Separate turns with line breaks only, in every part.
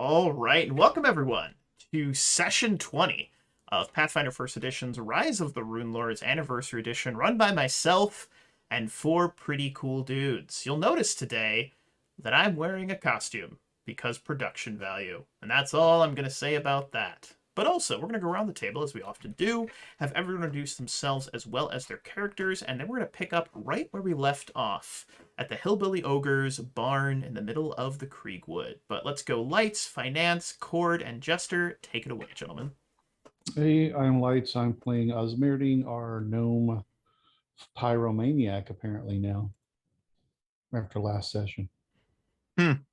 All right, and welcome everyone to session 20 of Pathfinder First Edition's Rise of the Runelords Anniversary Edition, run by myself and four pretty cool dudes. You'll notice today that I'm wearing a costume because production value, and that's all I'm going to say about that. But also, we're going to go around the table, as we often do, have everyone introduce themselves as well as their characters, and then we're going to pick up right where we left off, at the Hillbilly Ogre's barn in the middle of the Kriegwood. But let's go Lights, Finance, Cord, and Jester. Take it away, gentlemen.
Hey, I'm Lights. I'm playing Osmirdine, our gnome pyromaniac, apparently now, after last session.
I'm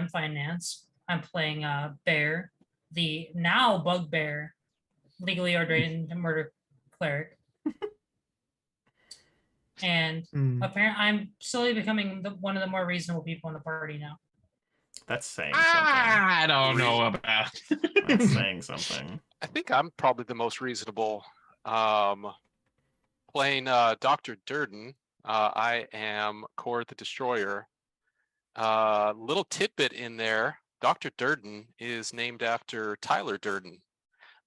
Finance. I'm playing Bear, the now Bugbear, legally ordained murder cleric. And apparently, I'm slowly becoming one of the more reasonable people in the party now.
That's saying something.
I don't know about.
That's saying something.
I think I'm probably the most reasonable. Playing Dr. Durden. I am Cord the Destroyer. Little tidbit in there. Dr. Durden is named after Tyler Durden.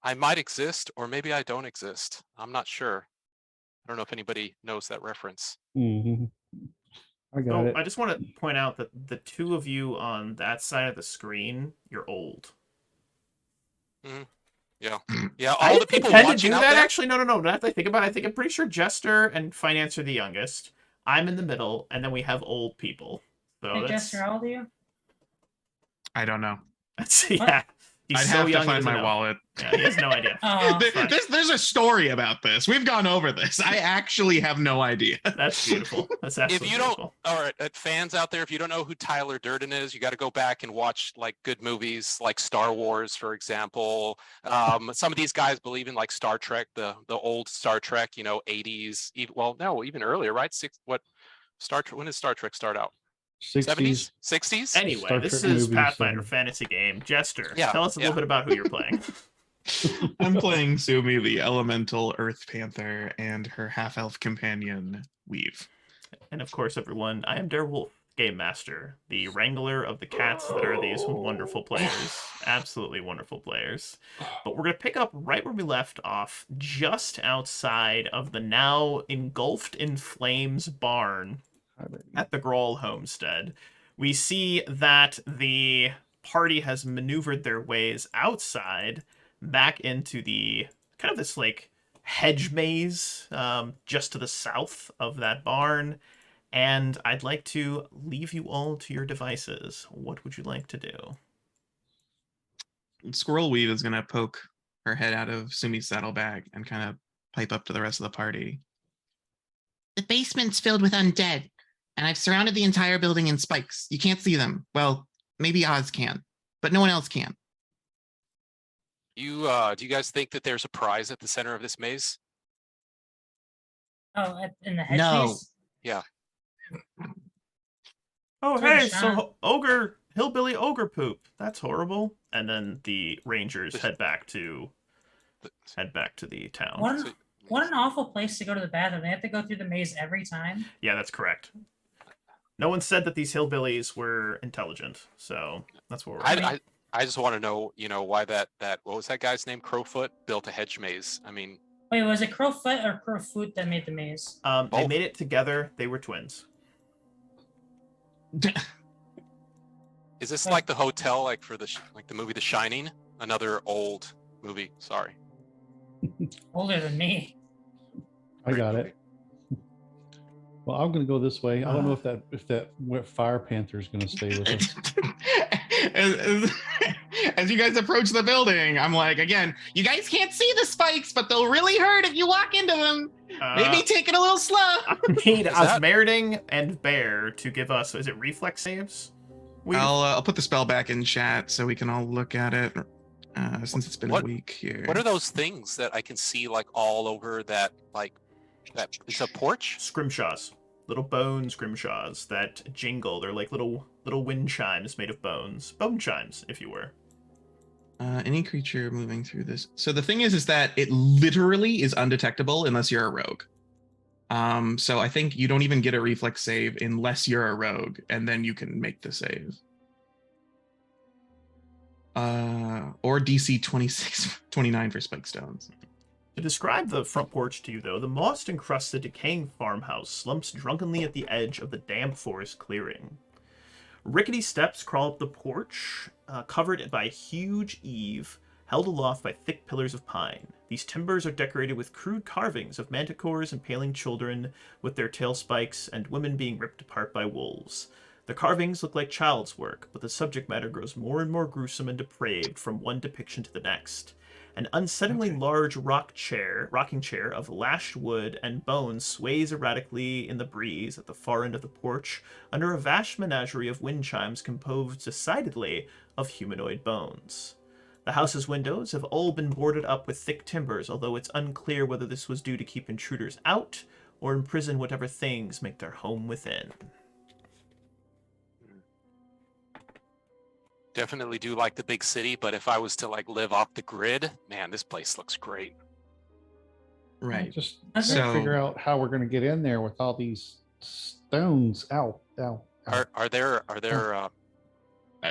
I might exist, or maybe I don't exist. I'm not sure. I don't know if anybody knows that reference.
Mm-hmm. I got it.
I just want to point out that the two of you on that side of the screen, you're old.
Yeah. All the people
I
watching
do
out
that
there.
actually. No. Now that I think about it, I'm pretty sure Jester and Finance are the youngest. I'm in the middle, and then we have old people. So
Hey,
that's
Jester, how old are you?
I don't know.
yeah. He's
I'd
so
have
young
to
he
find
doesn't
my
know.
wallet.
Yeah, he has no idea.
Oh,
There's a story about this. We've gone over this. I actually have no idea.
That's beautiful. That's absolutely
If you don't,
beautiful.
all right, fans out there, if you don't know who Tyler Durden is, you got to go back and watch like good movies like Star Wars, for example. Some of these guys believe in like Star Trek, the old Star Trek, 80s. Even earlier, right? When did Star Trek start out?
60s.
60s?
Anyway,
Star
this
Trek
is
movies,
Pathfinder Fantasy Game. Jester,
Yeah,
tell us a little bit about who you're playing.
I'm playing Sumi, the elemental earth panther, and her half-elf companion, Weave.
And of course, everyone, I am Darewolf, Game Master, the wrangler of the cats that are these wonderful players. Absolutely wonderful players. But we're going to pick up right where we left off, just outside of the now engulfed in flames barn at the Grawl homestead. We see that the party has maneuvered their ways outside back into the kind of this like hedge maze just to the south of that barn. And I'd like to leave you all to your devices. What would you like to do?
Squirrel Weave is going to poke her head out of Sumi's saddlebag and kind of pipe up to the rest of the party. The basement's filled with undead, and I've surrounded the entire building in spikes. You can't see them. Well, maybe Oz can, but no one else can.
Do you guys think that there's a prize at the center of this maze?
In the hedge
No.
maze?
Yeah.
Oh,
Turn
hey,
it
so hillbilly ogre poop. That's horrible. And then the rangers head back to the town.
What an awful place to go to the bathroom. They have to go through the maze every time.
Yeah, that's correct. No one said that these hillbillies were intelligent, so that's what we're at.
I just want to know, why that what was that guy's name? Crowfoot built a hedge maze. I mean,
Wait, was it Crowfoot or Crowfoot that made the maze?
They made it together. They were twins.
is this like the hotel, like for the movie The Shining? Another old movie. Sorry.
Older than me.
I got it. Well, I'm going to go this way. I don't know if that fire panther is going to stay with us.
As you guys approach the building, I'm like, again, you guys can't see the spikes, but they'll really hurt if you walk into them. Maybe take it a little slow.
I need Osmirdine and Bear to give us, is it reflex saves?
I'll put the spell back in chat so we can all look at it since it's been a week here.
What are those things that I can see like all over that is a porch?
Scrimshaws. Little bone scrimshaws that jingle. They're like little wind chimes made of bones. Bone chimes, if you were.
Any creature moving through this. So the thing is that it literally is undetectable unless you're a rogue. So I think you don't even get a reflex save unless you're a rogue, and then you can make the save. Or DC 29 for spike stones.
To describe the front porch to you, though, the moss-encrusted, decaying farmhouse slumps drunkenly at the edge of the damp forest clearing. Rickety steps crawl up the porch, covered by a huge eave held aloft by thick pillars of pine. These timbers are decorated with crude carvings of manticores impaling children with their tail spikes and women being ripped apart by wolves. The carvings look like child's work, but the subject matter grows more and more gruesome and depraved from one depiction to the next. An unsettlingly large rocking chair of lashed wood and bone sways erratically in the breeze at the far end of the porch under a vast menagerie of wind chimes composed decidedly of humanoid bones. The house's windows have all been boarded up with thick timbers, although it's unclear whether this was due to keep intruders out or imprison whatever things make their home within.
Definitely do like the big city, but if I was to like live off the grid, man, this place looks great.
Right.
Just
That's
gotta
So-
figure out how we're going to get in there with all these stones. Ow, ow, ow.
Are there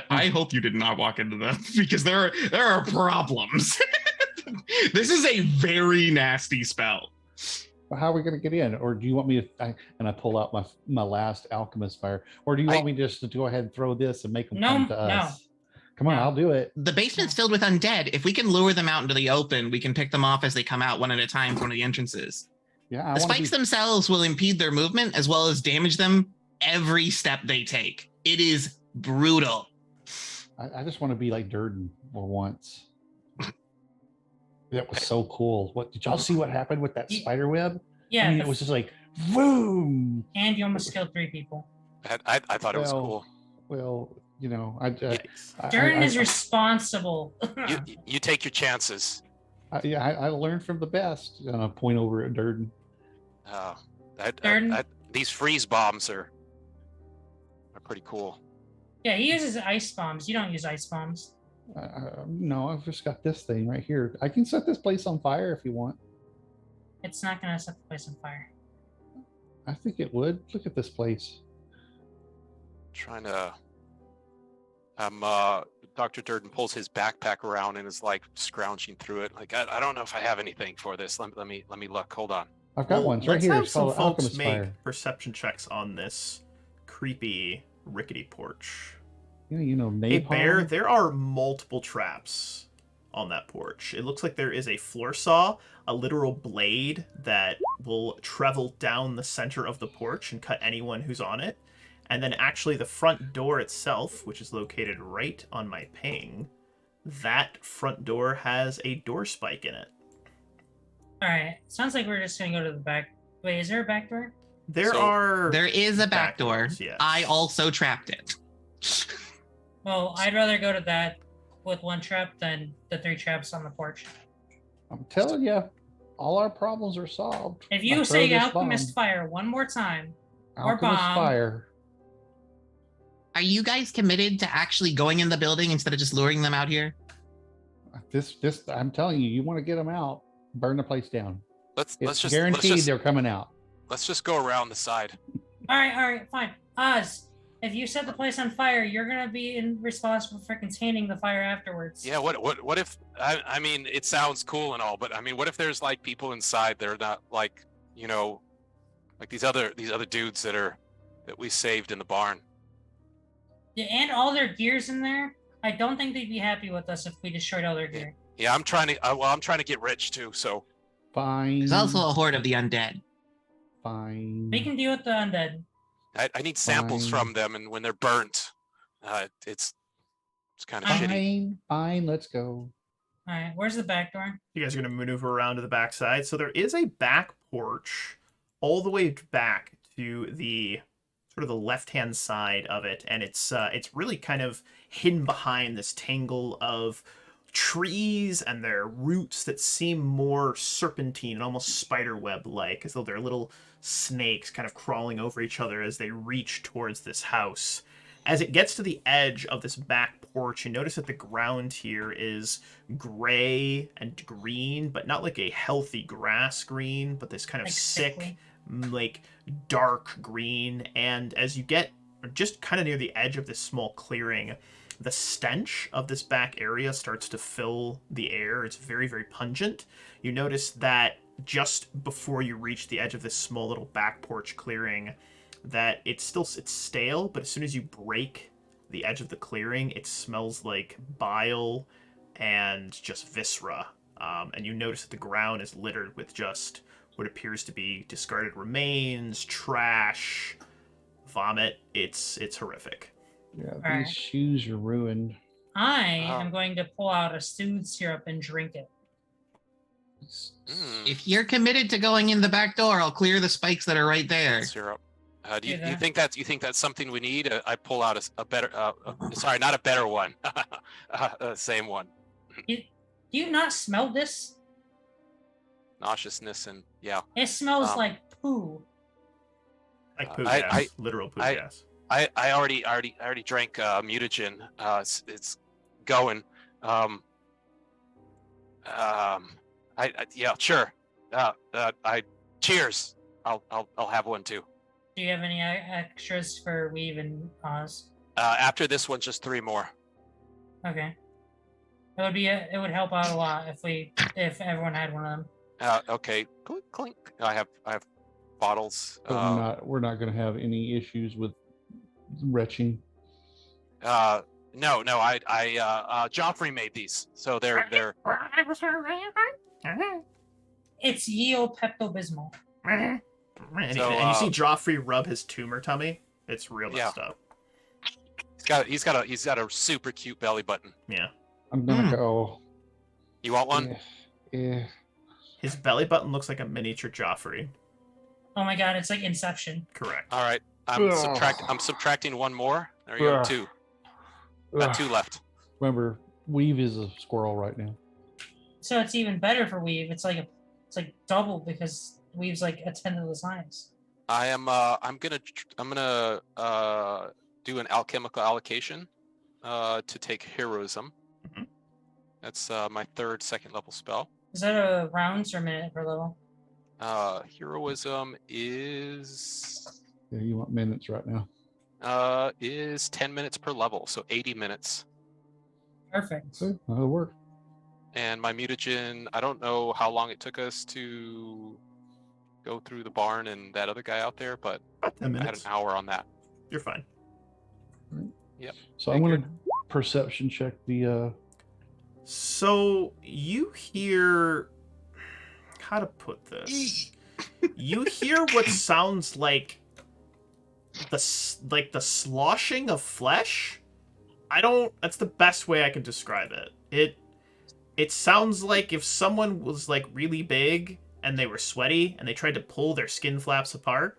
I hope you did not walk into that because there are problems. This is a very nasty spell.
How are we going to get in? Or do you want me to? And I pull out my last alchemist fire. Or do you want me just to go ahead and throw this and make them come to us? Come on,
No.
I'll do it.
The basement's filled with undead. If we can lure them out into the open, we can pick them off as they come out one at a time from one of the entrances.
Yeah, I
The
wanna
spikes
be-
themselves will impede their movement as well as damage them every step they take. It is brutal.
I just want to be like Durden for once. That was so cool. What did y'all see? What happened with that spider web?
Yeah,
I mean,
the-
it was just like boom.
and you almost killed 3 people.
I thought it was
Well,
cool.
Well, you know,
Yikes.
Durden
I-
is responsible.
You take your chances.
I learned from the best. Point over at Durden.
Durden?
These freeze bombs are pretty cool.
Yeah, he uses ice bombs. You don't use ice bombs.
No, I've just got this thing right here. I can set this place on fire if you want.
It's not gonna set the place on fire.
I think it would. Look at this place.
Trying to. Dr. Durden pulls his backpack around and is like scrounging through it. Like I don't know if I have anything for this. Let me look. Hold on.
I've got
Well,
one right
let's
here.
have
It's
some
called
folks
alchemist
make
fire.
perception checks on this creepy, rickety porch.
Yeah, you know,
Hey, Bear,
napalm.
there are multiple traps on that porch. It looks like there is a floor saw, a literal blade that will travel down the center of the porch and cut anyone who's on it. And then actually the front door itself, which is located right on my ping, that front door has a door spike in it.
All right. Sounds like we're just gonna go to the back. Wait, is there a back door?
There
So,
are...
There is a back door.
doors, yes.
I also trapped it.
Well, I'd rather go to that with 1 trap than the 3 traps on the porch.
I'm telling you, all our problems are solved.
If
I
you
throw
say
this
alchemist
bomb.
fire one more time, or
Alchemist
bomb.
fire.
Are you guys committed to actually going in the building instead of just luring them out here?
This, I'm telling you, you want to get them out, burn the place down.
Let's
It's
just
guaranteed they're coming out.
let's just go around the side.
all right, fine. Oz, if you set the place on fire, you're gonna be responsible for containing the fire afterwards.
Yeah. What if? I mean, it sounds cool and all, but I mean, what if there's like people inside? They're not like like these other dudes that we saved in the barn.
Yeah, and all their gear's in there. I don't think they'd be happy with us if we destroyed all their gear.
Yeah, I'm trying to get rich too. So
Fine.
There's also a horde of the undead.
Fine.
We can deal with the undead.
I need samples
Fine.
from them, and when they're burnt, it's kind of shitty.
Fine. Let's go.
All right, where's the back door?
You guys are going to maneuver around to the back side. So there is a back porch all the way back to the sort of the left-hand side of it, and it's really kind of hidden behind this tangle of trees and their roots that seem more serpentine and almost spiderweb-like, as though they're little snakes kind of crawling over each other as they reach towards this house. As it gets to the edge of this back porch, you notice that the ground here is gray and green, but not like a healthy grass green, but this kind of
Like
sick,
sickly.
like dark green. And as you get just kind of near the edge of this small clearing, the stench of this back area starts to fill the air. It's very, very pungent. You notice that just before you reach the edge of this small little back porch clearing, that it's stale, but as soon as you break the edge of the clearing, it smells like bile and just viscera. And you notice that the ground is littered with just what appears to be discarded remains, trash, vomit. It's horrific.
Yeah, these
Alright.
shoes are ruined.
I am going to pull out a soothe syrup and drink it.
If you're committed to going in the back door, I'll clear the spikes that are right there.
Syrup. Do you
Yeah.
think that's something we need? I pull out a better. Sorry, not a better one. Same one.
Do you not smell this?
Nauseousness and yeah.
It smells
Um,
like poo.
Like poo
I-
gas, literal poo gas.
I already drank mutagen. It's going. Yeah, sure. I cheers. I'll have one too.
Do you have any extras for Weave and Oz?
After this one, just 3 more.
Okay. It would help out a lot if everyone had one of them.
Okay. Clink, clink. I have bottles.
But we're not going to have any issues with retching.
No. Joffrey made these, so they're.
It's Yeo Pepto-Bismol.
And
So,
you see Joffrey rub his tumor tummy. It's real messed up.
He's got a super cute belly button.
Yeah.
I'm going to go.
You want one?
Yeah.
His belly button looks like a miniature Joffrey.
Oh my god, it's like Inception.
Correct.
All right. I'm
Ugh.
subtracting 1 more. There you go.
Ugh.
2. Got 2 left.
Remember, Weave is a squirrel right now.
So it's even better for Weave. It's like double because Weave's like a tenth of the size.
I'm gonna do an alchemical allocation to take heroism.
Mhm.
That's my 3rd second level spell.
Is that a rounds or minute per level?
Heroism is
Yeah, you want minutes right now.
10 minutes per level, so 80 minutes.
Perfect.
So that'll work.
And my mutagen, I don't know how long it took us to go through the barn and that other guy out there, but
About 10
I had an
minutes.
hour on that.
You're fine.
So I'm going to perception check the.
So you hear, how to put this? You hear what sounds like the sloshing of flesh. That's the best way I can describe it. It sounds like if someone was like really big and they were sweaty and they tried to pull their skin flaps apart.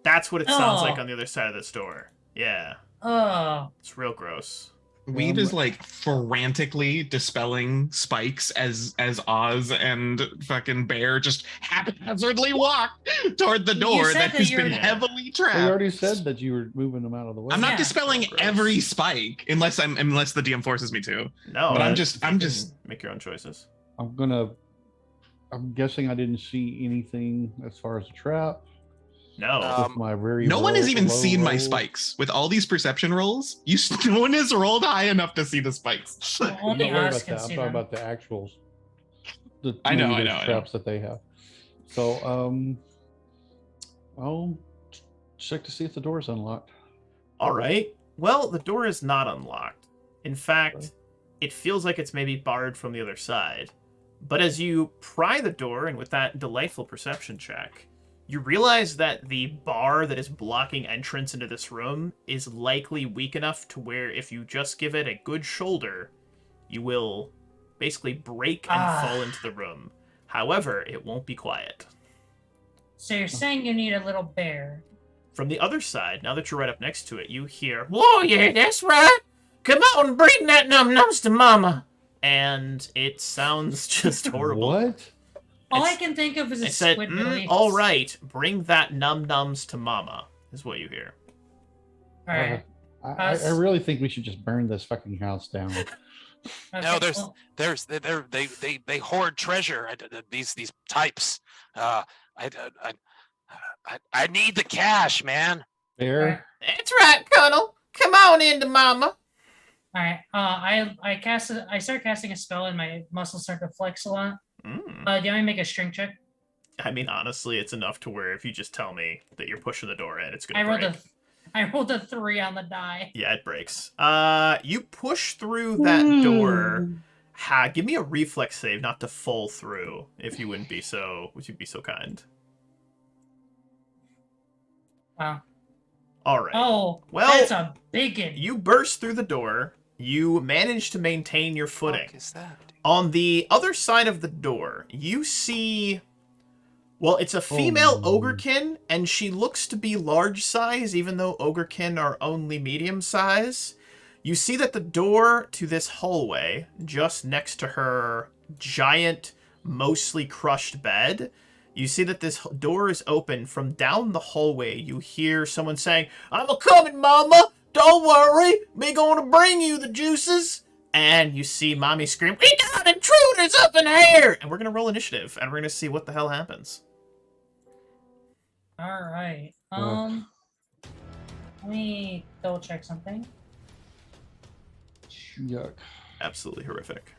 That's what it sounds like
Oh.
on the other side of this door. Yeah,
Oh,
it's real gross.
Weave is like frantically dispelling spikes as Oz and fucking Bear just haphazardly walk toward the
You
door
said
that
that
has
you were-
been heavily
We
trapped.
already said that you were moving them out of the way.
I'm not
Yeah.
dispelling
Gross.
every spike unless the DM forces me to.
No,
But I'm
you
just
can make your own choices.
I'm guessing I didn't see anything as far as a trap.
No,
With my very
No one has even
low
seen my
roll.
spikes with all these perception rolls. No one has rolled high enough to see the spikes.
well, only
Don't worry
Oz
about
can
that. I'm
see
talking
them.
about the actuals.
I know,
maybe
I
there's
know.
traps that they have. So I'll check to see if the door's unlocked.
all right. Well, the door is not unlocked. In fact, it feels like it's maybe barred from the other side. But as you pry the door, and with that delightful perception check, you realize that the bar that is blocking entrance into this room is likely weak enough to where if you just give it a good shoulder, you will basically break and fall into the room. However, it won't be quiet.
So you're saying you need a little bear?
From the other side, now that you're right up next to it, you hear, "Whoa, yeah, that's right. Come on, bring that num-nums to mama." And it sounds just horrible.
What?
All I
It's-
can think of is a
It said,
squid release.
all right, bring that num-nums to mama, is what you hear.
All right.
I really think we should just burn this fucking house down.
No,
Okay,
there's
well,
they hoard treasure. These types. I need the cash, man.
Bear,
That's right, Colonel. Come on into mama.
All right. I start casting a spell and my muscles start to flex a lot.
Mm.
Do you want me to make a strength check?
I mean, honestly, it's enough to where if you just tell me that you're pushing the door in, it's
I
gonna
rolled
break.
I rolled a 3 on the die.
Yeah, it breaks. You push through that door. Give me a reflex save not to fall through, if you would you be so kind.
Wow.
All right.
Oh,
Well,
that's a big one.
You burst through the door. You manage to maintain your footing.
Fuck is that?
On the other side of the door, you see. Well, it's a female ogrekin, and she looks to be large size, even though ogrekin are only medium size. You see that the door to this hallway, just next to her giant, mostly crushed bed, you see that this door is open. From down the hallway, you hear someone saying, "I'm a-coming, mama! Don't worry! Me gonna bring you the juices!" And you see mommy scream, "We got intruders up in here!" And we're gonna roll initiative, and we're gonna see what the hell happens.
All right.
Ugh.
Let me double check something.
Yuck.
Absolutely horrific.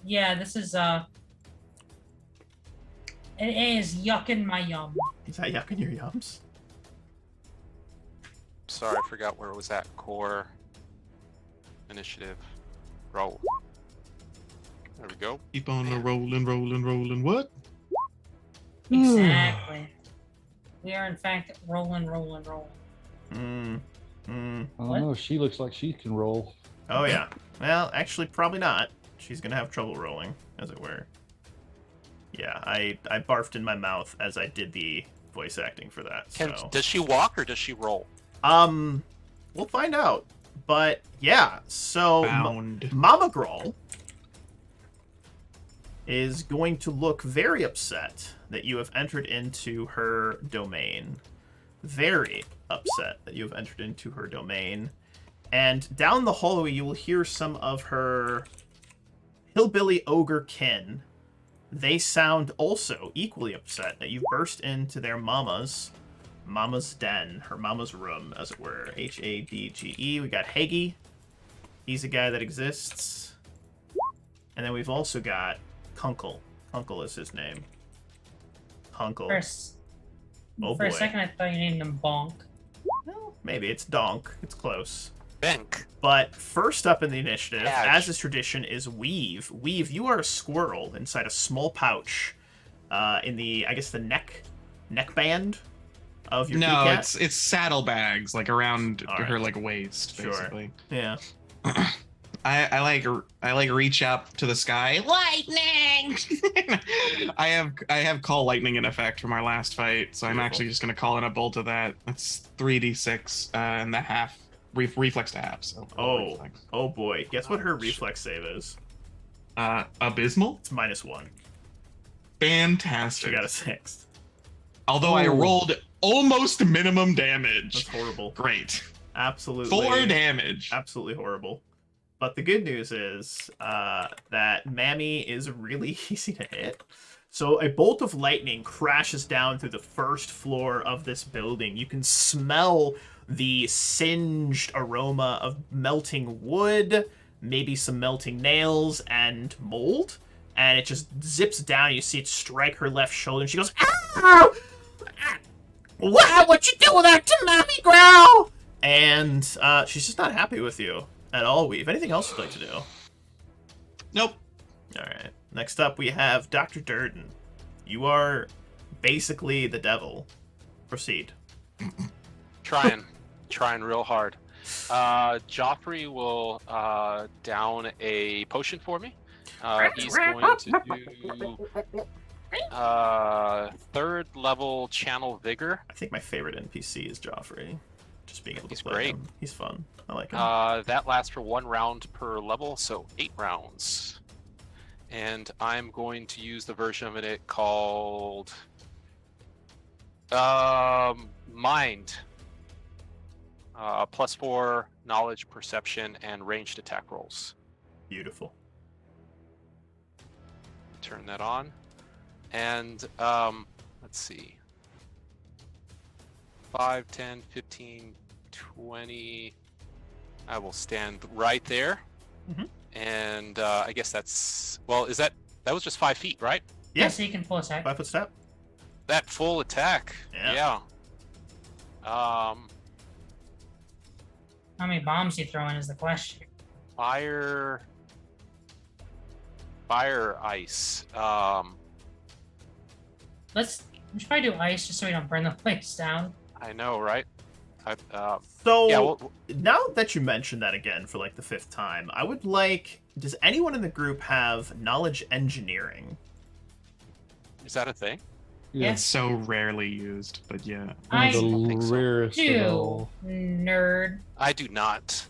Yeah, this is it is yucking my yum.
Is that yucking your yums?
Sorry, I forgot where it was at. Core. Initiative. Roll. There we go.
Keep on a rolling. What?
Exactly. We are in fact rolling.
I don't
What?
know. She looks like she can roll.
Oh, yeah. Well, actually, probably not. She's gonna have trouble rolling, as it were. Yeah, I barfed in my mouth as I did the voice acting for that, so...
Does she walk or does she roll?
We'll find out. But, yeah, so...
Bound.
Mama Grawl is going to look very upset that you have entered into her domain. Very upset that you have entered into her domain. And down the hallway, you will hear some of her hillbilly ogre kin. They sound also equally upset that you burst into their mama's den, her mama's room, as it were. Hadge. We got Haggy. He's a guy that exists. And then we've also got Kunkel. Kunkel is his name. Kunkel. Oh
For
boy.
a second, I thought you named him Bonk.
Well, maybe it's Donk. It's close.
Benk.
But first up in the initiative,
Badge.
as is tradition, is Weave. Weave, you are a squirrel inside a small pouch in the, I guess, the neckband of your kitty
No,
cat.
it's saddlebags like around
All
her
right.
like waist,
Sure.
basically.
Yeah.
I like reach up to the sky. Lightning! I have call lightning in effect from our last fight, so I'm
Beautiful.
actually just gonna call in a bolt of that. That's 3d6 and the half reflex to half. So reflex.
Oh boy. Guess what her
Oh, shit.
reflex save is?
Abysmal.
It's -1.
Fantastic.
She got a 6.
Although I
Ooh.
rolled almost minimum damage.
That's horrible.
Great.
Absolutely.
4 damage.
Absolutely horrible. But the good news is that Mammy is really easy to hit. So a bolt of lightning crashes down through the first floor of this building. You can smell the singed aroma of melting wood, maybe some melting nails and mold. And it just zips down. You see it strike her left shoulder. And she goes, "Ow! Wow, what you doing that to Mammy Growl?" And she's just not happy with you at all, Weave. Anything else you'd like to do?
Nope.
All right. Next up, we have Dr. Durden. You are basically the devil. Proceed.
Trying real hard. Joffrey will down a potion for me. He's going to do 3rd level channel vigor.
I think my favorite NPC is Joffrey. Just being able to
He's
play
great.
him. He's fun. I like him.
That lasts for 1 round per level, so 8 rounds. And I'm going to use the version of it called Mind. +4 knowledge, perception, and ranged attack rolls.
Beautiful.
Turn that on. And let's see. 5, 10, 15, 20, I will stand right there.
Mhm.
And I guess that's, well, that was just 5 feet, right?
Yeah.
So you can full attack.
5 foot step.
That full attack.
Yeah.
How many bombs you throw in is the question.
Fire ice.
We should probably do ice just so we don't burn the place down.
I know, right?
So
Yeah, well,
now that you mention that again for like the 5th time, I would like. Does anyone in the group have knowledge engineering?
is that a thing?
Yeah.
It's so rarely used, but yeah.
One of
I
the
don't think so.
rarest of
Do
all.
nerd.
I do not.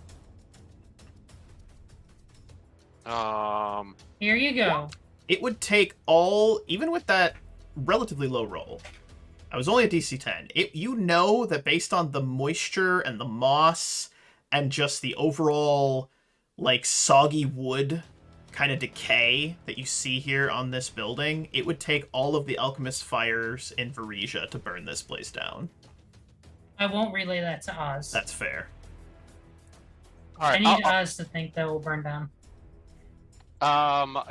Here you go.
It would take all, even with that relatively low roll. I was only a DC 10. You know that based on the moisture and the moss and just the overall like soggy wood kind of decay that you see here on this building, it would take all of the alchemist fires in Varesia to burn this place down.
I won't relay that to Oz.
That's fair.
All
I
right.
need Oz to think that will burn down.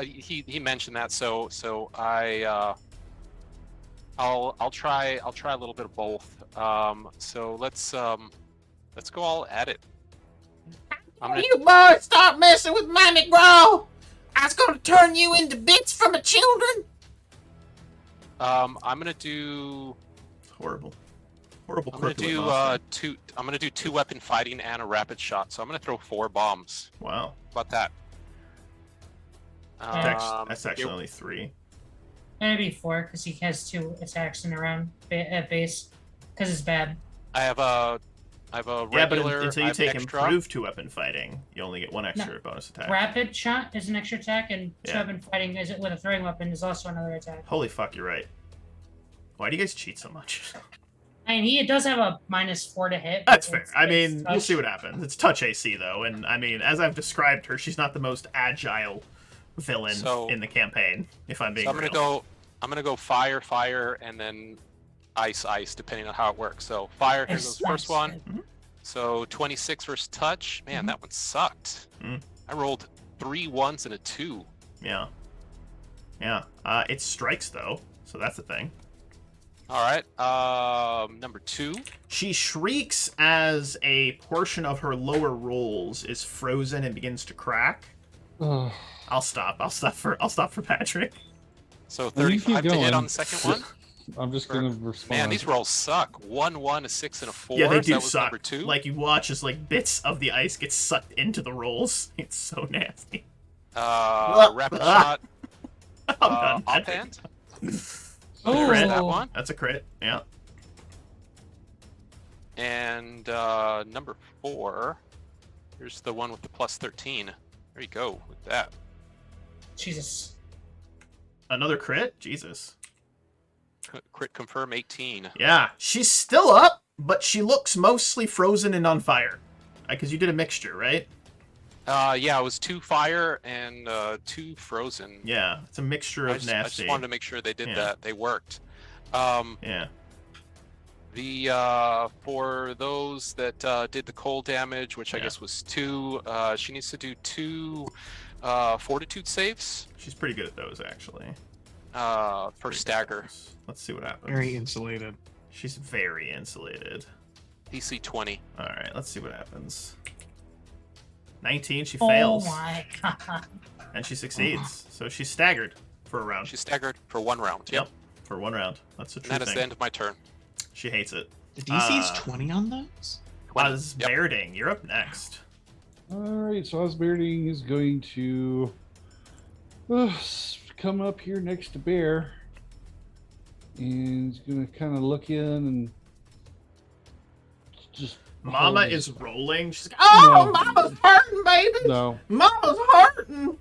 He mentioned that, so I'll try a little bit of both. So let's go all at it.
You boys stop messing with Mammy Grow! I was gonna turn you into bits for my children!
I'm gonna do
Horrible
I'm gonna
corpulent
do
monster.
I'm gonna do 2-weapon fighting and a rapid shot. So I'm gonna throw 4 bombs.
Wow.
How about that?
That's actually only 3.
Maybe 4 because he has 2 attacks in a round at base because it's bad.
I have a
Yeah, but
regular.
until
I
you
have
take
extra.
improved 2-weapon fighting, you only get 1 extra bonus attack.
Rapid shot is an extra attack, and
Yeah.
2-weapon fighting is with a throwing weapon is also another attack.
Holy fuck, you're right. Why do you guys cheat so much?
I mean, he does have a -4 to hit.
That's
but
fair.
it's-
I
it's
mean, we'll
touch.
see what happens. It's touch AC, though, and I mean, as I've described her, she's not the most agile villain
So-
in the campaign, if I'm being
So I'm gonna
real.
go fire, and then ice, depending on how it works. So fire, here goes the first one. So 26 versus touch. Man, that one sucked.
Mm.
I rolled 3 1s and a 2.
Yeah. It strikes, though, so that's a thing.
All right. Number 2.
She shrieks as a portion of her lower rolls is frozen and begins to crack.
Ugh.
I'll stop for Patrick.
So
Well, you keep
35 to hit
going.
on the second one.
I'm just gonna respond.
Man, these rolls suck. 1 1, a 6, and a 4.
Yeah, they
So
do
that was
suck.
number 2.
Like, you watch as, like, bits of the ice get sucked into the rolls. It's so nasty.
Rapid shot.
I'm done, Patrick.
Offhand.
Oh.
There's that one.
That's a crit, yeah.
And number 4. Here's the one with the +13. There you go with that.
Jesus.
Another crit? Jesus.
Crit confirm 18.
Yeah, she's still up, but she looks mostly frozen and on fire. Because you did a mixture, right?
Yeah, it was 2 fire and 2 frozen.
Yeah, it's a mixture
I
of
just
nasty.
wanted to make sure they did
Yeah.
that. They worked.
Yeah.
For those that did the cold damage, which I
Yeah.
guess was 2, she needs to do 2 fortitude saves
She's pretty good at those, actually.
for
Pretty good
stagger.
at those. Let's see what happens.
Very insulated.
She's very insulated.
DC 20.
Alright, let's see what happens. 19, she
Oh
fails.
my god.
And she succeeds. So she's staggered for a round.
She's staggered for 1 round.
Yep, for 1 round. That's a
And
true
that is
thing.
the end of my turn.
She hates it.
The DC's
20
20 on those?
Yep.
Bairding, you're up next.
All right, so Osbearding is going to come up here next to Bear, and he's going to kind of look in and just.
Mama
hold
is
his-
rolling. She's like, oh,
No.
Mama's hurting, baby.
No,
Mama's hurting.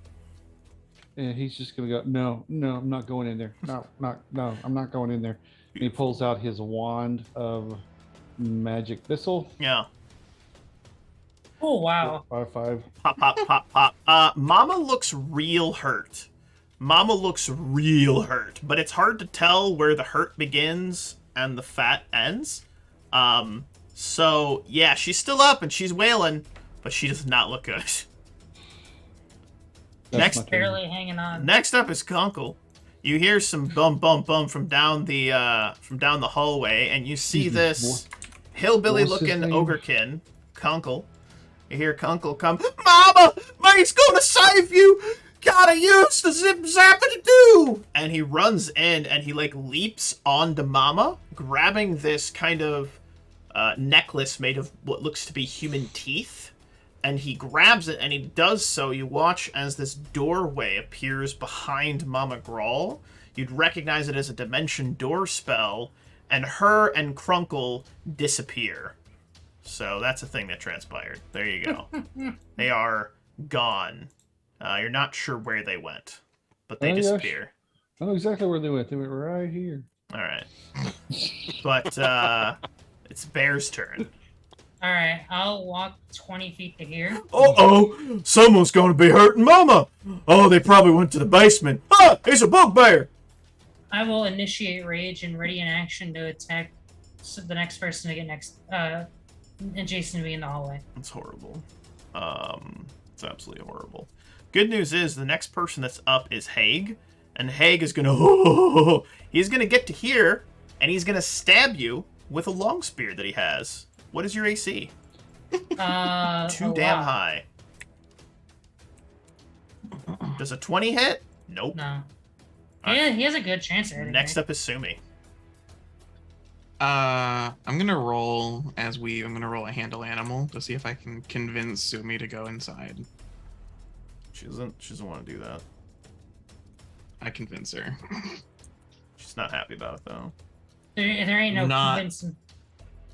and he's just going to go. No, I'm not going in there. No, I'm not going in there. And he pulls out his wand of magic missile.
Yeah.
Oh wow.
5/5.
Pop, pop, pop, pop. Mama looks real hurt. Mama looks real hurt, but it's hard to tell where the hurt begins and the fat ends. So yeah, she's still up and she's wailing. but she does not look good.
That's
Next-
my turn.
Barely hanging on.
Next up is Kunkel. You hear some bum bum bum from down the hallway, and you see
Excuse me,
this hillbilly
what's his
looking
name?
ogrekin, Kunkel. You hear Kunkel come, Mama, mate's gonna save you. Gotta use the zip zapper to do. And he runs in and he like leaps onto Mama, grabbing this kind of necklace made of what looks to be human teeth. And he grabs it, and he does so. You watch as this doorway appears behind Mama Grawl. You'd recognize it as a dimension door spell, and her and Krunkle disappear. So that's a thing that transpired. There you go. They are gone. You're not sure where they went, but they
Oh, yes.
disappear.
I know exactly where they went. They went right here.
All right. But it's Bear's turn.
All right, I'll walk 20 feet to here.
Uh-oh! Someone's going to be hurting Mama! Oh, they probably went to the basement. Ah! It's a bugbear!
I will initiate rage and ready in action to attack the next person to get next, adjacent to me in the hallway.
It's horrible. It's absolutely horrible. Good news is the next person that's up is Haig, and Haig is gonna he's gonna get to here, and he's gonna stab you with a long spear that he has. What is your AC? Too
a
damn
lot.
high. Does a 20 hit? Nope.
No.
Alright.
Yeah, he has a good chance at it.
Next up is Sumi.
I'm gonna roll I'm gonna roll a handle animal to see if I can convince Sumi to go inside.
She doesn't want to do that.
I convince her.
She's not happy about it though.
There ain't no
Not-
convincing.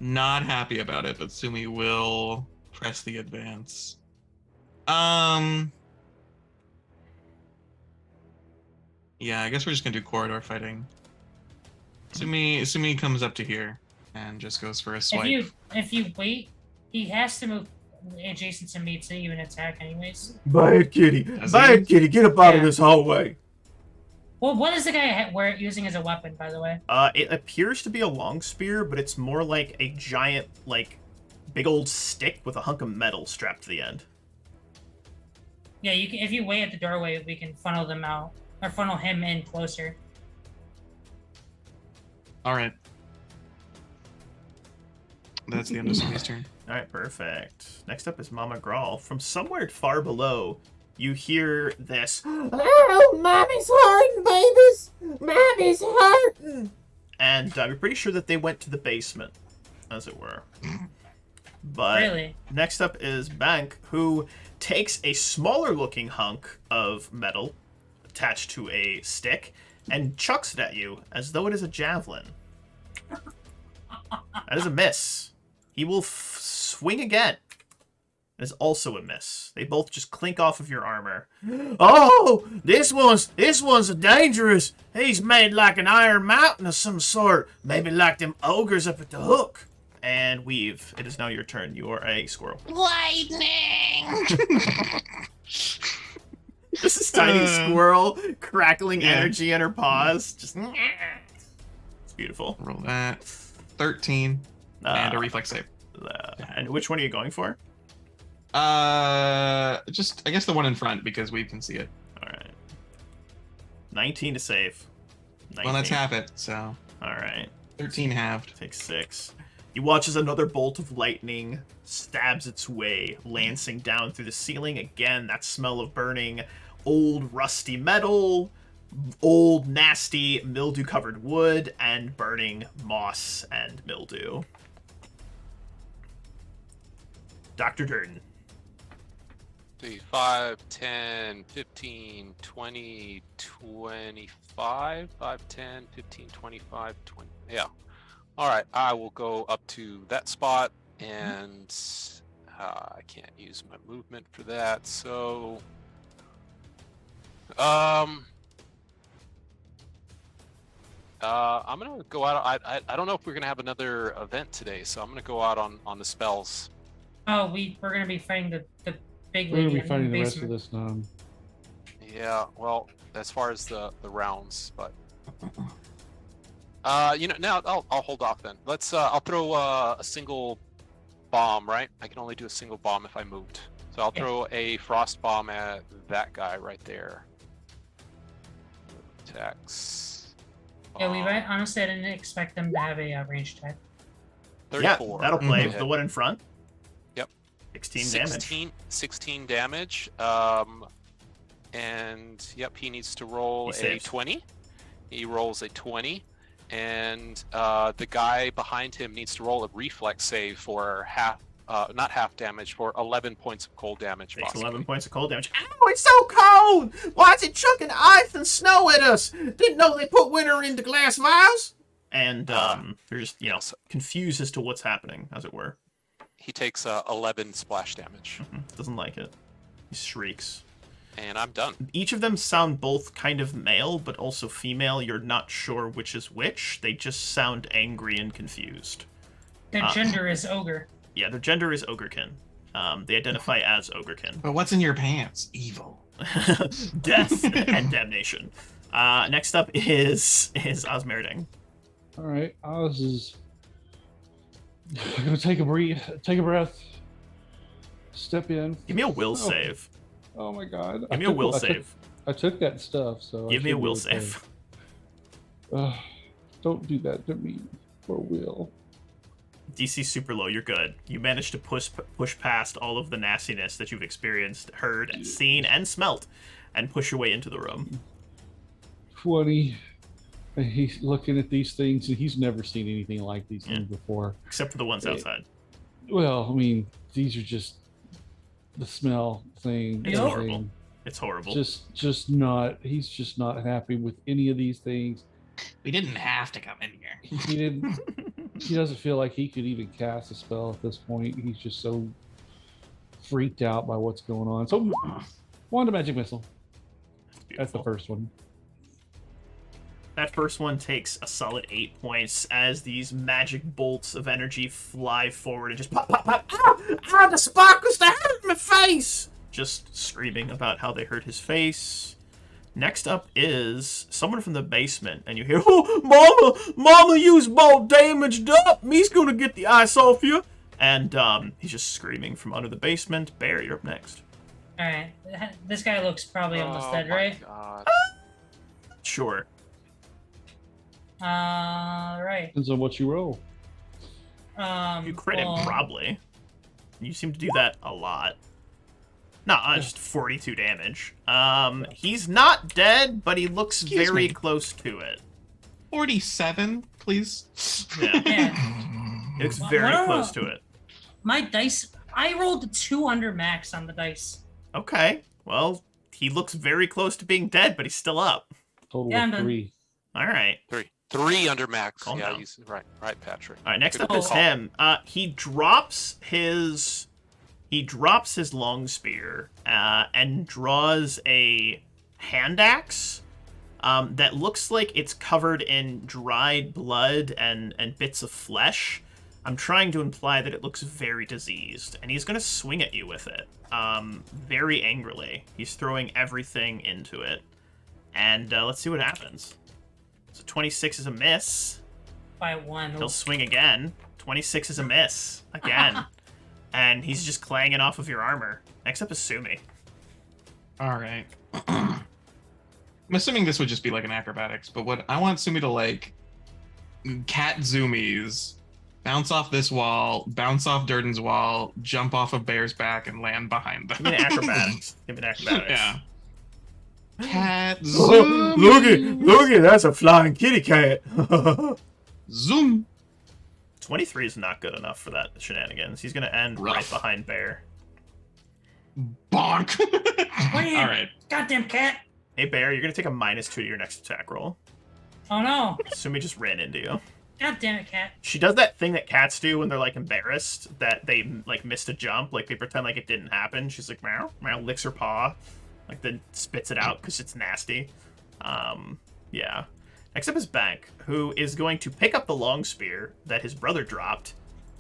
Not happy about it, but Sumi will press the advance. Yeah, I guess we're just gonna do corridor fighting. Sumi comes up to here and just goes for a swipe.
If you wait, he has to move adjacent to me to even attack anyways.
Bad kitty!
Does
Bad
he?
kitty! Get up out of
Yeah.
this hallway!
Well, what is the guy using as a weapon, by the way?
It appears to be a long spear, but it's more like a giant, like, big old stick with a hunk of metal strapped to the end.
Yeah, you can. If you wait at the doorway, we can funnel them out or funnel him in closer.
All right. That's the end of Sumi's turn.
Alright, perfect. Next up is Mama Grawl. From somewhere far below, you hear this,
Oh, mommy's hurting, babies. Mommy's hurting.
and you're pretty sure that they went to the basement, as it were. But
Really?
next up is Bank, who takes a smaller looking hunk of metal attached to a stick and chucks it at you as though it is a javelin. That is a miss. He will swing again. That is also a miss. They both just clink off of your armor. Oh, this one's dangerous. He's made like an iron mountain of some sort. Maybe like them ogres up at the hook. And Weave, it is now your turn. You are a squirrel.
Lightning.
This is tiny squirrel crackling energy in her paws. Just it's beautiful.
Roll that. 13 and a reflex save.
And which one are you going for?
Just I guess the one in front because we can see it.
All right. 19 to save. 19.
Well, that's half it. So
All right.
13 halved.
Take 6. You watch as another bolt of lightning stabs its way, lancing down through the ceiling. Again, that smell of burning old rusty metal, old nasty mildew-covered wood, and burning moss and mildew. Dr. Durden.
See, 5, 10, 15, 20, 25, 5, 10, 15, 25, 20. Yeah. All right, I will go up to that spot, and I can't use my movement for that, so I'm gonna go out. I don't know if we're gonna have another event today, so I'm gonna go out on the spells.
Oh, we're gonna be fighting the big
We're
lady
gonna be
in
fighting
the
the rest of
basement.
this now.
Yeah, well, as far as the rounds, but now I'll hold off then. Let's I'll throw a single bomb, right? I can only do a single bomb if I moved. So I'll
Yeah.
throw a frost bomb at that guy right there. Attacks.
Yeah, we
Bomb.
honestly I didn't expect them to have a range attack.
34.
Yeah, that'll play.
Mhm.
The one in front.
Yep.
16 damage.
16 damage. And yep, he needs to roll
He
a
saves.
20. He rolls a 20. And the guy behind him needs to roll a reflex save for not half damage, for 11 points of cold damage.
Takes
possibly.
11 points of cold damage. Ow, it's so cold! Why is it chucking ice and snow at us? Didn't know they put winter into glass vials. And they're just,
yes.
confused as to what's happening, as it were.
He takes 11 splash damage.
Doesn't like it. He shrieks.
And I'm done.
Each of them sound both kind of male, but also female. You're not sure which is which. They just sound angry and confused.
Their gender is ogre.
Yeah, their gender is ogrekin. They identify as ogrekin.
But what's in your pants? Evil.
Death and damnation. Next up is Osmerding.
All right, Oz is gonna take a breath, step in.
Give me a will
Oh.
save.
Oh my God!
Give me a will save.
I took that stuff, so I
Give me a
should be
will
okay.
save.
Don't do that to me, for will.
DC super low. You're good. You managed to push past all of the nastiness that you've experienced, heard, seen, and smelt, and push your way into the room.
20. And he's looking at these things, and he's never seen anything like these things before.
Except for the ones
Yeah.
outside.
Well, I mean, these are just the smell thing.
It's
Yep.
horrible. It's horrible.
Just not. He's just not happy with any of these things.
We didn't have to come in here.
He didn't. He doesn't feel like he could even cast a spell at this point. He's just so freaked out by what's going on. So, wand of magic missile. That's the
Beautiful.
first one.
That first one takes a solid 8 points as these magic bolts of energy fly forward and just pop, pop, pop.
Ah, the sparkles, they hurt my face.
Just screaming about how they hurt his face. Next up is someone from the basement, and you hear, "Oh, Mama, you's all damaged up. Me's gonna get the ice off you." And he's just screaming from under the basement. Bear, you're up next.
Alright. This guy looks probably almost dead,
my
right?
God.
Sure.
Right.
Depends on what you roll.
You crit him,
well,
probably. You seem to do that a lot. No, just 42 damage. He's not dead, but he looks
Excuse
very
me.
close to it.
47, please.
Yeah,
Yeah.
he looks
Well,
very
well,
close to it.
My dice, I rolled a 2 under max on the dice.
Okay, well, he looks very close to being dead, but he's still up.
Total
Yeah, I'm
of
done.
3.
All right.
3 under max.
Calm
yeah,
down.
he's right, Patrick.
All right, next
Good
up is
call.
him. He drops his long spear and draws a hand axe that looks like it's covered in dried blood and bits of flesh. I'm trying to imply that it looks very diseased, and he's gonna swing at you with it very angrily. He's throwing everything into it, and let's see what happens. So 26 is a miss.
By 1.
He'll swing again. 26 is a miss. Again. And he's just clanging off of your armor. Next up is Sumi.
All right. I'm assuming this would just be like an acrobatics, but what I want Sumi to like cat zoomies, bounce off this wall, bounce off Durden's wall, jump off of Bear's back, and land behind them.
Give me an acrobatics. Give me an acrobatics.
Yeah. Cat
Oh,
zoom.
look at that's a flying kitty cat.
Zoom.
23 is not good enough for that shenanigans. He's gonna end right
Rough.
behind Bear.
Bonk.
What are you-
All right.
Goddamn cat!
Hey Bear, you're gonna take a -2 to your next attack roll.
Oh no!
Sumi just ran into you.
God damn it, cat!
She does that thing that cats do when they're like embarrassed that they like missed a jump, like they pretend like it didn't happen. She's like meow, meow, licks her paw, like then spits it out because it's nasty. Yeah. Next up is Bank, who is going to pick up the long spear that his brother dropped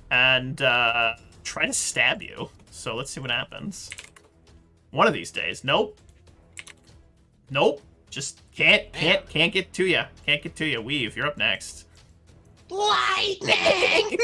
and try to stab you. So let's see what happens. One of these days. Nope. Nope. Just can't get to you. Can't get to you. Weave, you're up next.
Lightning!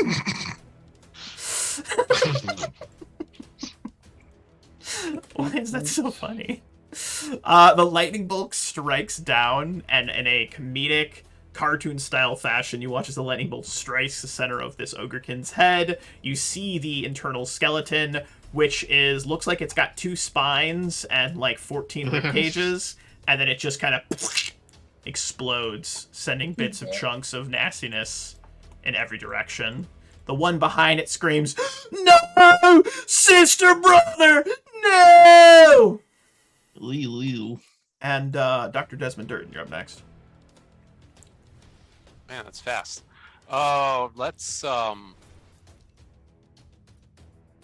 Why is that so funny? The lightning bolt strikes down, and in a comedic, cartoon-style fashion, you watch as the lightning bolt strikes the center of this ogrekin's head. You see the internal skeleton, which looks like it's got 2 spines and like 14 rib cages, and then it just kind of explodes, sending bits of chunks of nastiness in every direction. The one behind it screams, "No! Sister, brother! No!" And Dr. Desmond Durden, you're up next.
Man, that's fast. Oh, let's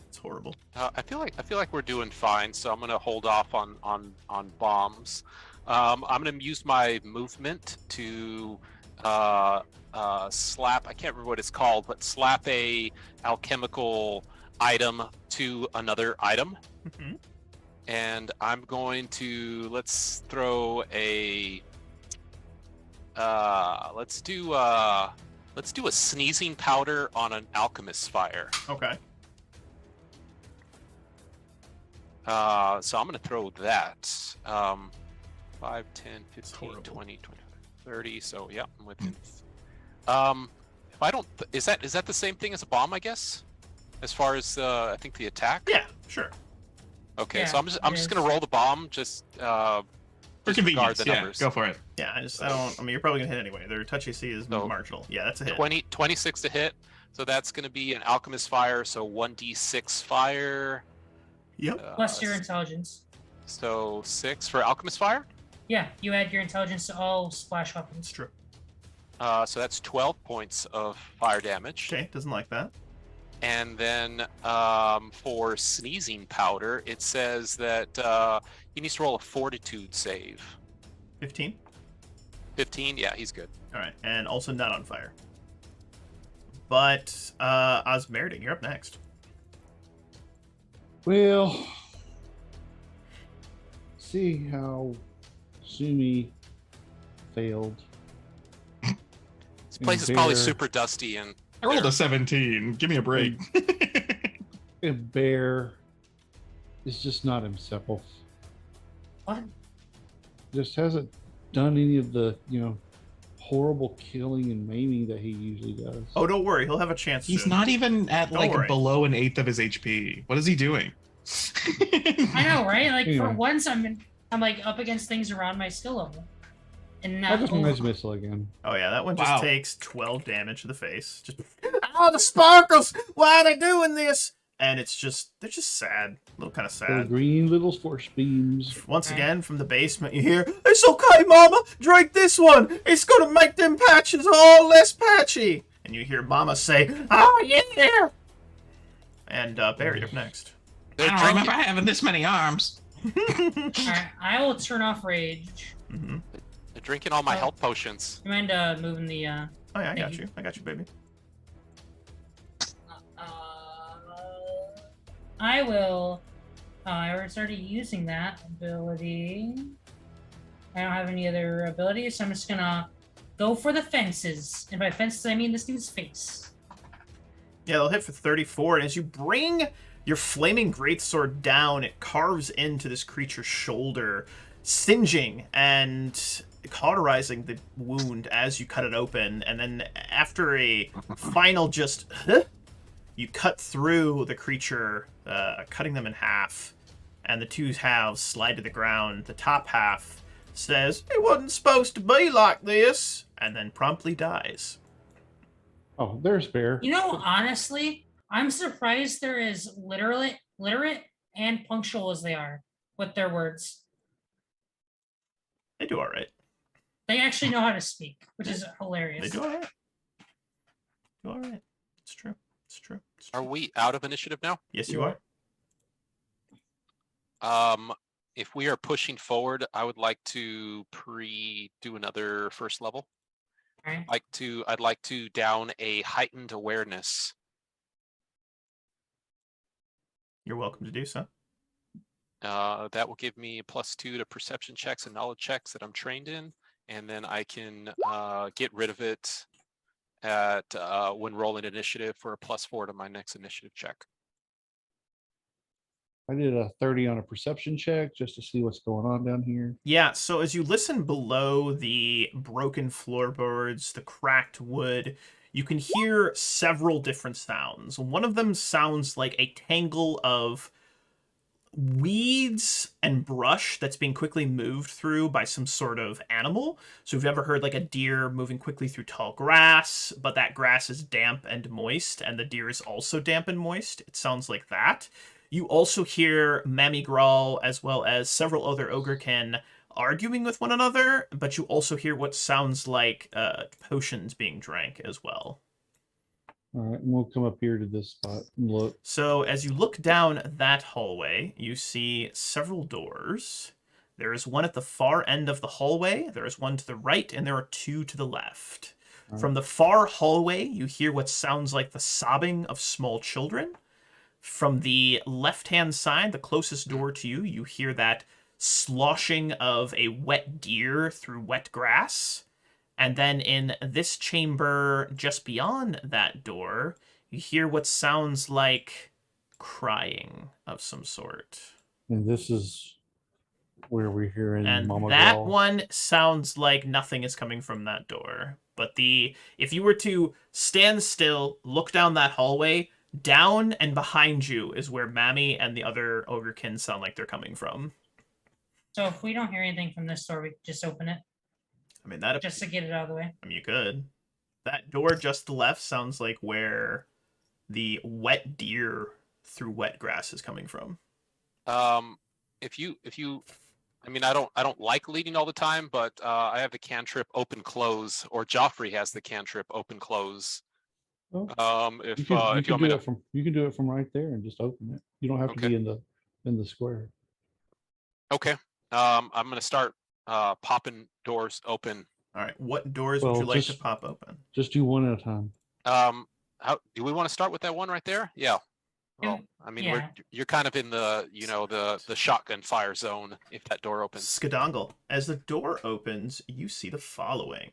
It's horrible.
I feel like we're doing fine, so I'm gonna hold off on bombs. I'm gonna use my movement to slap. I can't remember what it's called, but slap a alchemical item to another item.
Mm-hmm.
And I'm going to let's throw a let's do a sneezing powder on an alchemist's fire.
Okay.
So I'm going to throw that. 5, 10, 15,
horrible.
20, 25, 30. So yeah, I'm within. If I don't, is that the same thing as a bomb? I guess, as far as I think the attack.
Yeah, sure.
Okay,
Yeah,
so I'm just gonna roll the bomb. Just
For
disregard
convenience,
the
yeah,
numbers.
go for it.
Yeah, I mean, you're probably gonna hit anyway. Their touch AC is
So,
marginal. Yeah, that's a hit.
26 to hit. So that's gonna be an alchemist fire. So 1d6 fire.
Yep.
Plus your intelligence.
So 6 for alchemist fire.
Yeah, you add your intelligence to all splash weapons.
It's true.
So that's 12 points of fire damage.
Okay, doesn't like that.
And then for sneezing powder, it says that he needs to roll a fortitude save.
15.
15, yeah, he's good.
All right, and also not on fire. But Osmeridan, you're up next.
Well, see how Sumi failed.
This place is probably
Bear.
super dusty and
I rolled a 17. Give me a break.
And Bear is just not himself.
What?
Just hasn't done any of the, horrible killing and maiming that he usually does.
Oh, don't worry, he'll have a chance.
He's
soon.
not even at
Don't
like
worry.
below an eighth of his HP. What is he doing?
I know, right? Like for
Anyway.
once, I'm like up against things around my skill level, and
I
not.
just
over-
managed missile again.
Oh yeah, that one just
Wow.
takes 12 damage to the face. Just
Oh, the sparkles! Why are they doing this?
and they're just sad, a little kind of
The
sad.
green little force beams.
Once
Right.
again, from the basement, you hear, "It's okay, Mama. Drink this one. It's gonna make them patches all less patchy." And you hear Mama say, "Oh yeah." And Barry up next.
I
they're
don't
drinking,
remember having this many arms.
Alright, I will turn off rage.
Mm-hmm.
they're drinking all my health potions.
You mind moving the?
Oh yeah, I got
Thank
you. I got you, baby.
I will. I already started using that ability. I don't have any other abilities, so I'm just gonna go for the fences. And by fences, I mean this dude's face.
Yeah, they'll hit for 34, and as you bring your flaming greatsword down, it carves into this creature's shoulder, singeing and cauterizing the wound as you cut it open. And then after a final just, you cut through the creature, cutting them in half, and the two halves slide to the ground. The top half says, "It wasn't supposed to be like this," and then promptly dies.
Oh, there's Bear.
You know, honestly, I'm surprised they're as literate and punctual as they are with their words.
They do all right.
They actually know how to speak, which is
They
hilarious.
do all right. Do all right. It's true. It's true. It's true.
Are we out of initiative now?
Yes, you are.
If we are pushing forward, I would like to do another first level.
Alright.
I'd like to down a heightened awareness.
You're welcome to do so.
That will give me a +2 to perception checks and knowledge checks that I'm trained in, and then I can get rid of it at when rolling initiative for a +4 to my next initiative check.
I did a 30 on a perception check just to see what's going on down here.
Yeah, so as you listen below the broken floorboards, the cracked wood, you can hear several different sounds. One of them sounds like a tangle of weeds and brush that's being quickly moved through by some sort of animal. So if you've ever heard like a deer moving quickly through tall grass, but that grass is damp and moist, and the deer is also damp and moist, it sounds like that. You also hear Mammy Grawl as well as several other ogrekin arguing with one another, but you also hear what sounds like potions being drank as well.
All right, and we'll come up here to this spot and look.
So as you look down that hallway, you see several doors. There is one at the far end of the hallway, there is one to the right, and there are two to the left.
Right.
From the far hallway, you hear what sounds like the sobbing of small children. From the left-hand side, the closest door to you, you hear that sloshing of a wet deer through wet grass. And then in this chamber, just beyond that door, you hear what sounds like crying of some sort.
And this is where we're hearing
And
Mama
that
Growl.
one sounds like nothing is coming from that door. But if you were to stand still, look down that hallway, down and behind you is where Mammy and the other ogrekin sound like they're coming from.
So if we don't hear anything from this door, we just open it
I mean, that
just to get it out of the way.
I mean, you could. That door just to the left sounds like where the wet deer through wet grass is coming from.
If you, I mean, I don't like leading all the time, but I have the cantrip open close, or Joffrey has the cantrip open close.
Oh,
If
you
if
can,
you
you
want
can
me
do
to,
it from right there and just open it. You don't have to
Okay.
be in the square.
okay, I'm gonna start popping doors open.
All right, what doors would
Well,
you like to
just-
pop open?
Just do one at a time.
How do we want to start with that one right there? Yeah. Well, I mean,
yeah.
you're kind of in the the shotgun fire zone if that door opens.
Skadongle. As the door opens, you see the following.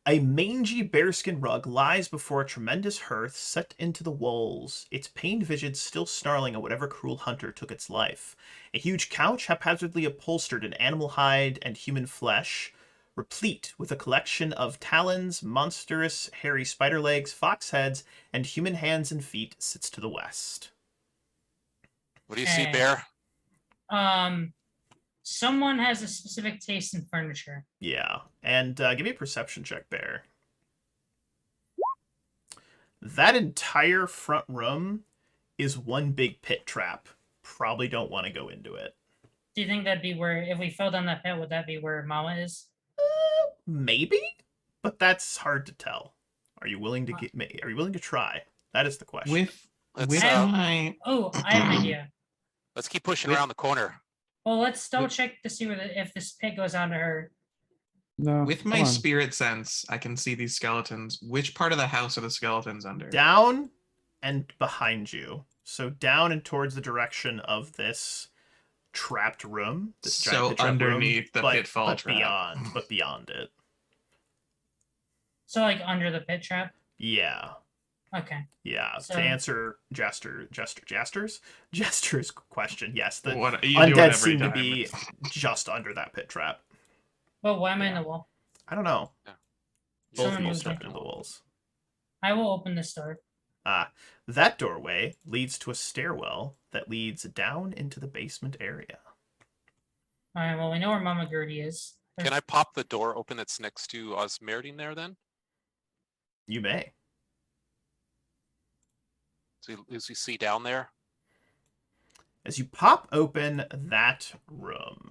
A mangy bearskin rug lies before a tremendous hearth set into the walls, its pained visage still snarling at whatever cruel hunter took its life. A huge couch haphazardly upholstered in animal hide and human flesh, replete with a collection of talons, monstrous hairy spider legs, fox heads, and human hands and feet, sits to the west.
What do you see,
Okay.
Bear?
Someone has a specific taste in furniture.
Yeah, and give me a perception check, Bear. That entire front room is one big pit trap. Probably don't want to go into it.
Do you think that'd be where, if we fell down that pit, would that be where Mama is?
Maybe, but that's hard to tell. Are you willing to Are you willing to try? That is the question.
With
Let's,
my
Oh, I have an idea.
Let's keep pushing
With-
around the corner.
Well, let's double check to see if this pit goes onto her.
No.
with my
come on.
spirit sense, I can see these skeletons. Which part of the house are the skeletons under?
Down and behind you. So down and towards the direction of this trapped room. This giant
So
pit trap room,
underneath the pitfall
but
trap.
beyond it.
So like under the pit trap.
Yeah.
Okay.
Yeah.
So-
To answer Jester's question, yes, the
What you do it
undead
every
seem to
time.
be just under that pit trap.
Well, why am I in the wall?
I don't know.
Yeah.
Both
Someone
of you
moved
stepped
it.
into the walls.
I will open this door.
That doorway leads to a stairwell that leads down into the basement area.
All right. Well, we know where Mama Gertie is.
Can I pop the door open that's next to Osmerdine there then?
You may.
So as you see down there?
As you pop open that room,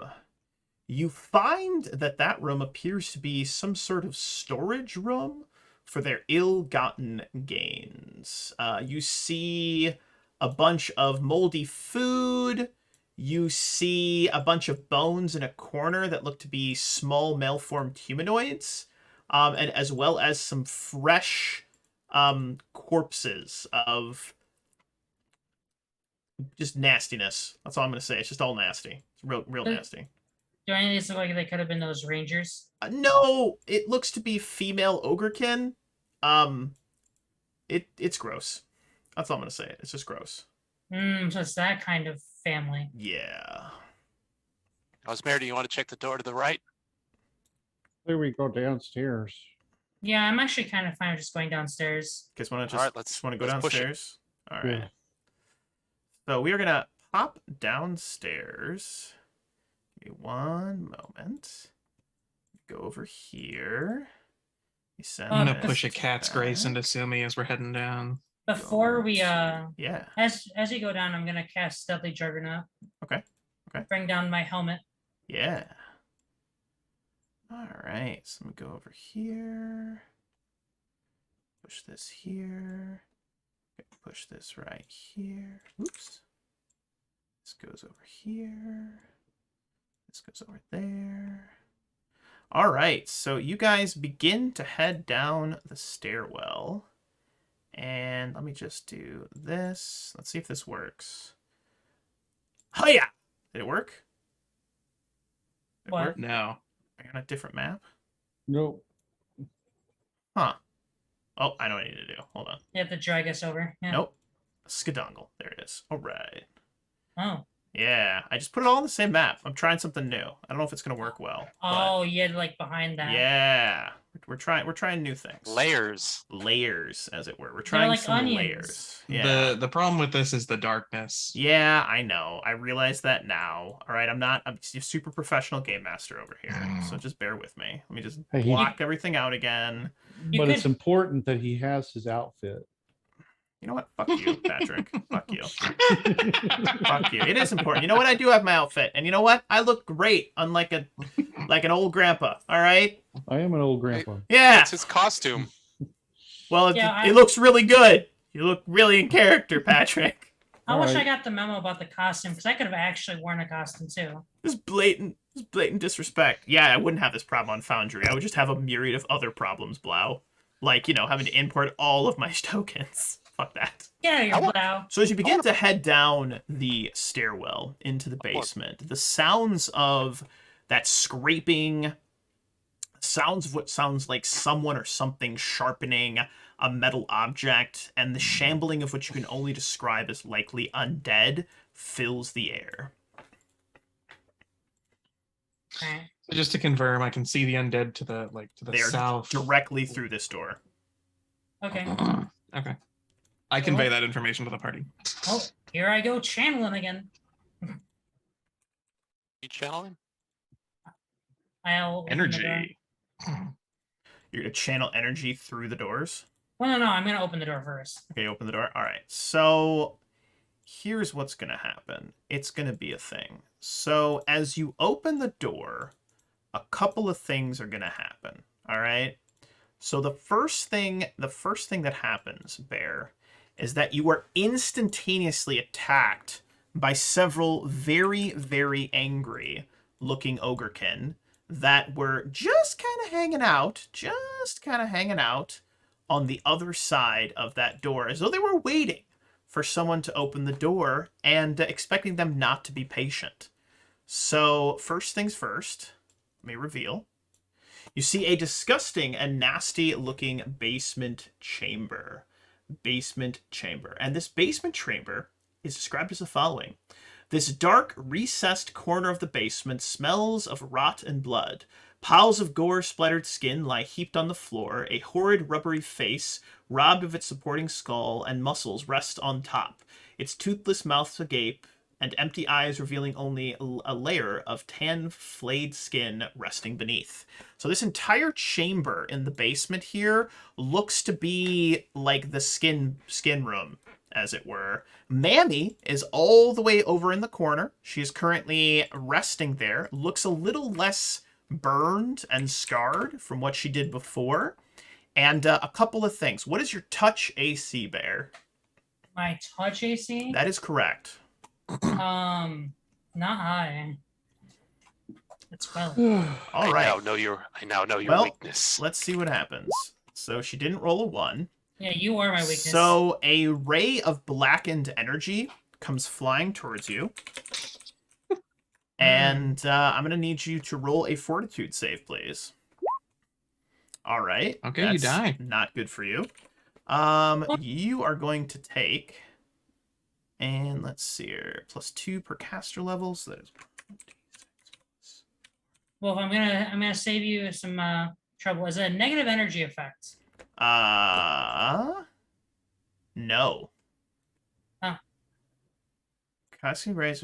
you find that that room appears to be some sort of storage room for their ill-gotten gains. You see a bunch of moldy food. You see a bunch of bones in a corner that look to be small malformed humanoids, and as well as some fresh corpses of just nastiness. That's all I'm going to say. It's just all nasty. It's real nasty.
Do any of these look like they could have been those rangers?
No, it looks to be female ogrekin. It's gross. That's all I'm gonna say. It's just gross.
So it's that kind of family.
Yeah.
Rosemary, do you want to check the door to the right?
There we go downstairs.
Yeah, I'm actually kind of fine with just going downstairs.
Guys want to
All
just
right, let's
want to go
push it.
downstairs? All right.
Yeah.
So we are gonna pop downstairs. Give me one moment. Go over here. You send
I'm gonna
Oh,
push a
this
cat's grace
back.
into Sumi as we're heading down.
Before we
Yeah.
as you go down, I'm gonna cast Stealthy Juggernaut.
Okay. Okay.
Bring down my helmet.
Yeah. All right. So I'm gonna go over here. Push this here. Okay, push this right here. Oops. This goes over here. This goes over there. All right. So you guys begin to head down the stairwell. And let me just do this. Let's see if this works. Hiya! Did it work? Did it
What?
work?
No.
Are you on a different map?
Nope.
Huh. Oh, I know what I need to do. Hold on.
You have to drag us over. Yeah.
Nope. Skadongle. There it is. All right.
Oh.
Yeah, I just put it all on the same map. I'm trying something new. I don't know if it's gonna work well.
Oh, yeah, like behind
But
that.
yeah, we're trying new things.
Layers.
Layers, as it were. We're trying
like
some
onions.
layers. Yeah.
The problem with this is the darkness.
Yeah, I know. I realize that now. All right, I'm a super professional game master over here, so just bear with me. Let me just
Hey,
block everything out again.
You
But
could-
it's important that he has his outfit.
You know what? Fuck you, Patrick. Fuck you. Fuck you. It is important. You know what? I do have my outfit, and you know what? I look great, unlike an old grandpa. All right.
I am an old grandpa.
Yeah.
It's his costume.
Well, it,
Yeah,
it looks really good. You look really in character, Patrick.
I wish I
Alright.
got the memo about the costume because I could have actually worn a costume too.
This blatant disrespect. Yeah, I wouldn't have this problem on Foundry. I would just have a myriad of other problems, Blau. Like, having to import all of my tokens. Fuck that.
Yeah,
I
you're
want-
Blau.
So as you begin to head down the stairwell into the basement, the sounds of that scraping, sounds of what sounds like someone or something sharpening a metal object, and the shambling of what you can only describe as likely undead fills the air.
Alright.
So just to confirm, I can see the undead to the
They are
south.
directly through this door.
Okay.
Okay. I convey that information to the party.
Oh, here I go channeling again.
You channeling?
I'll open the door.
Energy.
You're going to channel energy through the doors.
Well, no, I'm gonna open the door first.
Okay, open the door. All right. So here's what's going to happen. It's going to be a thing. So as you open the door, a couple of things are going to happen. All right. So the first thing that happens, Bear, is that you are instantaneously attacked by several very, very angry looking ogrekin that were just kind of hanging out on the other side of that door, as though they were waiting for someone to open the door and expecting them not to be patient. So first things first, let me reveal. You see a disgusting and nasty looking basement chamber. And this basement chamber is described as the following. This dark, recessed corner of the basement smells of rot and blood. Piles of gore-splattered skin lie heaped on the floor. A horrid, rubbery face, robbed of its supporting skull and muscles, rests on top. Its toothless mouth agape, and empty eyes revealing only a layer of tan, flayed skin resting beneath. So this entire chamber in the basement here looks to be like the skin room, as it were. Mammy is all the way over in the corner. She is currently resting there. Looks a little less burned and scarred from what she did before. And a couple of things. What is your touch AC, Bear?
My touch AC?
That is correct.
Not high. It's well.
All right.
I now know your
Well,
weakness.
let's see what happens. So she didn't roll a 1.
Yeah, you are my weakness.
So a ray of blackened energy comes flying towards you. And I'm going to need you to roll a fortitude save, please. All right.
Okay, you
that's
die.
Not good for you. You are going to take, and let's see here, +2 per caster level. So that is.
Well, I'm gonna save you some trouble. Is it a negative energy effect?
No.
Oh.
Casting rays.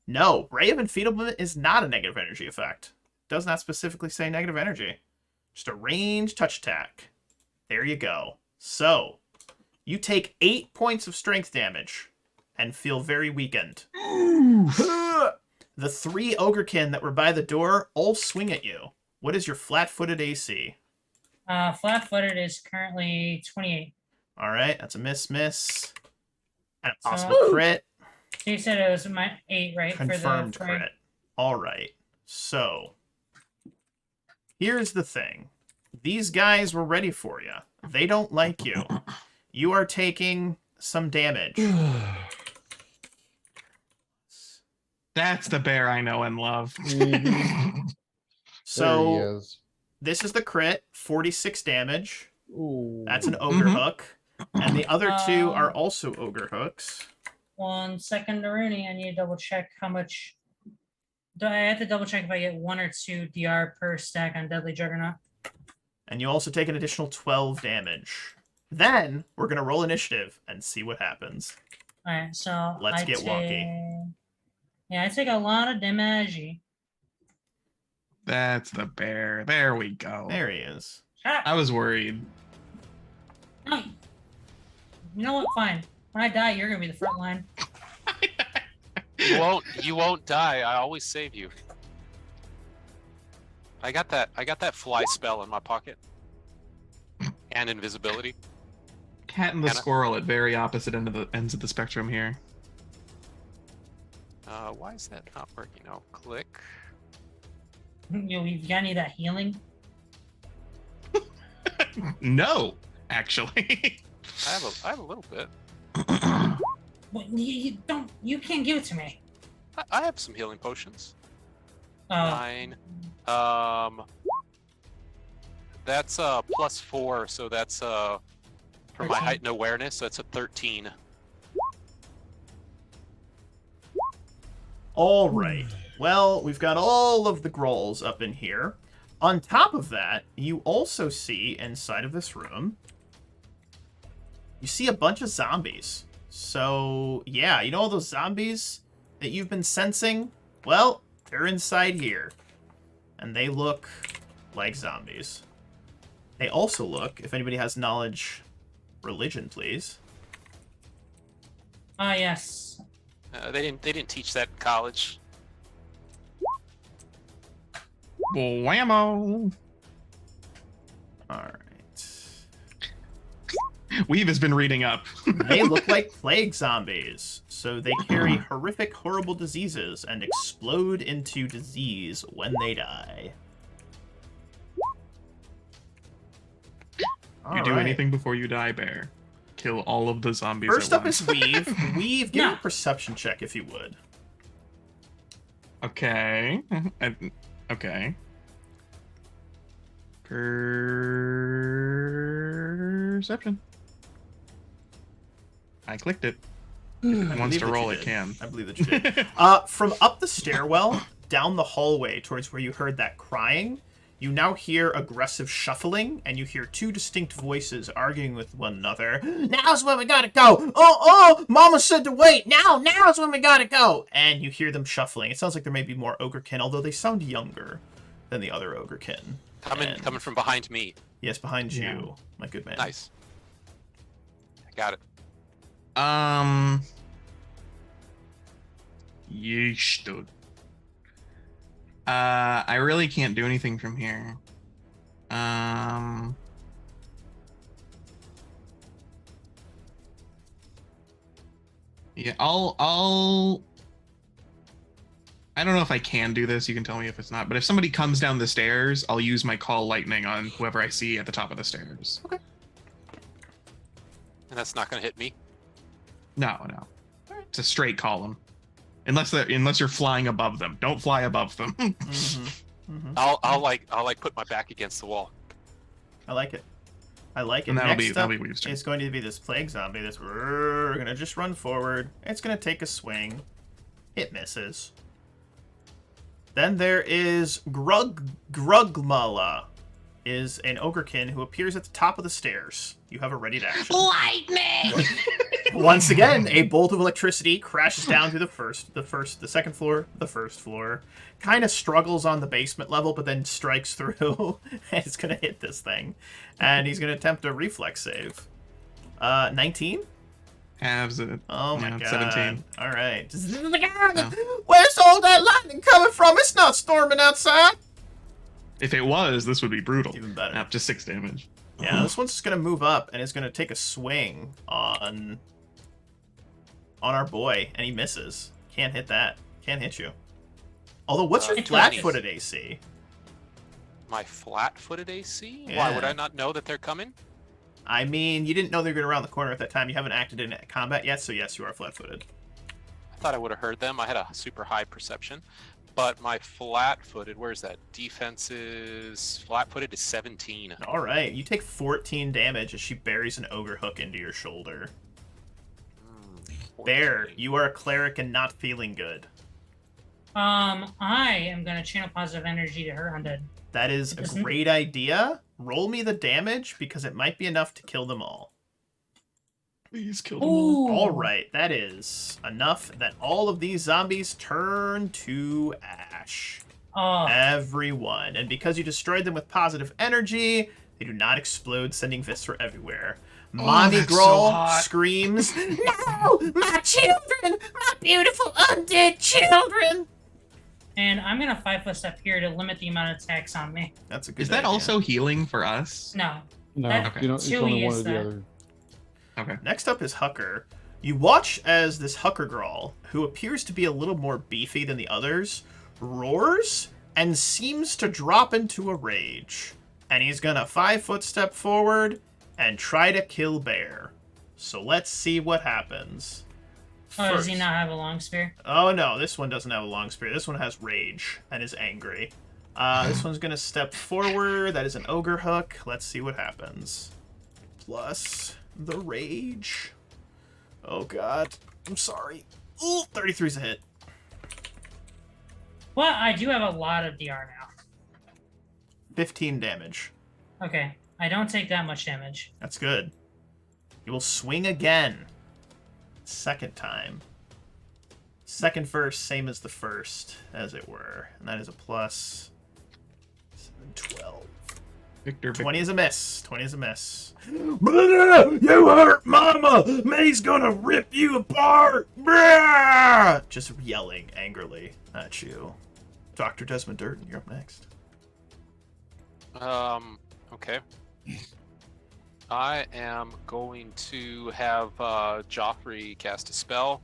No, Ray of Enfeeblement is not a negative energy effect. Does not specifically say negative energy. Just a ranged touch attack. There you go. So, you take 8 points of strength damage and feel very weakened. The 3 Ogrekin that were by the door all swing at you. What is your flat-footed AC?
Flat-footed is currently 28.
All right, that's a miss. And a possible
So-
crit.
You said it was my 8, right?
Confirmed
for
crit. All right. So, here's the thing. These guys were ready for you. They don't like you. You are taking some damage.
That's the bear I know and love.
So,
There he is.
this is the crit, 46 damage.
Ooh.
That's an ogre
Mhm.
hook. And the other 2 are also ogre hooks.
1 second, Rooney. I need to double check how much. Do I have to double check if I get 1 or 2 DR per stack on Deadly Juggernaut?
And you also take an additional 12 damage. Then, we're going to roll initiative and see what happens.
Alright, so
Let's get wonky.
Yeah, I take a lot of damage.
That's the bear. There we go.
There he is.
Shut up!
I was worried.
No. You know what? Fine. When I die, you're gonna be the front line.
You won't die. I always save you. I got that fly spell in my pocket. And invisibility.
Cat and the
Kinda.
squirrel at very opposite ends of the spectrum here.
Why is that not working? Oh, click.
You've got any of that healing?
No, actually.
I have a little bit.
What, you don't. You can't give it to me.
I have some healing potions.
Oh.
9. That's +4, so that's for my
13.
height and awareness, so that's a 13.
All right. Well, we've got all of the Grolls up in here. On top of that, you also see inside of this room, you see a bunch of zombies. So, yeah, you know all those zombies that you've been sensing? Well, they're inside here. And they look like zombies. They also look, if anybody has knowledge, religion, please.
Ah, yes.
They didn't teach that in college.
Whammo!
All right.
Weave has been reading up.
They look like plague zombies, so they carry horrific, horrible diseases and explode into disease when they die.
You do anything before you die, bear. Kill all of the zombies.
First
at
up
once.
is Weave. Weave, give me
Yeah.
a perception check if you would.
Okay. Okay. Perception. I clicked it. If it wants
believe
to
that
roll,
you
it
did.
can.
I believe that you did. From up the stairwell, down the hallway towards where you heard that crying, you now hear aggressive shuffling, and you hear 2 distinct voices arguing with one another. Now's when we gotta go! Oh, Mama said to wait! Now's when we gotta go! And you hear them shuffling. It sounds like there may be more Ogrekin, although they sound younger than the other Ogrekin. And-
Coming from behind me.
Yes, behind you,
Yeah.
my good man.
Nice. I got it.
Yeesh, dude. I really can't do anything from here. Yeah, I'll I don't know if I can do this. You can tell me if it's not. But if somebody comes down the stairs, I'll use my call lightning on whoever I see at the top of the stairs.
And that's not going to hit me.
No. It's a straight column. Unless you're flying above them. Don't fly above them.
Mhm.
I'll put my back against the wall.
I like it. I like it.
And
Next
that'll
up
be Weave's turn.
is going to be this plague zombie. This we're gonna just run forward. It's gonna take a swing. It misses. Then there is Grugmala, is an ogrekin who appears at the top of the stairs. You have a ready to action.
Lightning!
Once again, a bolt of electricity crashes down through the second floor, the first floor. Kind of struggles on the basement level, but then strikes through. And it's going to hit this thing. And he's going to attempt a reflex save. 19?
Halves it.
Oh my
Yeah,
god.
17.
Alright.
Yeah.
Where's all that lightning coming from? It's not storming outside.
If it was, this would be brutal.
Even better.
Up to 6 damage.
Yeah, this one's just going to move up and is going to take a swing on our boy, and he misses. Can't hit that. Can't hit you. Although, what's your
It's
flat-footed AC?
My flat-footed AC? Why
Yeah.
would I not know that they're coming?
I mean, you didn't know they were going around the corner at that time. You haven't acted in combat yet, so yes, you are flat-footed.
I thought I would have heard them. I had a super high perception. But my flat-footed, where's that? Defense is flat-footed is 17.
All right, you take 14 damage as she buries an ogre hook into your shoulder. Bear,
14.
you are a cleric and not feeling good.
I am gonna channel positive energy to her undead.
That is a
Doesn't-
great idea. Roll me the damage because it might be enough to kill them all.
Please kill them all.
Ooh.
All right, that is enough that all of these zombies turn to ash.
Oh,
Everyone. And because you destroyed them with positive energy, they do not explode, sending viscera everywhere. Mommy
that's so
Grohl
hot.
screams,
No, my children, my beautiful undead children.
and I'm gonna 5-foot step here to limit the amount of attacks on me.
That's a good
Is that
idea.
also healing for us?
No.
No,
That-
you don't. It's
Chewie
only one
is
or the
that.
other.
Okay.
Next up is Hucker. You watch as this Hucker Growl, who appears to be a little more beefy than the others, roars and seems to drop into a rage. And he's gonna 5-foot step forward and try to kill Bear. So let's see what happens.
Oh, does he
First-
not have a long spear?
Oh no, this one doesn't have a long spear. This one has rage and is angry. This one's gonna step forward. That is an ogre hook. Let's see what happens. Plus the rage. Oh god, I'm sorry. Ooh, 33's a hit.
Well, I do have a lot of DR now.
15 damage.
Okay, I don't take that much damage.
That's good. You will swing again. Second time. Second verse, same as the first, as it were. And that is a plus 7, 12.
Victor,
20 is a miss. 20 is a miss. Brother, you hurt Mama! May's gonna rip you apart! Brah! Just yelling angrily at you. Dr. Desmond Durden, you're up next.
Okay. I am going to have Joffrey cast a spell.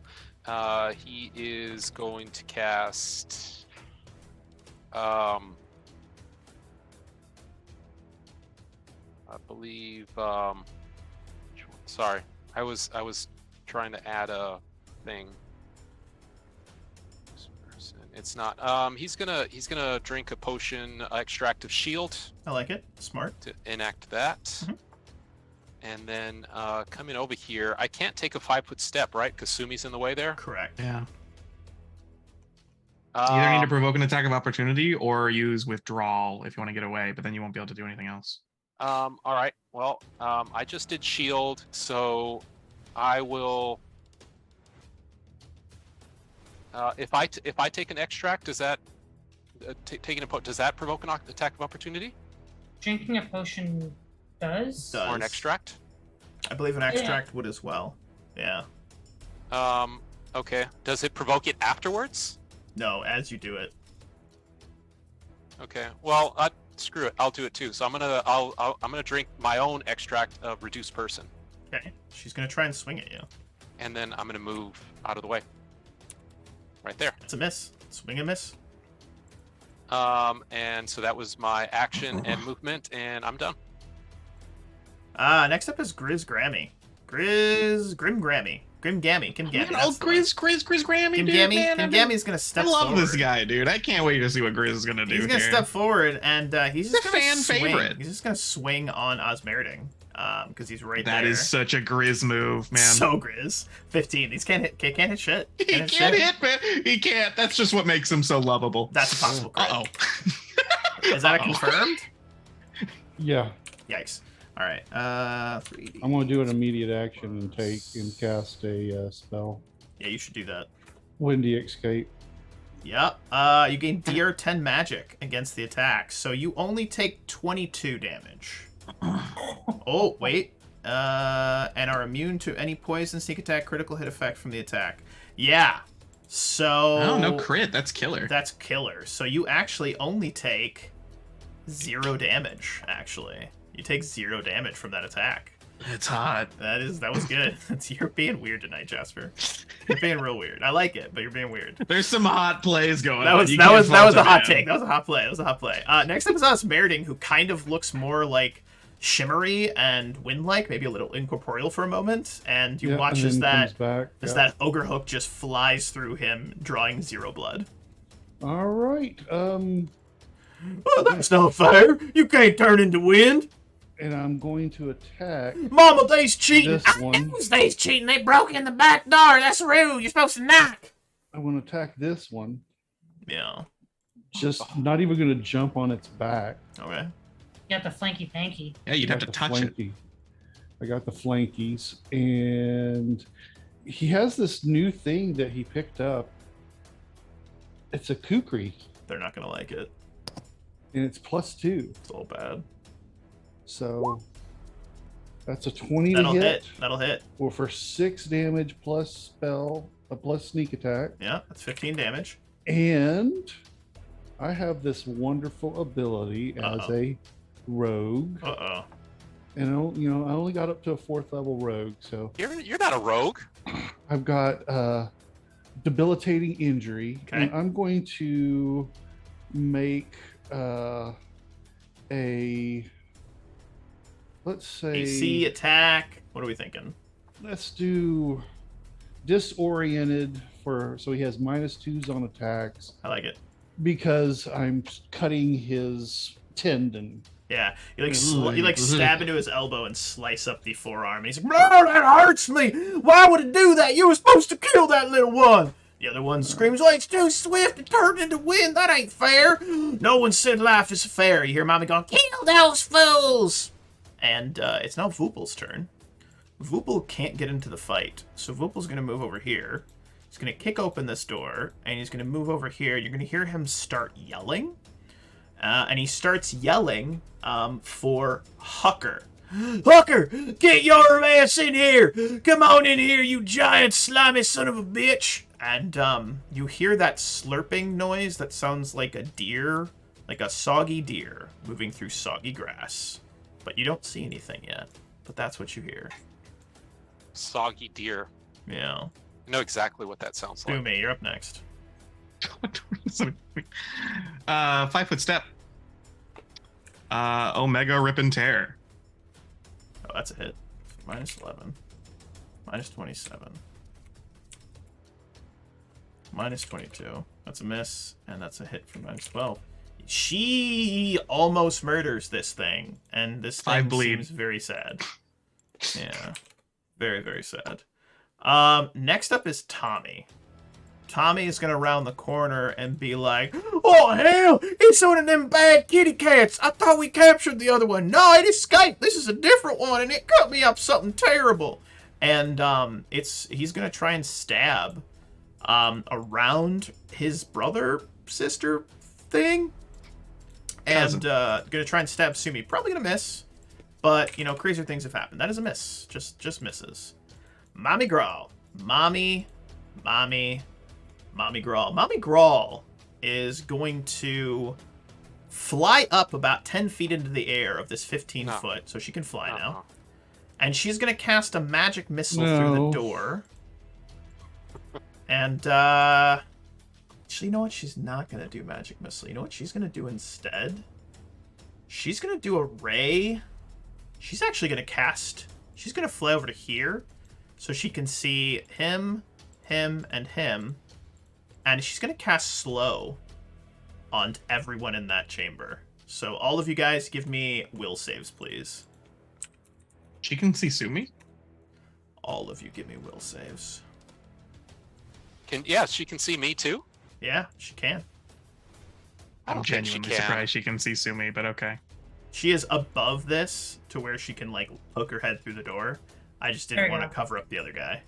He is going to cast I believe sorry. I was trying to add a thing. This person- It's not. He's gonna drink a potion, extract of shield,
I like it. Smart.
to enact that.
Mhm.
And then coming over here, I can't take a 5-foot step, right? Because Sumi's in the way there.
Correct.
Yeah. You either need to
Um,
provoke an attack of opportunity or use withdrawal if you want to get away, but then you won't be able to do anything else.
all right. Well, I just did shield, so I will. If I take an extract, does that does that provoke an attack of opportunity
Drinking a potion does?
or an
Does.
extract?
I believe an extract would as well. Yeah.
Okay. Does it provoke it afterwards?
No, as you do it.
Okay. Well, screw it. I'll do it too. So I'm gonna drink my own extract of reduced person,
Okay. She's gonna try and swing at you.
and then I'm gonna move out of the way. Right there.
It's a miss. Swing and miss.
And so that was my action and movement, and I'm done.
Next up is Grim Grammy. Grimgammy.
Man,
That's
oh,
the one.
Grizz Grammy, dude, man.
Grimgammy's gonna
I
step
love
forward.
this guy, dude. I can't wait to see what Grizz is gonna do
He's gonna
here.
step forward, and he's just
a
gonna
fan
swing.
favorite.
He's just gonna swing on Osmeriting, because he's right there.
That is such a Grizz move, man.
So Grizz. 15. These can't hit shit.
He can't hit, man. He can't. That's just what makes him so lovable.
That's a possible crit.
Uh-oh.
Is that a
Uh-oh.
confirmed?
Yeah.
Yikes. All right. 3D.
I'm going to do an immediate action and cast a spell.
Yeah, you should do that.
Windy Escape.
Yep. You gain DR10 magic against the attack, so you only take 22 damage. Oh, wait. And are immune to any poison, sneak attack, critical hit effect from the attack. Yeah. So...
Oh, no crit. That's killer.
That's killer. So you actually only take 0 damage, actually. You take 0 damage from that attack.
It's hot.
That was good. You're being weird tonight, Jasper. You're being real weird. I like it, but you're being weird.
There's some hot plays going
That
on.
was
You
that
can't
was
fault
a
it,
hot
man.
take. That was a hot play. Next up is Osmeriting, who kind of looks more like shimmery and wind-like, maybe a little incorporeal for a moment, and you watch as that ogre hook just flies through him, drawing 0 blood.
All right.
Oh, that's not fair. You can't turn into wind.
And I'm going to attack
Mama, they's cheating.
this one.
They's cheating. They broke in the back door. That's rude. You're supposed to knock.
I'm going to attack this one.
Yeah.
Just not even going to jump on its back.
Okay.
You got the flanky panky.
Yeah, you'd have to
Got the
touch it.
flanky. I got the flankies, and he has this new thing that he picked up. It's a kukri,
They're not gonna like it.
and it's +2.
It's all bad.
So that's a 20
That'll
to
hit.
hit,
That'll hit.
or for 6 damage plus spell, plus sneak attack.
Yeah, that's 15 damage.
And I have this wonderful ability as
Uh-oh.
a rogue,
Uh-oh.
and I only got up to a 4th level rogue, so
You're not a rogue.
I've got debilitating injury,
Okay.
and I'm going to make let's say
AC, attack. What are we thinking?
let's do disoriented so he has -2s on attacks
I like it.
because I'm cutting his tendon.
Yeah, you stab into his elbow and slice up the forearm. And he's like, "No, that hurts me. Why would it do that? You were supposed to kill that little one." The other one screams, "Well, it's too swift. It turned into wind. That ain't fair. No one said life is fair." You hear Mommy going, "Kill those fools!" And it's now Voopel's turn. Voopel can't get into the fight, so Voopel's gonna move over here. He's gonna kick open this door, and he's gonna move over here. You're gonna hear him start yelling. And he starts yelling for Hucker. "Hucker, get your ass in here! Come on in here, you giant slimy son of a bitch!" And you hear that slurping noise that sounds like a deer, like a soggy deer moving through soggy grass. But you don't see anything yet. But that's what you hear.
Soggy deer.
Yeah.
I know exactly what that sounds like.
Boomy, you're up next.
5-foot step. Omega Rip and Tear.
Oh, that's a hit. -11. -27. -22. That's a miss, and that's a hit for -12. She almost murders this thing, and this thing
5 bleed.
seems very sad. Yeah. Very, very sad. Next up is Tommy. Tommy is gonna round the corner and be like, "Oh hell, it's one of them bad kitty cats. I thought we captured the other one. No, it escaped. This is a different one, and it cut me up something terrible." And he's gonna try and stab around his brother, sister thing. And gonna try and stab Sumi. Probably gonna miss. But, crazier things have happened. That is a miss. Just misses. Mommy Grawl. Mommy Grawl. Mommy Grawl is going to fly up about 10 feet into the air of this 15 foot, so she can fly now. And she's going to cast a magic missile through the door. And, actually, you know what? She's not going to do magic missile. You know what she's going to do instead? She's going to do a ray. She's actually going to she's going to fly over to here. So she can see him, him, and him. And she's going to cast slow on everyone in that chamber. So all of you guys give me will saves, please.
She can see Sumi?
All of you give me will saves.
Yeah, she can see me too.
Yeah, she can.
I
I'm
don't think she
genuinely
can.
surprised she can see Sumi, but okay.
She is above this to where she can, like, poke her head through the door. I just
There
didn't
you
want to
go.
cover up the other guy.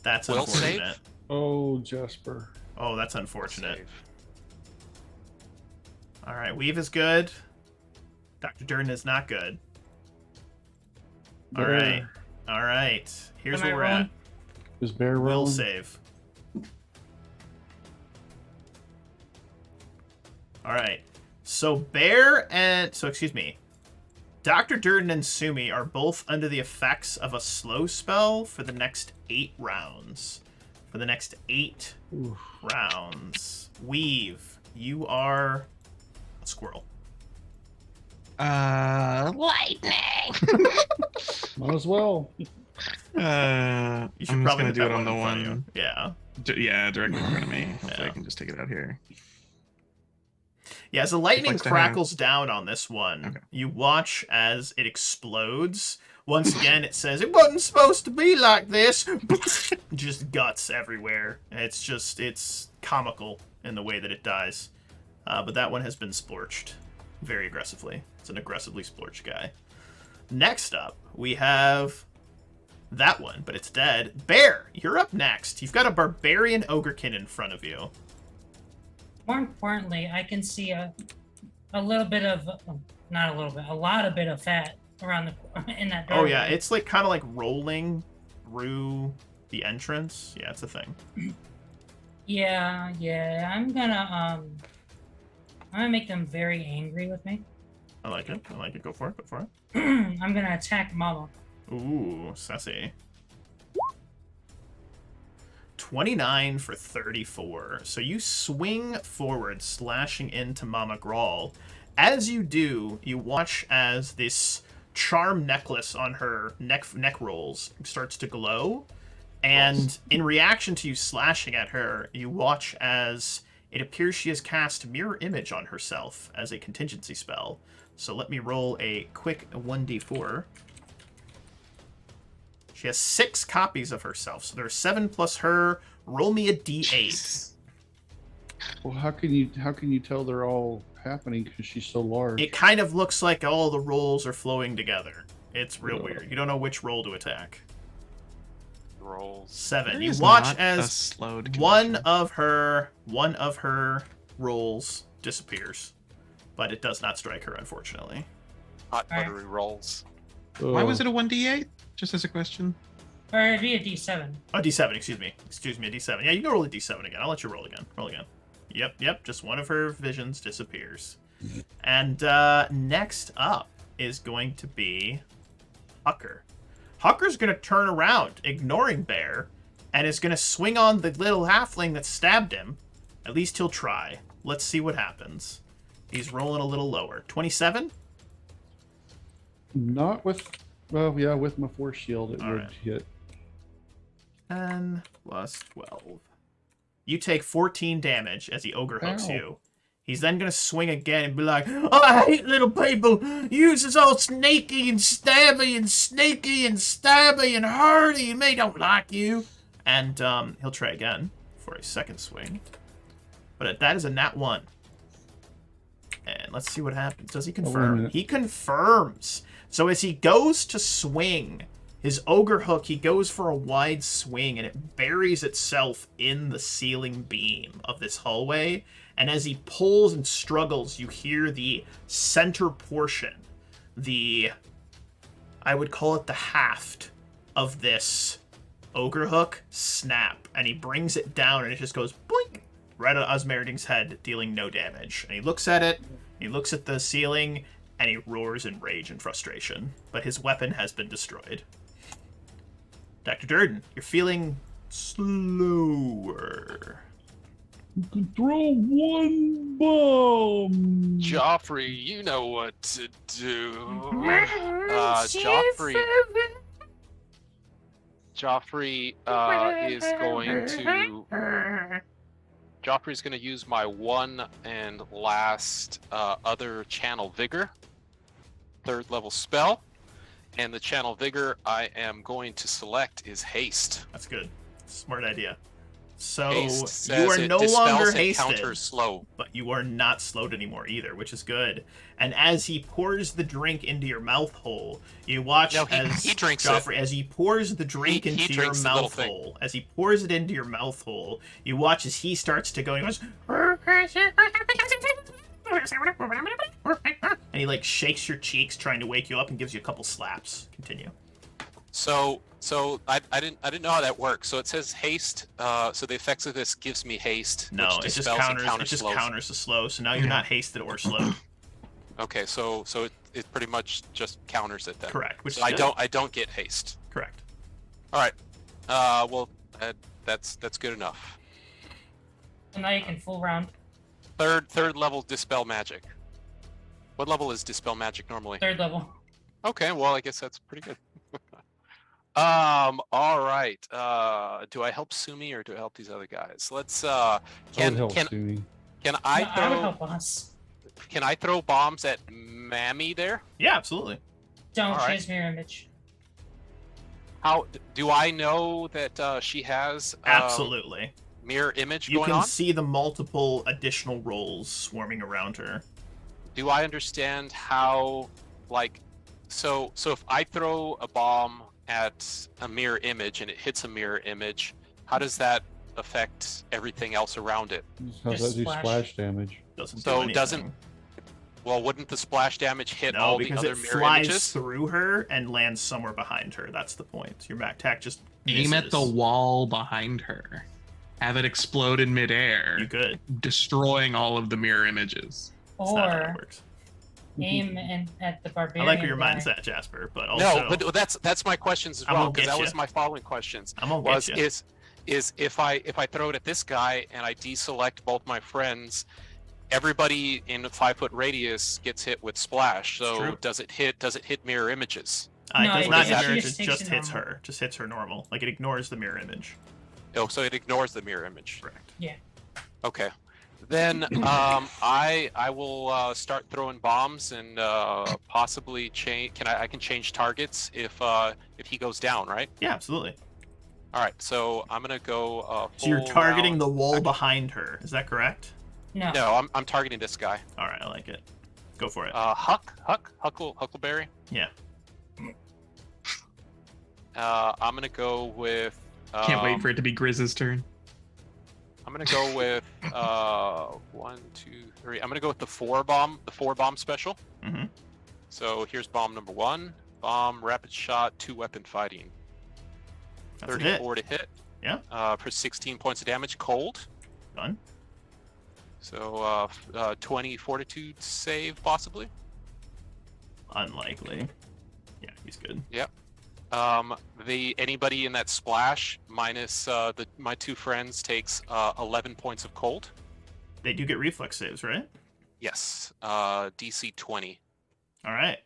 That's
Will save?
unfortunate.
Oh, Jasper.
Oh, that's unfortunate.
Save.
All right, Weave is good. Dr. Durden is not good. All right. All right. Here's
Am I
where we're
rolling?
at.
Is Bear
Will
rolling?
save. All right. So excuse me. Dr. Durden and Sumi are both under the effects of a slow spell for the next 8 rounds. For the next 8
Oof.
rounds. Weave, you are a squirrel.
Lightning!
Might as well.
You should
I'm just
probably
gonna
put
do it
that
on the
in front of you.
one.
Yeah.
Yeah, directly in front of me. Hopefully
Yeah.
I can just take it out here.
Yeah, as the lightning
likes to
crackles down on this one,
Okay.
you watch as it explodes. Once again, it says, "It wasn't supposed to be like this." Just guts everywhere. It's comical in the way that it dies. But that one has been splorched very aggressively. It's an aggressively splorched guy. Next up, we have that one, but it's dead. Bear, you're up next. You've got a barbarian ogrekin in front of you.
More importantly, I can see a little bit of, not a little bit, a lot of bit of fat around the in that
Oh
doorway.
yeah, it's like kind of like rolling through the entrance. Yeah, it's a thing.
Yeah. I'm gonna make them very angry with me.
I like it. Go for it. Go for it.
I'm gonna attack Mama.
Ooh, sassy. 29 for 34. So you swing forward, slashing into Mama Grawl. As you do, you watch as this charm necklace on her neck rolls starts to glow. And in reaction to you slashing at her, you watch as it appears she has cast Mirror Image on herself as a contingency spell. So let me roll a quick 1d4. She has 6 copies of herself, so there's 7 plus her. Roll me a d8.
Well, how can you tell they're all happening because she's so large?
It kind of looks like all the rolls are flowing together. It's real
Yeah.
weird. You don't know which roll to attack.
Rolls.
7.
There
You
is
watch
not a
as
slowed
one
condition.
of her rolls disappears, but it does not strike her, unfortunately.
Hot
Alright.
buttery rolls.
Why was it a 1d8? Just as a question.
Or it'd be a D7.
Oh, d7, excuse me, a d7. Yeah, you can roll a d7 again. I'll let you roll again. Roll again. Yep, just one of her visions disappears. And next up is going to be Hucker. Hucker's going to turn around, ignoring Bear, and is going to swing on the little halfling that stabbed him. At least he'll try. Let's see what happens. He's rolling a little lower. 27?
Not with, well, yeah, with my force shield it
All
would
right.
hit.
10 plus 12. You take 14 damage as he ogre hooks
Ow.
you. He's then going to swing again and be like, "I hate little people. You's is all sneaky and stabby and sneaky and stabby and hardy and me don't like you." And he'll try again for a second swing. But that is a nat 1. And let's see what happens. Does he
wait a
confirm?
minute.
He confirms. So as he goes to swing his ogre hook, he goes for a wide swing, and it buries itself in the ceiling beam of this hallway. And as he pulls and struggles, you hear the center portion, I would call it the haft of this ogre hook, snap. And he brings it down, and it just goes blink right on Osmerding's head, dealing no damage. And he looks at it, he looks at the ceiling, and he roars in rage and frustration. But his weapon has been destroyed. Dr. Durden, you're feeling slower.
You can throw one bomb.
Joffrey, you know what to do.
Mm-hmm.
Joffrey. Joffrey is going to. Joffrey's going to use my one and last other Channel Vigor, 3rd level spell. And the Channel Vigor I am going to select is Haste.
That's good. Smart idea. So
Haste
you
says
are
it
no
dispels
longer
and
hasted,
counters slow.
but you are not slowed anymore either, which is good. And as he pours the drink into your mouth hole, you watch as
he drinks
Joffrey, as he pours the drink
He
into your
drinks the little
mouth
thing.
hole, as he pours it into your mouth hole, you watch as he starts to go. And he goes, and he like shakes your cheeks, trying to wake you up, and gives you a couple slaps. Continue.
So I didn't know how that works. So it says haste. So the effects of this gives me haste.
No,
which
it just
dispels and
counters. It just
slows.
counters the slow. So now you're not hasted or slowed.
Okay, so it pretty much just counters it then.
Correct. Which
So
is
I
good.
don't get haste.
Correct.
All right. Well, that's good enough.
So now you can full round.
Third level dispel magic. What level is dispel magic normally?
3rd level.
Okay, well I guess that's pretty good. All right. Do I help Sumi or do I help these other guys? Let's
I would help
can
Sumi.
I
No, I would
throw
help us.
can I throw bombs at Mammy there?
Yeah, absolutely.
Don't
All right.
choose mirror image.
How do I know that she has
Absolutely.
mirror image
You
going
can
on?
see the multiple additional rolls swarming around her.
Do I understand how, like, so if I throw a bomb at a mirror image and it hits a mirror image, how does that affect everything else around it?
How's
Just
that do
splash.
splash damage?
Doesn't
So
do anything.
doesn't- Well, wouldn't the splash damage hit
No,
all the
because
other
it
mirror
flies
images?
through her and lands somewhere behind her. That's the point. Your back attack just
Aim at the
misses.
wall behind her. Have it explode in midair,
You could.
destroying all of the mirror images.
That's not how it
Or
works.
aim at the
I
barbarian.
like where your
guy.
mind's at, Jasper, but also
No, but that's my questions as
I'm
well,
gonna
because
get
that
ya.
was my following questions.
I'm gonna
Was
get you.
is if I throw it at this guy and I deselect both my friends, everybody in a 5-foot radius gets hit with splash. So
true.
does it hit mirror images?
It
No,
does
it
not
doesn't.
hit
She
her,
just
it
takes
just
it
hits
normal.
her. Just hits her normal. Like it ignores the mirror image.
Oh, so it ignores the mirror image.
Correct.
Okay. Then I will start throwing bombs and possibly change. I can change targets if he goes down, right?
Yeah, absolutely.
All right. So I'm gonna go.
So you're
full
targeting
round
the wall
action.
behind her. Is that correct?
No.
No, I'm targeting this guy.
All right, I like it. Go for it.
Huckleberry.
Yeah.
I'm gonna go with.
Can't wait for it to be Grizz's turn.
I'm gonna go with 1, 2, 3. I'm gonna go with the four bomb special.
Mm-hmm.
So here's bomb number 1. Bomb, rapid shot, 2-weapon fighting.
That's a hit.
34 to hit.
Yeah.
For 16 points of damage, cold.
Done.
So 20 fortitude save possibly.
Unlikely. Yeah, he's good.
Anybody in that splash minus my 2 friends takes 11 points of cold.
They do get reflex saves, right?
Yes. DC 20.
All right.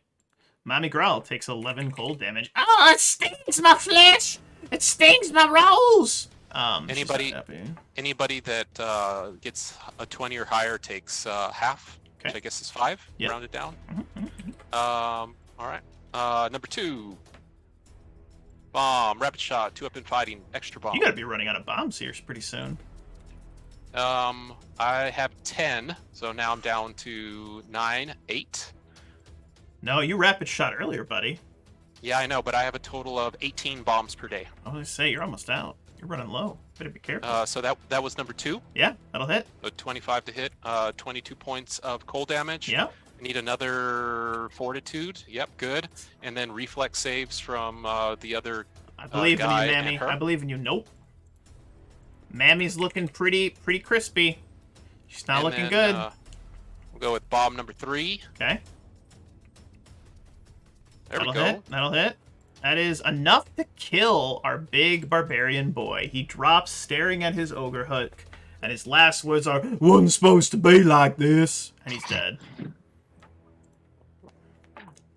Mommy Growl takes 11 cold damage.
Oh, it stings my flesh. It stings my rolls.
She's not
Anybody-
happy.
Anybody that gets a 20 or higher takes half, which
Okay.
I guess is 5.
Yep.
Rounded down.
Mhm.
All right. Number 2. Bomb, rapid shot, 2-weapon fighting, extra bomb.
You gotta be running out of bombs here pretty soon.
I have 10, so now I'm down to 9, 8.
No, you rapid shot earlier, buddy.
Yeah, I know, but I have a total of 18 bombs per day.
I was gonna say, you're almost out. You're running low. Better be careful.
So that was number 2.
Yeah, that'll hit.
So 25 to hit, 22 points of cold damage.
Yeah.
I need another fortitude. Yep, good. And then reflex saves from the other.
I believe in you,
Guy and
Mammy.
her.
I believe in you. Nope. Mammy's looking pretty crispy. She's not
and
looking
then,
good.
We'll go with bomb number 3.
Okay.
There
That'll
we go.
hit. That'll hit. That is enough to kill our big barbarian boy. He drops staring at his ogre hook, and his last words are, "Wasn't supposed to be like this," and he's dead.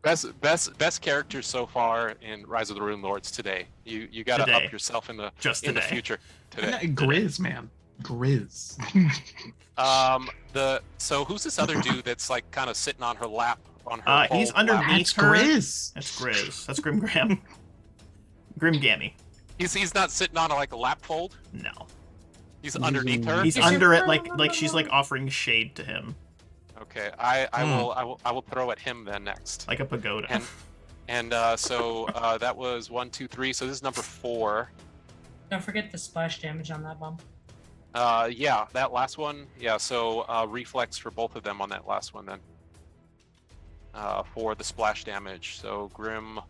Best characters so far in Rise of the Runelords today. You got to
Today.
up yourself in the
Just
in the
today.
future today.
Grizz, man. Grizz.
So who's this other dude that's like kind of sitting on her lap on her?
He's
fold lap?
underneath
That's
her.
Grizz.
That's Grizz. That's Grim Graham. Grim Gammy.
He's not sitting on like a lap fold.
No.
He's underneath her.
He's
Is
under
it-
it like she's like offering shade to him.
Okay, I will throw at him then next.
Like a pagoda.
And so that was 1, 2, 3. So this is number 4.
Don't forget the splash damage on that bump.
Yeah, that last one. Yeah, so reflex for both of them on that last one then. For the splash damage. So Grim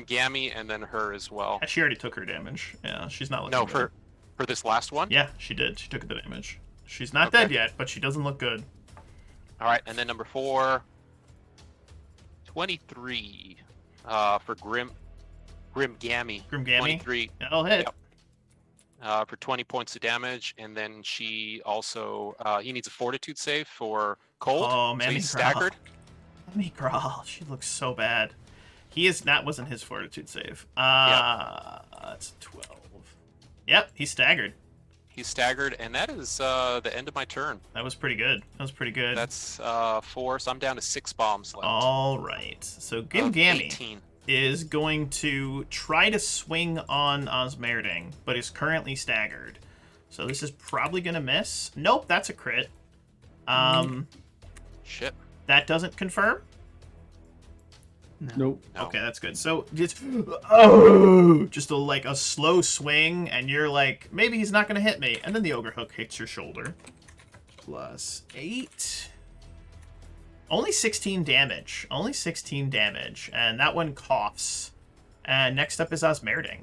Gammy, and then her as well.
She already took her damage. Yeah, she's not looking
No,
good.
for this last one.
Yeah, she did. She took the damage. She's not
Okay.
dead yet, but she doesn't look good.
All right, and then number 4, 23 for Grim Gammy.
Grim Gammy?
23
That'll hit.
Yep. For 20 points of damage, and then she also he needs a Fortitude save for cold.
Oh,
so
Mammy
he's
Crawl.
staggered.
Mammy Crawl. She looks so bad. That wasn't his fortitude save. That's 12. Yep, he's staggered.
He's staggered, and that is the end of my turn.
That was pretty good.
That's 4, so I'm down to 6 bombs left.
All right. So Grim
Of
Gammy
18.
is going to try to swing on Osmerding, but is currently staggered. So this is probably going to miss. Nope, that's a crit.
Shit.
That doesn't confirm.
Nope.
No.
Okay, that's good. So just just a slow swing, and you're like, maybe he's not gonna hit me, and then the ogre hook hits your shoulder. Plus 8. Only 16 damage. Only 16 damage, and that one coughs. And next up is Osmerding.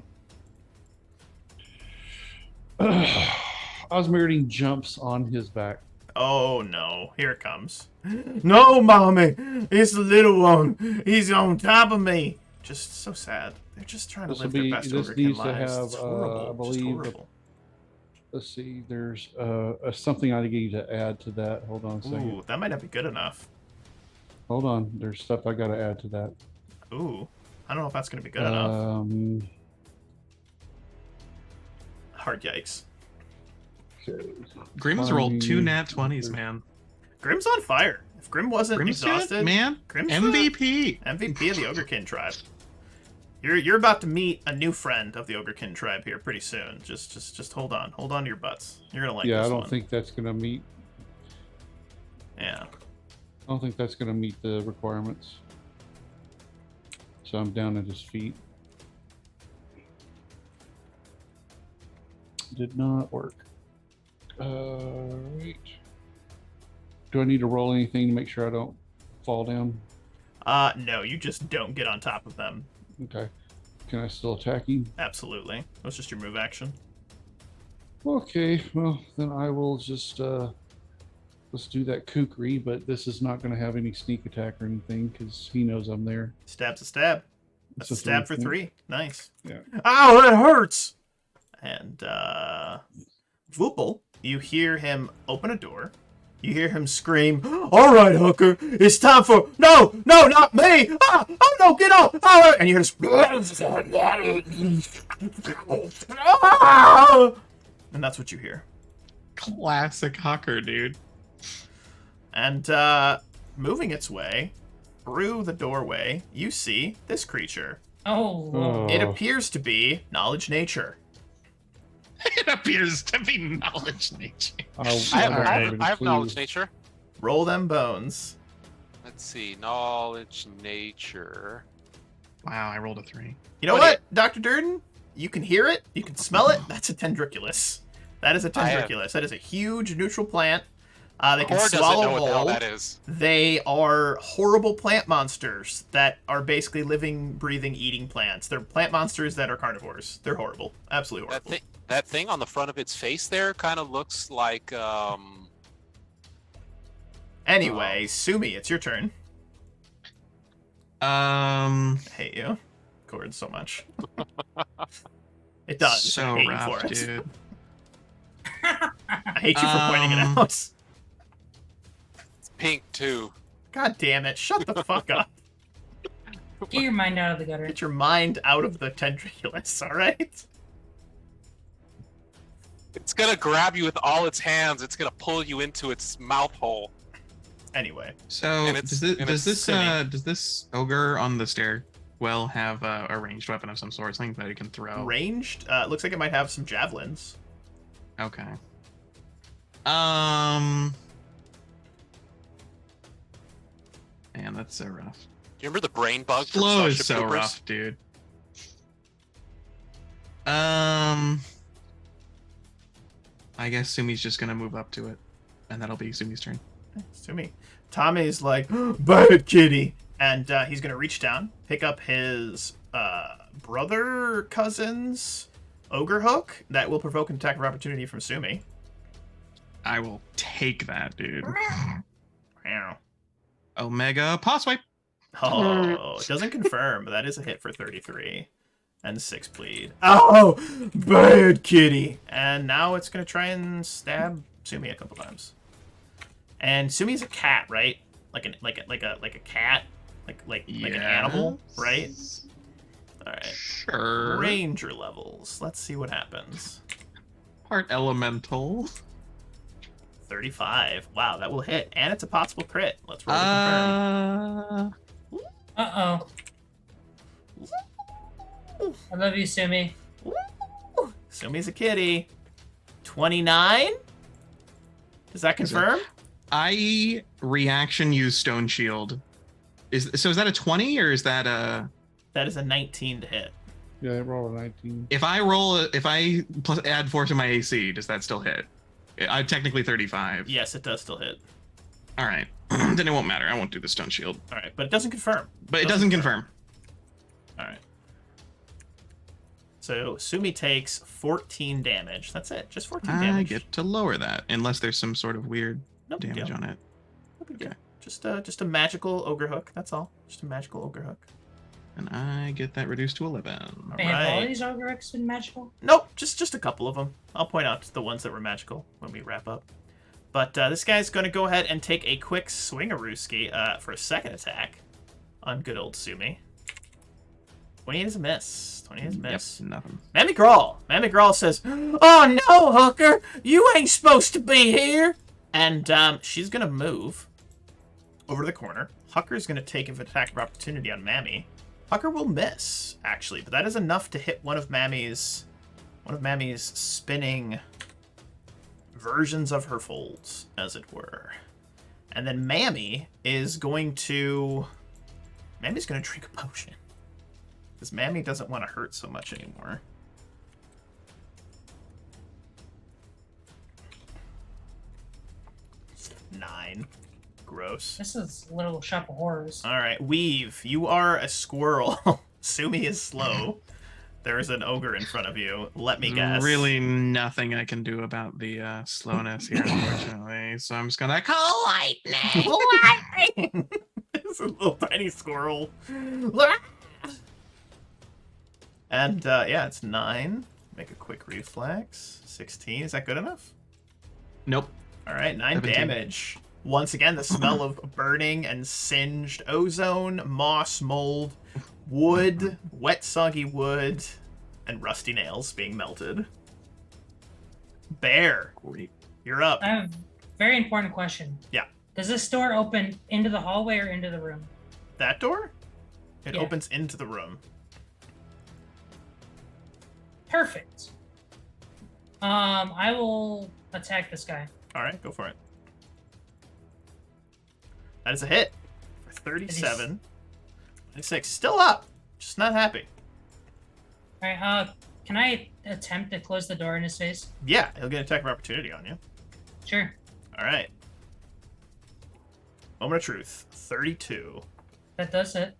Osmerding jumps on his back.
Oh no, here it comes. No, mommy, it's the little one. He's on top of me. Just so sad. They're just trying to
This
live
will
their
be-
best
this
ogrekin
needs to
lives.
have,
It's horrible.
I
Just
believe,
horrible.
Let's see. There's something I need to add to that. Hold on a second.
Ooh, that might not be good enough.
Hold on. There's stuff I got to add to that.
Ooh, I don't know if that's gonna be good enough. Hard yikes.
Okay.
Grim's rolled 2
Fine.
nat 20s, man.
Grim's on fire. If Grim wasn't
Grim's good,
exhausted,
man.
Grim's the
MVP.
MVP of the Ogrekin tribe. You're about to meet a new friend of the Ogrekin tribe here pretty soon. Just hold on. Hold on to your butts. You're gonna like
Yeah,
this
I don't
one.
think that's gonna meet.
Yeah.
I don't think that's gonna meet the requirements. So I'm down at his feet. Did not work. Right. Do I need to roll anything to make sure I don't fall down?
No, you just don't get on top of them.
Okay. Can I still attack him?
Absolutely. That's just your move action.
Okay, well, then I will just, let's do that kukri, but this is not going to have any sneak attack or anything because he knows I'm there.
Stab's a stab. That's a
It's a
stab for
3
3. Nice.
Yeah.
Ow, that hurts! And, Voopel, you hear him open a door. You hear him scream, "All right, Hooker, it's time for... No, not me! Ah, oh, no, get off! Oh, and you hear this... And that's what you hear.
Classic Hucker, dude.
And, moving its way through the doorway, you see this creature.
Oh.
It appears to be Knowledge Nature.
It appears to be knowledge nature.
I
don't
have
any
knowledge
clues.
nature.
Roll them bones.
Let's see, knowledge nature.
Wow, I rolled a 3.
You know what, Dr. Durden? You can hear it. You can smell it. That's a Tendriculus. That is a
I have-
Tendriculus. That is a huge neutral plant. They can
Core doesn't
swallow
know what the hell
whole.
that is.
They are horrible plant monsters that are basically living, breathing, eating plants. They're plant monsters that are carnivores. They're horrible. Absolutely horrible.
That thing on the front of its face there kind of looks like
Anyway, Sumi, it's your turn.
Um,
I hate you. Cord so much. It does.
so
I hate you
rough,
for it.
dude.
I hate you for pointing it out.
pink too.
God damn it. Shut the fuck up.
Get your mind out of the gutter.
Get your mind out of the tendriculus, all right?
It's gonna grab you with all its hands. It's gonna pull you into its mouth hole.
Anyway,
So
And
does
it's- and it's
does this ogre on the stairwell have a ranged weapon of some sort, something that it can throw?
ranged. Looks like it might have some javelins.
Okay. Man, that's so rough.
You remember the brain bug from
Flow is
Starship
so
Troopers?
rough, dude. I guess Sumi's just gonna move up to it, and that'll be Sumi's turn.
Sumi. Tommy's like, bad kitty. And he's going to reach down, pick up his brother cousin's ogre hook that will provoke an attack of opportunity from Sumi.
I will take that, dude.
Meow.
Omega paw swipe.
Oh, it doesn't confirm, but that is a hit for 33. And 6 bleed. Oh, bad kitty. And now it's going to try and stab Sumi a couple times. And Sumi's a cat, right? Like a cat, like an animal, right? All right.
Sure.
Ranger levels. Let's see what happens.
Part elemental.
35. Wow, that will hit, and it's a possible crit. Let's roll to confirm.
Uh-oh. I love you, Sumi.
Sumi's a kitty. 29. Does that confirm?
I reaction use stone shield. Is that a 20 or is that a?
That is a 19 to hit.
Yeah, roll a 19.
If I plus add 4 to my AC, does that still hit? I'm technically 35.
Yes, it does still hit.
All right, then it won't matter. I won't do the stone shield.
All right, but it doesn't confirm.
But it doesn't confirm.
All right. So Sumi takes 14 damage. That's it. Just 14
I
damage.
get to lower that unless there's some sort of weird
No big
damage
deal.
on it.
No big deal.
Okay.
Just a magical ogre hook. That's all. Just a magical ogre hook.
And I get that reduced to 11.
All
Wait, have all
right.
these ogre hooks been magical?
Nope, just a couple of them. I'll point out the ones that were magical when we wrap up. But this guy's going to go ahead and take a quick swing-a-rooski for a second attack on good old Sumi. 28 is a miss. 28 is a miss.
Yep, nothing.
Mammy Grawl says, "Oh no, Hooker! You ain't supposed to be here!" And she's going to move over to the corner. Hooker's going to take an attack of opportunity on Mammy. Hooker will miss, actually, but that is enough to hit one of Mammy's spinning versions of her folds, as it were. And then Mammy's going to drink a potion. Because Mammy doesn't want to hurt so much anymore. Nine. Gross.
This is a little shop of horrors.
All right, Weave, you are a squirrel. Sumi is slow. There is an ogre in front of you. Let me guess.
Really nothing I can do about the slowness here, unfortunately. So I'm just gonna call lightning.
It's a little tiny squirrel. And yeah, it's 9. Make a quick reflex. 16. Is that good enough?
Nope.
All right, 9
17.
damage. Once again, the smell of burning and singed ozone, moss, mold, wood, wet, soggy wood, and rusty nails being melted. Bear,
Great.
you're up.
I have a very important question.
Yeah.
Does this door open into the hallway or into the room?
That door? It
Yeah.
opens into the room.
Perfect. I will attack this guy.
All right, go for it. That is a hit for 37. 26. Still up. Just not happy.
Alright, can I attempt to close the door in his face?
Yeah, he'll get an attack of opportunity on you.
Sure.
All right. Moment of truth. 32.
That does it.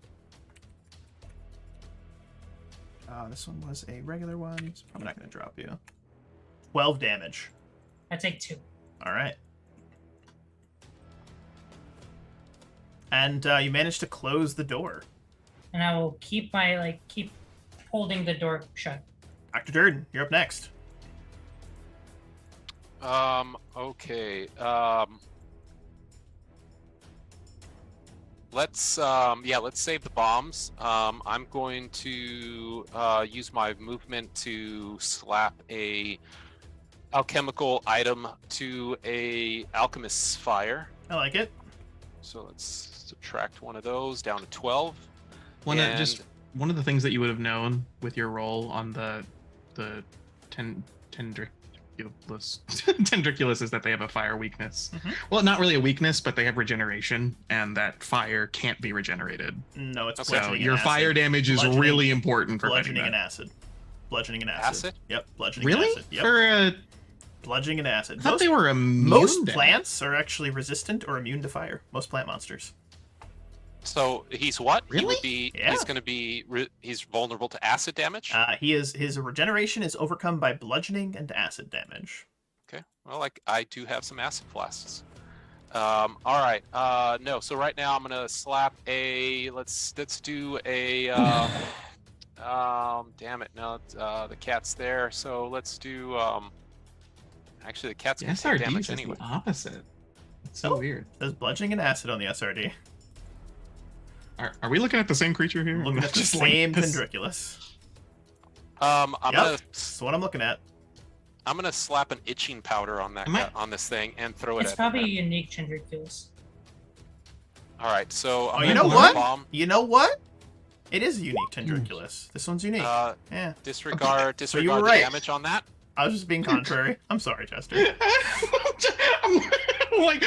This one was a regular one. So probably not going to drop you. 12 damage.
I take 2.
All right. And you managed to close the door.
And I will keep holding the door shut.
Dr. Durden, you're up next.
Okay. let's save the bombs. I'm going to use my movement to slap a alchemical item to a alchemist's fire.
I like it.
So let's subtract one of those down to 12.
One
And-
of the things that you would have known with your roll on the tendriculus is that they have a fire weakness.
Mhm.
Well, not really a weakness, but they have regeneration, and that fire can't be regenerated.
No, it's
Okay.
So
bludgeoning
your
and
fire
acid.
damage is
Bludgeoning-
really important for fighting
Bludgeoning and
that.
acid. Bludgeoning and acid.
Acid?
Yep, bludgeoning
Really?
and acid. Yep.
For
Bludgeoning and acid.
I thought they were immune.
Most
to-
plants are actually resistant or immune to fire. Most plant monsters.
So he's what? He
Really?
would be.
Yeah.
He's going to be. He's vulnerable to acid damage.
His regeneration is overcome by bludgeoning and acid damage.
Okay. Well, I do have some acid flasks. All right. No. So right now I'm gonna slap a. Let's do a. Damn it! No. The cat's there. So let's do. Actually, the cat's
The
gonna take
SRD
damage
is
anyway.
the opposite. It's so
Oh.
weird.
There's bludgeoning and acid on the SRD.
Are we looking at the same creature here?
Looking at the
Just like
same
this-
Tendriculus.
I'm gonna.
That's what I'm looking at.
I'm gonna slap an itching powder on that
Am I-
on this thing and throw it
It's
at
probably a
him.
unique Tendriculus.
All right. So I'm
Oh, you
gonna
know
throw a
what?
Bomb.
You know what? It is a unique Tendriculus. This one's unique. Yeah.
Disregard
So you were
the
right.
damage on that.
I was just being contrary. I'm sorry, Chester.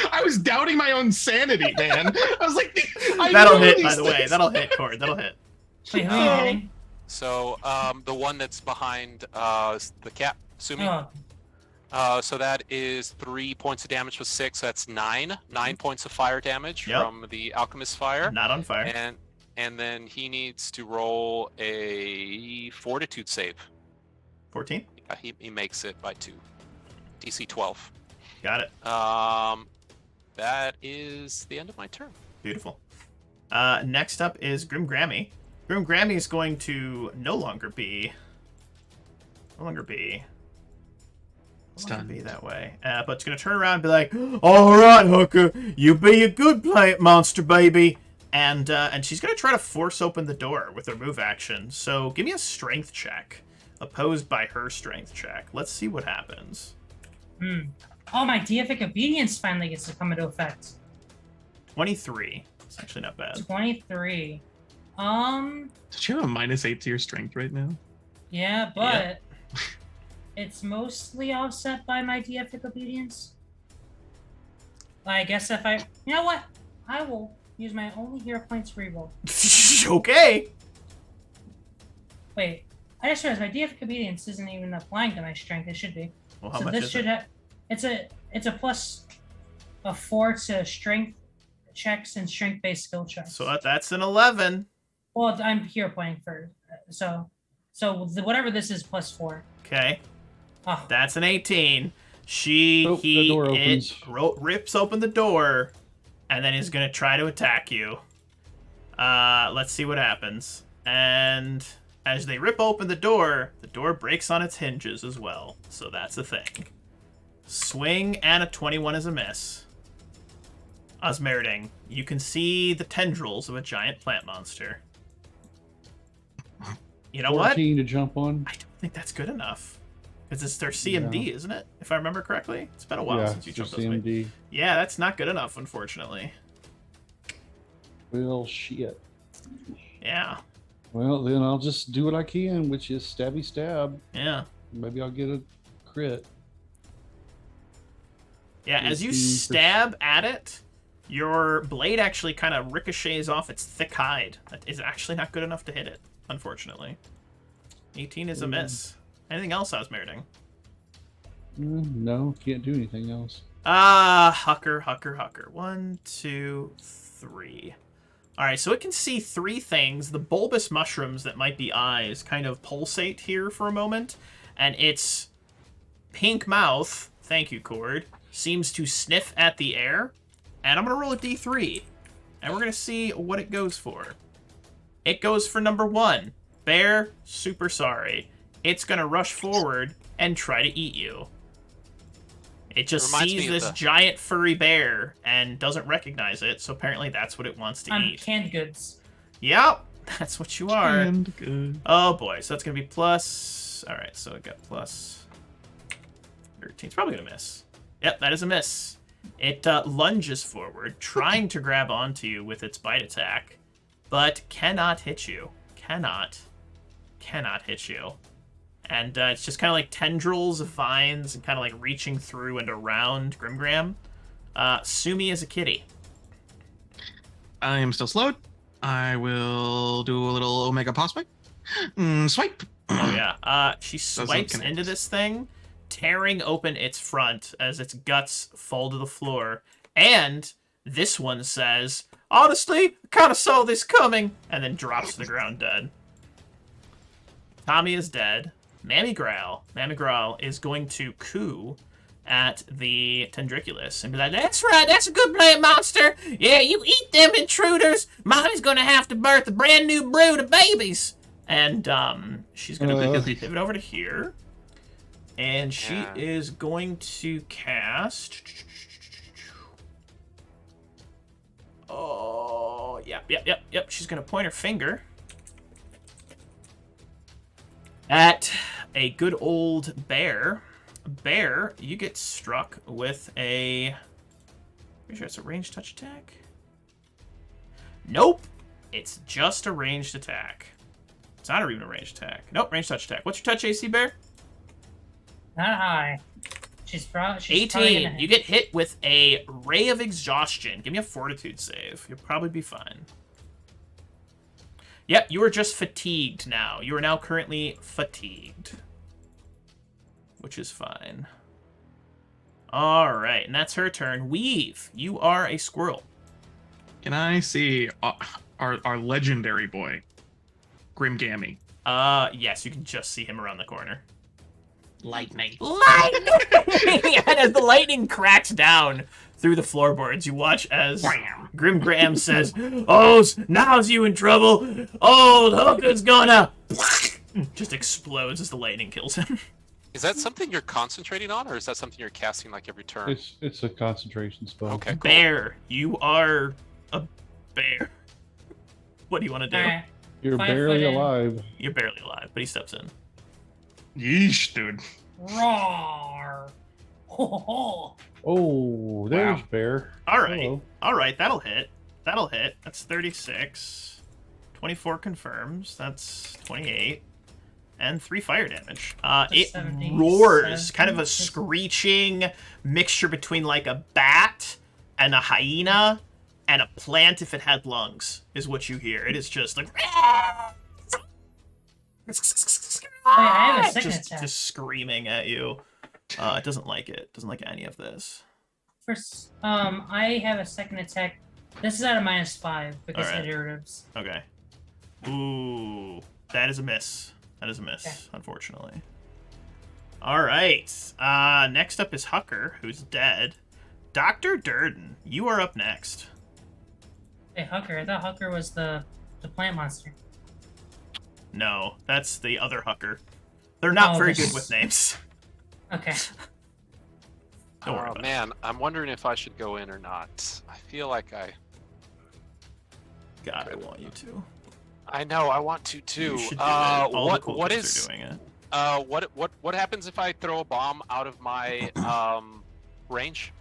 I was doubting my own sanity, man. I was like, I
That'll
know
hit,
these
by the way.
things.
That'll hit, Cord. That'll hit.
Wait, who are you
Oh.
hitting?
So the one that's behind the cat, Sumi.
Oh,
So that is 3 points of damage with 6. That's 9. 9 points of fire damage
Yep.
from the alchemist fire.
Not on fire.
And then he needs to roll a fortitude save.
14.
He makes it by 2. DC 12.
Got it.
That is the end of my turn.
Beautiful. Next up is Grim Grammy. Grim Grammy is going to no longer be
Stunned.
that way. But it's going to turn around and be like, "All right, Hooker, you be a good plant monster, baby." And she's going to try to force open the door with her move action. So give me a strength check, opposed by her strength check. Let's see what happens.
Oh, my deific obedience finally gets to come into effect.
23. It's actually not bad.
23.
Did you have a -8 to your strength right now?
Yeah, but it's mostly offset by my deific obedience. I guess if I, you know what, I will use my only hero points to reroll.
Okay.
Wait, I just realized my deific obedience isn't even applying to my strength. It should be.
Well, how
So
much
this
is
should
it?
have. It's a plus a 4 to strength checks and strength based skill checks.
So that's an 11.
Well, I'm hero pointing for whatever this is plus 4.
Okay.
Oh,
That's an 18.
The door opens.
Rips open the door, and then he's gonna try to attack you. Let's see what happens. And as they rip open the door breaks on its hinges as well. So that's a thing. Swing and a 21 is a miss. Osmerding, you can see the tendrils of a giant plant monster. You know what?
14 to jump on.
I don't think that's good enough. Because it's their CMD, isn't it? If I remember correctly. It's been a while
Yeah,
since you
it's just
jumped those way.
CMD.
Yeah, that's not good enough, unfortunately.
Well, shit.
Yeah.
Well, then I'll just do what I can, which is stabby stab.
Yeah.
Maybe I'll get a crit.
Yeah, as you
18 for-
stab at it, your blade actually kind of ricochets off its thick hide. That is actually not good enough to hit it, unfortunately. 18 is a miss. Anything else, Osmerding?
No, can't do anything else.
Hucker. 1, 2, 3. Alright, so it can see 3 things. The bulbous mushrooms that might be eyes kind of pulsate here for a moment, and its pink mouth, thank you, Cord, seems to sniff at the air. And I'm going to roll a d3, and we're going to see what it goes for. It goes for number 1. Bear, super sorry. It's going to rush forward and try to eat you. It just
Reminds me
sees
of
this
the-
giant furry bear and doesn't recognize it, so apparently that's what it wants to
I'm
eat.
canned goods.
Yep, that's what you are.
And good.
Oh boy, so that's gonna be plus. All right, so it got plus 13. It's probably gonna miss. Yep, that is a miss. It lunges forward, trying to grab onto you with its bite attack, but cannot hit you. Cannot hit you. And it's just kind of like tendrils of vines and kind of like reaching through and around Grimgram. Sumi is a kitty.
I am still slowed. I will do a little Omega Paw Swipe. Swipe.
Oh yeah. She
Doesn't
swipes
connect.
into this thing, tearing open its front as its guts fall to the floor. And this one says, "Honestly, I kind of saw this coming," and then drops to the ground dead. Tommy is dead. Mammy Growl is going to coo at the Tendriculus and be like, "That's right, that's a good plan, monster. Yeah, you eat them intruders. Mommy's gonna have to birth a brand new brood of babies." And she's gonna pivot over to here. And she
Yeah.
is going to cast... Oh, yep. She's gonna point her finger at a good old bear. Bear, you get struck with a... Pretty sure it's a ranged touch attack? Nope. It's just a ranged attack. It's not even a ranged attack. Nope, ranged touch attack. What's your touch AC, Bear?
Not high. She's probably
18. You get hit with a Ray of Exhaustion. Give me a Fortitude save. You'll probably be fine. Yep, you are just fatigued now. You are now currently fatigued. Which is fine. Alright, and that's her turn. Weave, you are a squirrel.
Can I see our legendary boy, Grimgammy?
Yes, you can just see him around the corner.
Lightning.
Lightning! And as the lightning cracks down through the floorboards, you watch as
Wham!
Grim Graham says, "Oh, now's you in trouble. Old Hooker's gonna..." Just explodes as the lightning kills him.
Is that something you're concentrating on, or is that something you're casting like every turn?
It's a concentration spell.
Okay, cool.
Bear, you are a bear. What do you want to do?
Alright.
You're
5
barely
foot in.
alive.
You're barely alive, but he steps in.
Yeesh, dude.
Roar. Ho, ho, ho.
Oh, there's
Wow.
Bear.
All right.
Hello.
All right, that'll hit. That'll hit. That's 36. 24 confirms. That's 28. And 3 fire damage. It
17,
roars, kind of a
17.
screeching mixture between like a bat and a hyena and a plant if it had lungs, is what you hear. It is just like...
I have a second attack.
just screaming at you. It doesn't like it. Doesn't like any of this.
First, I have a second attack. This is at a -5 because
Alright.
of derivatives.
Okay. Ooh, that is a miss. That is a miss,
Okay.
unfortunately. All right. Next up is Hucker, who's dead. Dr. Durden, you are up next.
Hey, Hucker. I thought Hucker was the plant monster.
No, that's the other Hucker. They're not
Oh,
very
this-
good with names.
Okay.
Don't worry
Oh
about it.
man, I'm wondering if I should go in or not. I feel like
God, I want you to.
I know I want to too.
You should do it. All the
What
cool
what
kids
is
are doing it.
what happens if I throw a bomb out of my range?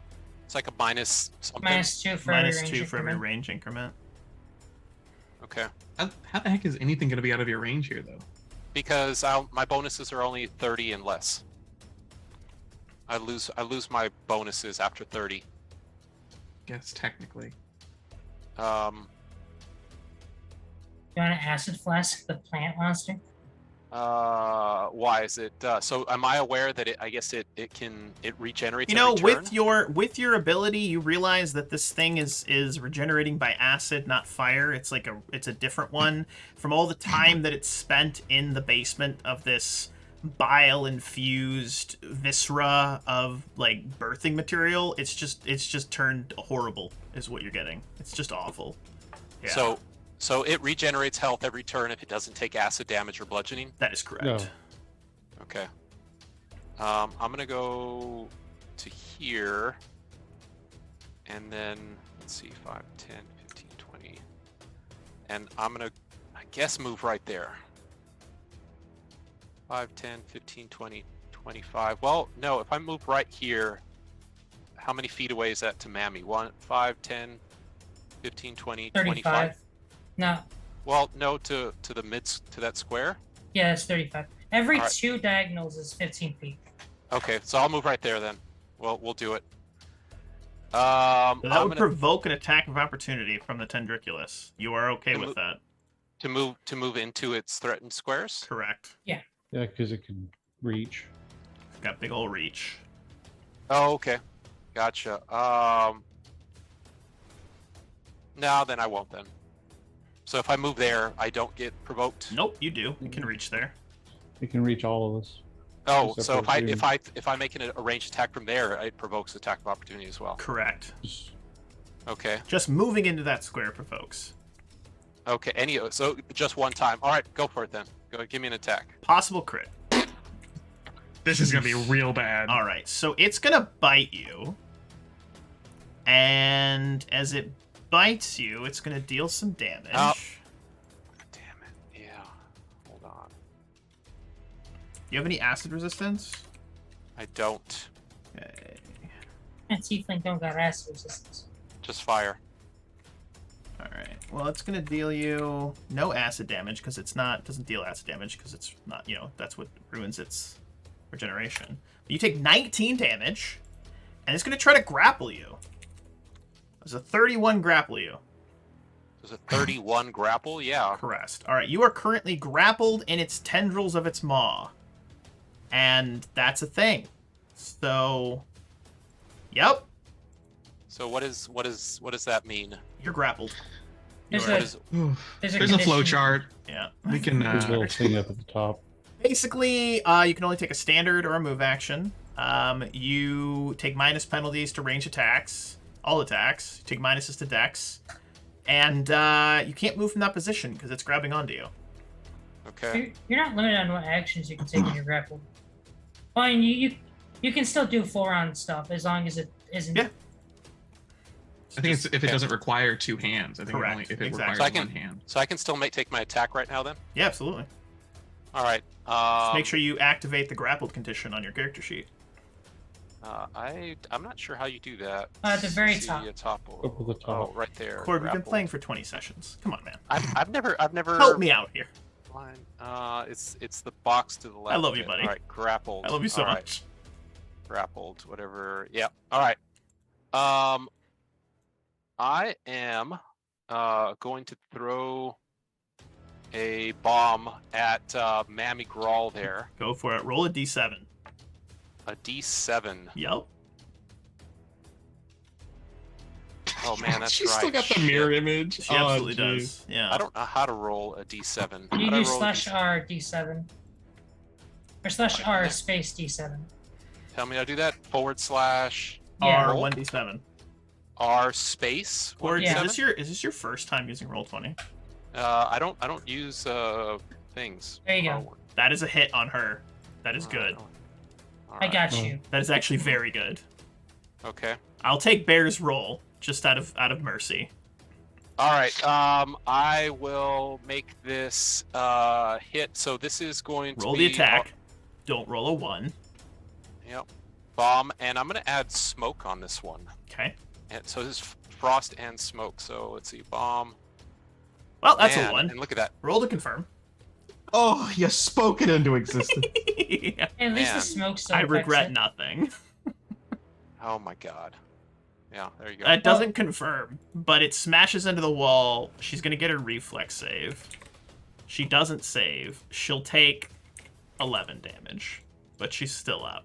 It's like a minus something.
-2 for every range
-2 for every
increment.
range increment.
Okay,
How the heck is anything going to be out of your range here, though?
because my bonuses are only 30 and less. I lose my bonuses after 30.
Guess technically.
You want an acid flask, the plant monster?
Why is it? So am I aware that it regenerates?
You know,
every turn?
with your ability, you realize that this thing is regenerating by acid, not fire. It's like it's a different one. From all the time that it's spent in the basement of this bile-infused viscera of like birthing material, it's just turned horrible, is what you're getting. It's just awful. Yeah.
So it regenerates health every turn if it doesn't take acid damage or bludgeoning.
That is correct.
No.
Okay. I'm gonna go to here. And then, let's see, 5, 10, 15, 20. And I'm going to, I guess, move right there. 5, 10, 15, 20, 25. Well, no, if I move right here, how many feet away is that to Mammy? 1, 5, 10, 15, 20,
35.
25?
No.
Well, no, to the to that square.
Yeah, it's 35. Every
Alright.
2 diagonals is 15 feet.
Okay, so I'll move right there then. Well, we'll do it.
So that
I'm
would
gonna
provoke an attack of opportunity from the Tendriculus. You are okay
To
with
mo-
that?
to move into its threatened squares.
Correct.
Yeah, because it can reach.
It's got big ol' reach.
Oh, okay, gotcha. No, then I won't then. So if I move there, I don't get provoked.
Nope, you do. You can reach there.
It can reach all of us.
Oh,
Except
so
for you.
if I make a ranged attack from there, it provokes attack of opportunity as well.
Correct.
Just-
Okay.
Just moving into that square provokes.
Okay. So just one time. All right, go for it then. Go give me an attack.
Possible crit.
This is gonna be real bad.
All right, so it's gonna bite you, and as it bites you, it's gonna deal some damage.
Oh. Damn it. Yeah. Hold on.
You have any acid resistance?
I don't.
Okay.
And Tiefling don't got acid resistance.
Just fire.
All right. Well, it's gonna deal you no acid damage because it's not doesn't deal acid damage because it's not that's what ruins its regeneration. But you take 19 damage, and it's gonna try to grapple you. There's a 31 grapple you.
There's a 31 grapple. Yeah.
Correct. All right, you are currently grappled in its tendrils of its maw, and that's a thing. So, yep,
So what does that mean?
you're grappled.
There's
You are-
a,
Oof.
there's
There's a flow
condition-
chart.
yeah.
We can.
There's a little thing up at the top.
Basically, you can only take a standard or a move action. You take minus penalties to range attacks, all attacks. You take minuses to dex, and you can't move from that position because it's grabbing onto you.
Okay.
You're not limited on what actions you can take when you're grappled. Fine, you can still do 4-round stuff as long as it isn't.
Yeah.
I think it's if it
Okay.
doesn't require 2 hands. I think
Correct,
only if it
exactly.
requires
So I can-
one hand.
So I can still take my attack right now then.
Yeah, absolutely.
All right.
Just make sure you activate the grappled condition on your character sheet.
I'm not sure how you do that.
At the very
See,
top.
top.
Up at the top.
Oh, right there.
Corb, you've been
grapple.
playing for 20 sessions. Come on, man.
I've never.
Help me out here.
Line. It's the box to the left.
love
of
you,
it.
buddy.
All right, grappled.
I love you so
All right,
much.
Grappled, whatever. Yeah. All right. I am going to throw a bomb at Mammy Grawl there.
Go for it. Roll a d7.
A D7.
Yep.
Oh man, that's
She's
right.
still got the
Shit.
mirror image.
She absolutely does. Yeah.
I don't know how to roll a D7. How
You
do I
do
roll a
slash
D7?
R D7. Or slash R space D7.
Tell me how to do that. /.
Yeah.
R
Roll.
1d7.
R space.
Or
Yeah.
is this your first time using Roll20?
I don't use things.
There you go.
That is a hit on her. That is good.
I got you.
That is actually very good.
Okay.
I'll take Bear's roll just out of mercy.
All right. I will make this hit. So this is going to
Roll
be
the attack. Don't roll a 1.
Yep. Bomb, and I'm gonna add smoke on this one.
Okay.
And so this is frost and smoke. So let's see, bomb.
Well, that's
Man,
a 1.
And look at that.
Roll to confirm.
Oh, you spoke it into existence.
Yeah.
At least
Man.
the smoke still
I
affects
regret
it.
nothing.
Oh my god. Yeah, there you go.
That doesn't confirm, but it smashes into the wall. She's gonna get her reflex save. She doesn't save. She'll take 11 damage, but she's still up.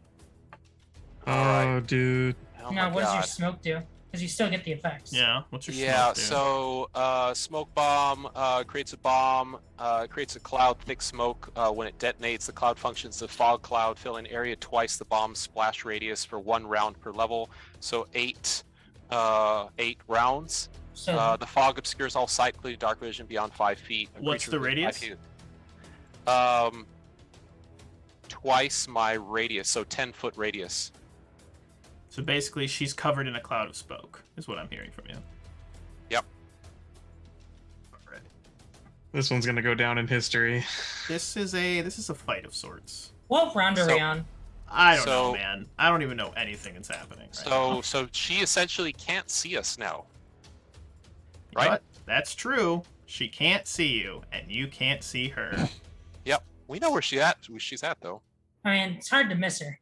Oh, dude.
Oh
Now,
my
what does your
God.
smoke do? Because you still get the effects.
Yeah. What's your
Yeah,
smoke do?
so smoke bomb creates a bomb, creates a cloud, thick smoke. When it detonates, the cloud functions as a fog cloud, filling area twice the bomb's splash radius for 1 round per level. So 8 rounds.
So
The fog obscures all sight, including dark vision beyond 5 feet. A
What's
creature
the
within 5
radius?
feet- Twice my radius, so 10-foot radius.
So basically, she's covered in a cloud of smoke, is what I'm hearing from you.
Yep.
Alright.
This one's gonna go down in history.
This is a fight of sorts.
What round are we on?
I don't know,
So-
man. I don't even know anything that's happening. Right now.
So she essentially can't see us now.
You know
Right?
what? That's true. She can't see you, and you can't see her.
Yep. We know where she's at though.
I mean, it's hard to miss her.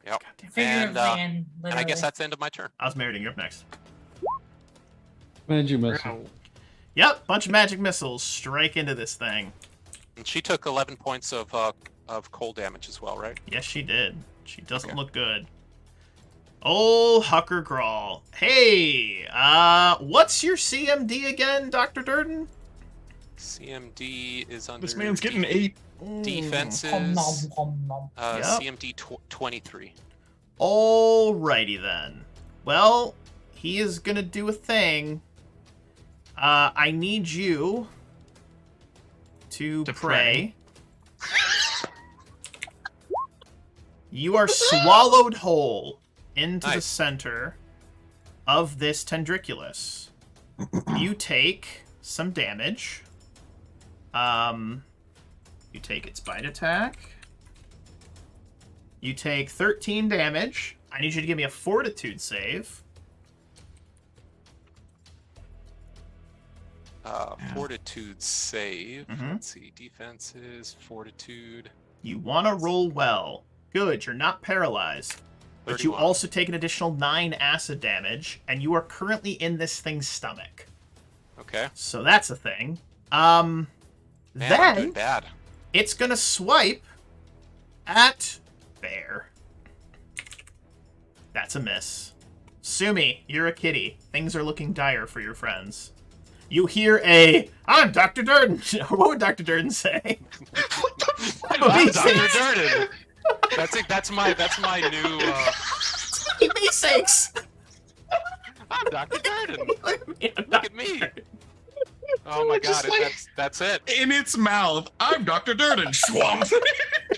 Yep.
Goddamn.
Figuratively and
And
literally.
I guess that's the end of my turn.
Osmeriting, you're up next.
Magic missile.
Ow.
Yep, bunch of magic missiles strike into this thing.
And she took 11 points of cold damage as well, right?
Yes, she did. She doesn't
Okay.
look good. Old Hucker Grawl. Hey, what's your CMD again, Dr. Durden?
CMD is under.
This man's getting 8.
defenses.
Nom, nom, nom, nom.
Yep.
CMD 23.
Alrighty then. Well, he is gonna do a thing. I need you to pray. You are swallowed whole into the
Nice.
center of this tendriculus. You take some damage. You take its bite attack. You take 13 damage. I need you to give me a fortitude save.
Fortitude save.
Mhm.
Let's see. Defenses, fortitude.
You want to roll well. Good, you're not paralyzed. But you
31.
also take an additional 9 acid damage, and you are currently in this thing's stomach.
Okay.
So that's a thing.
Man, I'm
Then
doing bad.
it's gonna swipe at Bear. That's a miss. Sumi, you're a kitty. Things are looking dire for your friends. You hear I'm Dr. Durden. What would Dr. Durden say?
I'm Dr. Durden. That's it. That's my new.
Be sakes.
I'm Dr. Durden.
Look
Look at me. Oh my
Just
god,
like-
that's it.
In its mouth, I'm Dr. Durden. Swamp.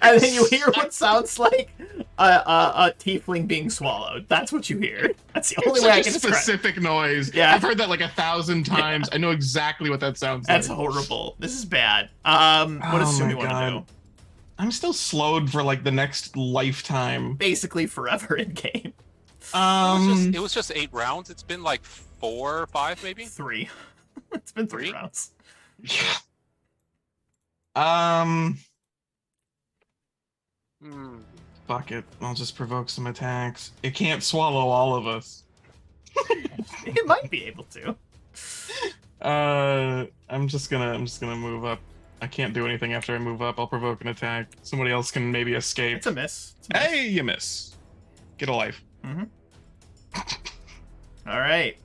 And then you hear what sounds like a tiefling being swallowed. That's what you hear. That's the only
It's
way I
such
can
a
describe it.
specific noise.
Yeah.
I've heard that like 1,000 times. I know exactly what that sounds
That's
like.
horrible. This is bad. What does
Oh
Sumi
my
want to do?
God. I'm still slowed for like the next lifetime.
Basically forever in game.
It was just 8 rounds. It's been like 4 or 5 maybe.
3. It's been 3
Three?
rounds.
Hmm.
Fuck it. I'll just provoke some attacks. It can't swallow all of us.
It might be able to.
I'm just gonna move up. I can't do anything after I move up. I'll provoke an attack. Somebody else can maybe escape.
It's a miss. It's a miss.
Hey, you miss. Get a life.
All right.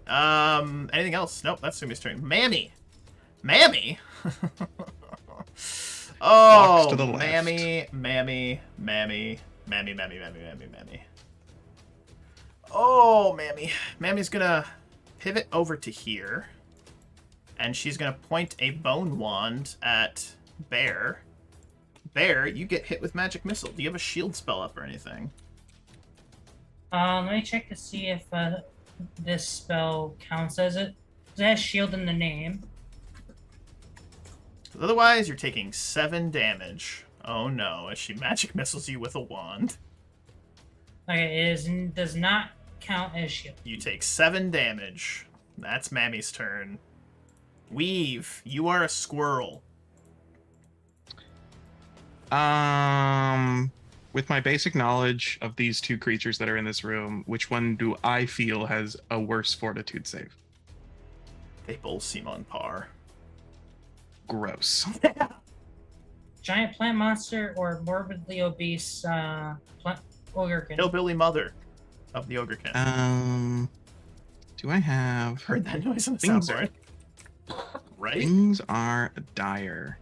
Anything else? Nope. That's Sumi's turn. Mammy. Mammy.
Walks to the left.
Mammy. Oh, Mammy. Mammy's gonna pivot over to here, and she's gonna point a bone wand at Bear. Bear, you get hit with magic missile. Do you have a shield spell up or anything?
Let me check to see if this spell counts as it. It has shield in the name.
Otherwise, you're taking 7 damage. Oh no, as she magic missiles you with a wand.
Okay, does not count as shield.
You take 7 damage. That's Mammy's turn. Weave, you are a squirrel.
With my basic knowledge of these two creatures that are in this room, which one do I feel has a worse fortitude save?
They both seem on par.
Gross.
Giant plant monster or morbidly obese plant ogrekin.
Hillbilly mother of the ogrekin.
Do I have...
Heard that noise on the
Things
soundboard. Right?
Things are dire.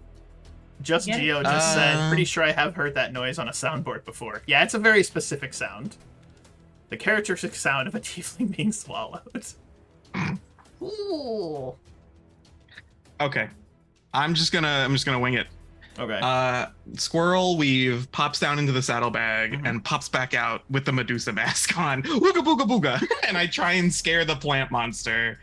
Just
Yeah.
Geo just said, pretty sure I have heard that noise on a soundboard before. Yeah, it's a very specific sound. The characteristic sound of a tiefling being swallowed. Ooh.
Okay. I'm just gonna wing it.
Okay.
Squirrel Weave pops down into the saddlebag
Mhm.
and pops back out with the Medusa mask on. Wooga booga booga. And I try and scare the plant monster.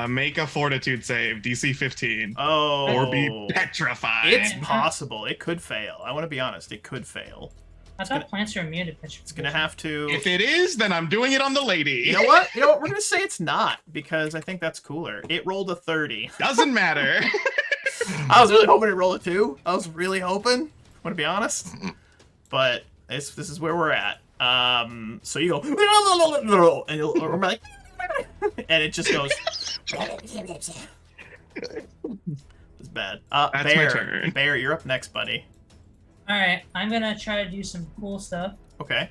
Make a fortitude save, DC 15.
Oh.
Or be petrified.
It's possible. It could fail. I want to be honest. It could fail.
I thought plants are immune to petrification.
It's gonna have to.
If it is, then I'm doing it on the lady.
You know what? You know what? We're gonna say it's not because I think that's cooler. It rolled a 30.
Doesn't matter.
I was really hoping it rolled a 2. I was really hoping. I want to be honest. But this is where we're at. So you go and you'll like, and it just goes. It's bad.
That's
Bear,
my turn.
Bear, you're up next, buddy.
All right, I'm gonna try to do some cool stuff.
Okay.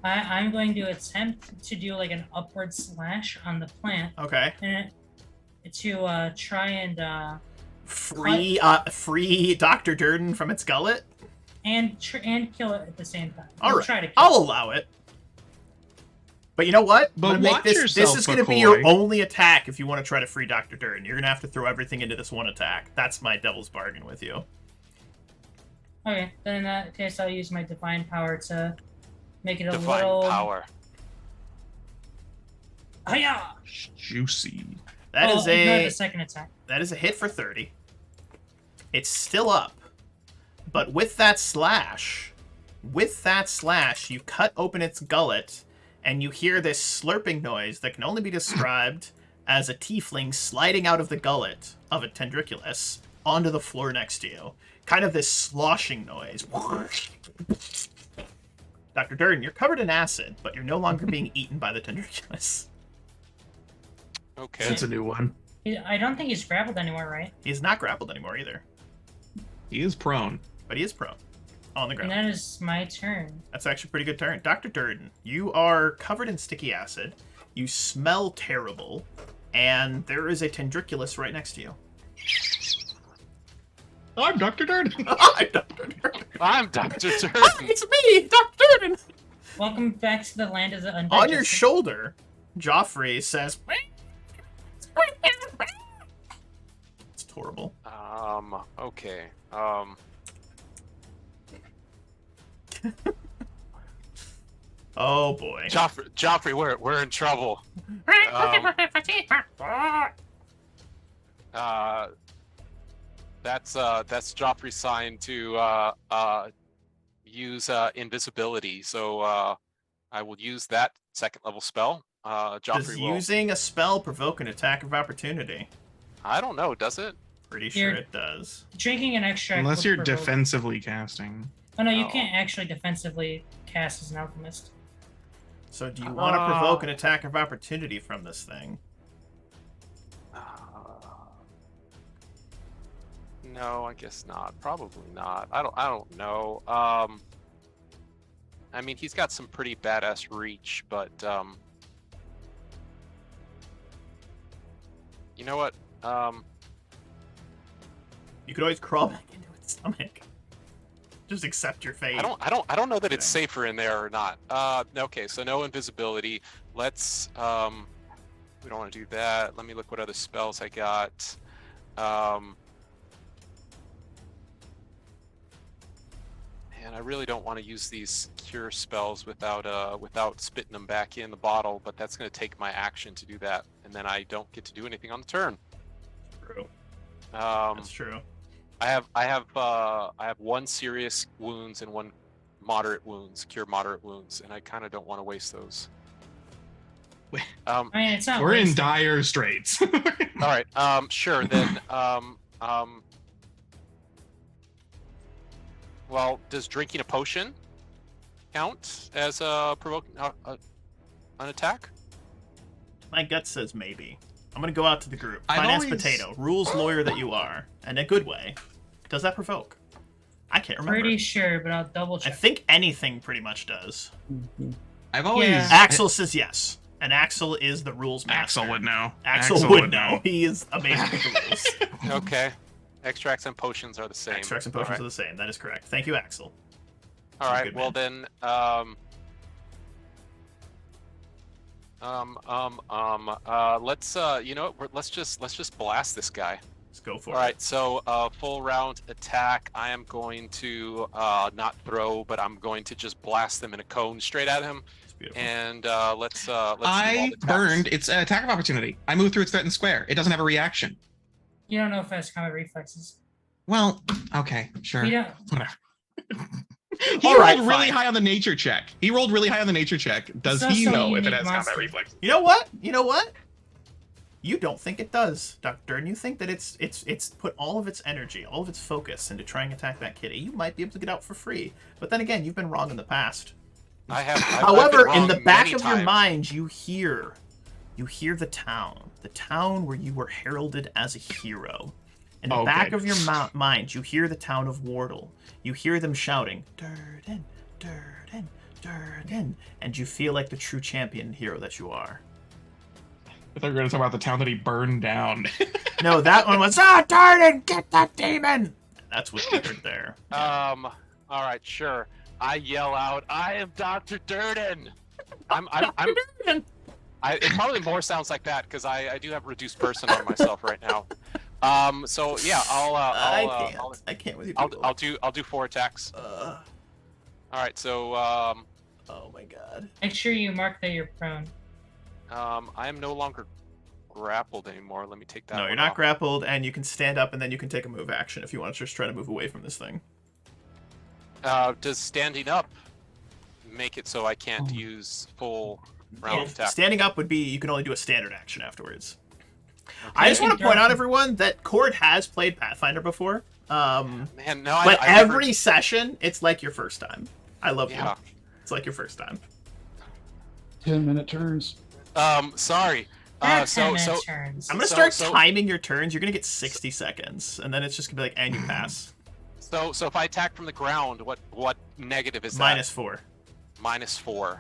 I'm going to attempt to do like an upward slash on the plant,
Okay.
and to try and
Free Dr. Durden from its gullet.
and kill it at the same time.
All
We'll
right.
try to kill
I'll
it.
allow it. But you know what? I'm
But
gonna make
watch
this
yourself,
is going to be your
McCoy.
only attack if you want to try to free Dr. Durden. You're going to have to throw everything into this one attack. That's my devil's bargain with you.
Okay, then in that case, I'll use my divine power to make it a
Divine
little.
power.
Hiya!
Juicy.
That is
ignore
a
the second attack.
that is a hit for 30. It's still up. But with that slash, you cut open its gullet and you hear this slurping noise that can only be described as a tiefling sliding out of the gullet of a tendriculus onto the floor next to you. Kind of this sloshing noise. Dr. Durden, you're covered in acid, but you're no longer being eaten by the tendriculus.
Okay.
That's a new one.
I don't think he's grappled anymore, right?
He is not grappled anymore either,
He is prone.
but he is prone on the
And
ground.
that is my turn.
That's actually a pretty good turn. Dr. Durden, you are covered in sticky acid. You smell terrible, and there is a tendriculus right next to you.
I'm Dr. Durden.
Hi, Dr. Durden.
I'm Dr. Durden.
Hi, it's me, Dr. Durden.
Welcome back to the land of the undigested.
On your shoulder, Joffrey says, it's horrible.
Okay.
Oh boy.
Joffrey, we're in trouble. That's Joffrey's sign to use invisibility. So I will use that second level spell.
Does
Joffrey will.
using a spell provoke an attack of opportunity?
I don't know. Does it?
Pretty sure
You're-
it does.
Drinking an extract.
Unless
would
you're
provoke-
defensively casting.
Oh no, you
Oh.
can't actually defensively cast as an alchemist.
So do you want to provoke an attack of opportunity from this thing?
No, I guess not. Probably not. I don't know. I mean, he's got some pretty badass reach, but you know what?
You could always crawl back into its stomach. Just accept your fate.
I don't know that it's
Okay.
safer in there or not. Okay, so no invisibility. Let's we don't want to do that. Let me look what other spells I got. And I really don't want to use these cure spells without spitting them back in the bottle, but that's going to take my action to do that, and then I don't get to do anything on the turn.
True.
Um,
That's true.
I have one serious wounds and one moderate wounds, cure moderate wounds, and I kind of don't want to waste those.
Wait.
I mean, it's not.
We're in
wasted.
dire straits.
All right. Sure. Then. Well, does drinking a potion count as a provoking an attack?
My gut says maybe. I'm gonna go out to the group.
I've
Finance
always-
potato, rules lawyer that you are, in a good way. Does that provoke? I can't remember.
Pretty sure, but I'll double
I
check.
think anything pretty much does.
I've always
Yeah.
Axel says yes, and Axel is the rules master.
Axel would know.
Axel would know. He is amazing with the rules.
Okay. Extracts and potions are the same.
Extracts and
All
potions
right.
are the same. That is correct. Thank you, Axel.
All
He's a
right.
good
Well
man.
then, let's let's just blast this guy.
Let's go for
All
it.
right, so full round attack. I am going to not throw, but I'm going to just blast them in a cone straight at him.
It's beautiful.
And let's do all
I
the attacks.
burned. It's an attack of opportunity. I move through its threatened square. It doesn't have a reaction.
You don't know if it has combat reflexes.
Well, okay, sure.
You don't.
Whatever. He
All right,
rolled really
fine.
high on the nature check. Does
So
he know if
unique
it has
monster.
combat reflexes?
You know what? You don't think it does, Dr. Durden. You think that it's put all of its energy, all of its focus into trying to attack that kitty. You might be able to get out for free. But then again, you've been wrong in the past.
I've been
However, in
wrong
the back
many
of your
times.
mind, you hear the town where you were heralded as a hero. In the back
Okay.
of your mind, you hear the town of Wardle. You hear them shouting, Durden, Durden, Durden, and you feel like the true champion and hero that you are.
I thought we were going to talk about the town that he burned down.
No, that one was, Durden, get that demon! That's what you heard there.
All right, sure. I yell out, I am Dr. Durden. It probably more sounds like that because I do have reduced person on myself right now. So yeah,
I can't with you people.
I'll do 4 attacks. All right, so
Oh my god.
Make sure you mark that you're prone.
I am no longer grappled anymore. Let me take that.
No, you're
one
not
off.
grappled, and you can stand up, and then you can take a move action if you want to just try to move away from this thing.
Does standing up make it so I can't use full round
Yeah.
attack?
Standing up would be, you can only do a standard action afterwards. I just
Okay.
want to point out, everyone, that Cord has played Pathfinder before.
Man, no,
But
I never-
every session, it's like your first time. I love
Yeah.
you. It's like your first time.
10-minute turns.
Sorry.
Not
So
10-minute turns.
I'm going to start timing your turns. You're going to get 60 seconds, and then it's just going to be like, and you pass.
So if I attack from the ground, what negative is that?
-4.
-4.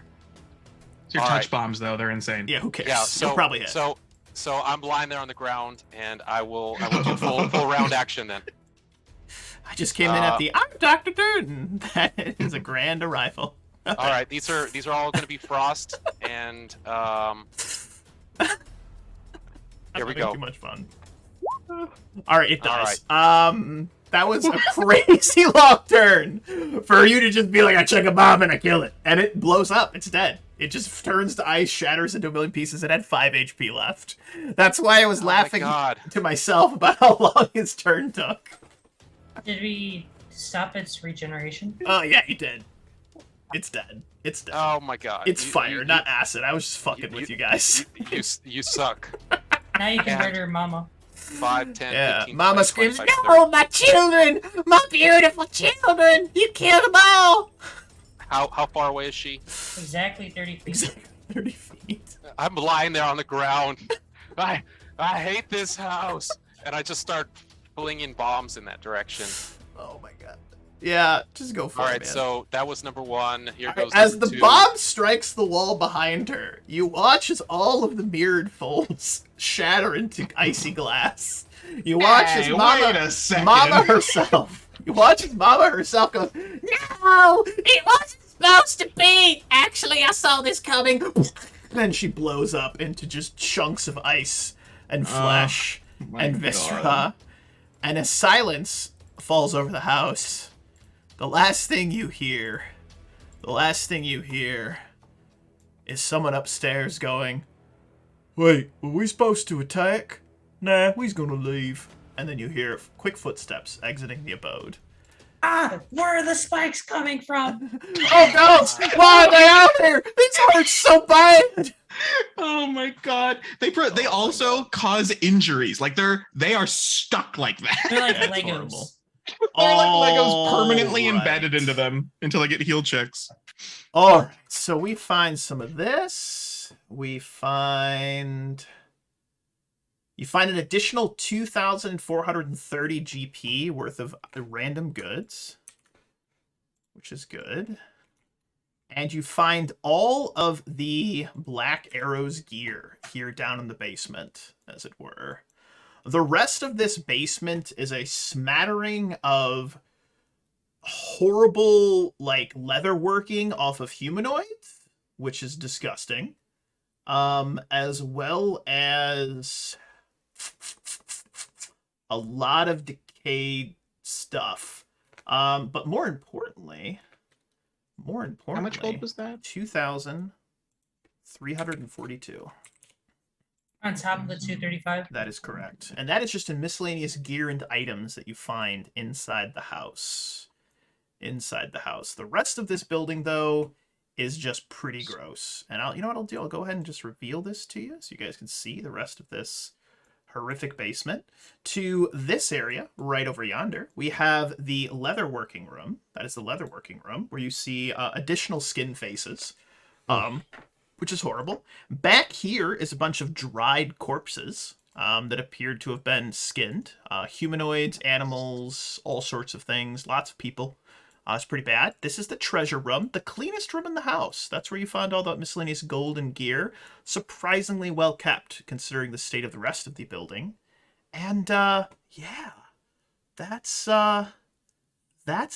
It's your
All
touch
right.
bombs, though. They're insane.
Yeah, who cares?
Yeah,
You'll probably hit.
So I'm lying there on the ground, and I will do full round action then.
I just came in at the, I'm Dr. Durden. That is a grand arrival.
All right, these are all going to be frost, and here we
Having
go.
Too much fun. All right, it
All
does. That was a crazy long turn for you to just be like, I check a bomb and I kill it, and it blows up. It's dead. It just turns to ice, shatters into a million pieces. It had 5 HP left. That's why I was
Oh my
laughing
God.
to myself about how long his turn took.
Did we stop its regeneration?
Oh yeah, he did. It's dead. It's dead.
Oh my god.
It's fire, not acid. I was just fucking with you guys.
You suck.
Now you can
Yeah.
murder Mama.
5, 10,
Yeah,
15,
Mama
20,
screams,
25, 30.
"No, my children! My beautiful children! You killed them all!"
How far away is she?
Exactly 30 feet.
Exactly 30 feet.
I'm lying there on the ground. I hate this house, and I just start flinging bombs in that direction.
Oh my god. Yeah, just go for
All
it,
right,
man.
so that was number 1. Here
All right,
goes
as
number
the
2.
bomb strikes the wall behind her, you watch as all of the mirrored folds shatter into icy glass. You watch as
Hey,
Mama,
wait a second.
Mama herself. You watch as Mama herself goes,
No, it wasn't supposed to be. Actually, I saw this coming.
then she blows up into just chunks of ice and flesh
my
and
God.
viscera. And as silence falls over the house, the last thing you hear is someone upstairs going, "Wait, were we supposed to attack? Nah, we's gonna leave." And then you hear quick footsteps exiting the abode.
Ah! Where are the spikes coming from?
Oh no! Why are they out here? This hurts so bad!
Oh my god. They also cause injuries. Like they are stuck like that.
They're like
That's
Legos.
horrible.
They're like Legos permanently
Alright.
embedded into them until I get heal checks.
Alright, so we find some of this. You find an additional 2,430 GP worth of random goods, which is good. And you find all of the Black Arrow's gear here down in the basement, as it were. The rest of this basement is a smattering of horrible, like, leatherworking off of humanoids, which is disgusting. As well as a lot of decayed stuff. But more importantly,
How much gold was that?
2,342.
On top of the 235.
That is correct. And that is just in miscellaneous gear and items that you find inside the house. The rest of this building, though, is just pretty gross. And you know what I'll do? I'll go ahead and just reveal this to you so you guys can see the rest of this horrific basement. To this area, right over yonder, we have the leatherworking room. That is the leatherworking room, where you see additional skin faces, which is horrible. Back here is a bunch of dried corpses that appeared to have been skinned. Humanoids, animals, all sorts of things, lots of people. It's pretty bad. This is the treasure room, the cleanest room in the house. That's where you find all that miscellaneous gold and gear. Surprisingly well kept, considering the state of the rest of the building. And, yeah, that's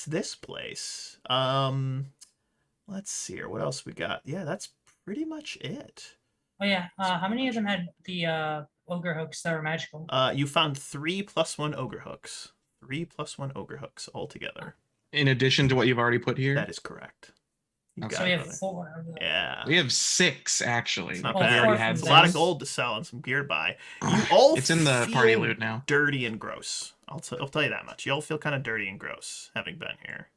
this place. Let's see here. What else we got? Yeah, that's pretty much it.
Oh yeah. How many of them had the ogre hooks that were magical?
You found 3 + 1 ogre hooks. 3 + 1 ogre hooks altogether.
In addition to what you've already put here?
That is correct. You
Okay.
So
got
we
it,
have
brother.
4 of them.
Yeah.
We have 6 actually.
It's not
Well,
bad.
We
4
already
from
had
It's a
them.
lot of gold to sell and some gear to buy. You all
It's in the party
feel
loot now.
dirty and gross. I'll tell you that much. You all feel kind of dirty and gross having been here.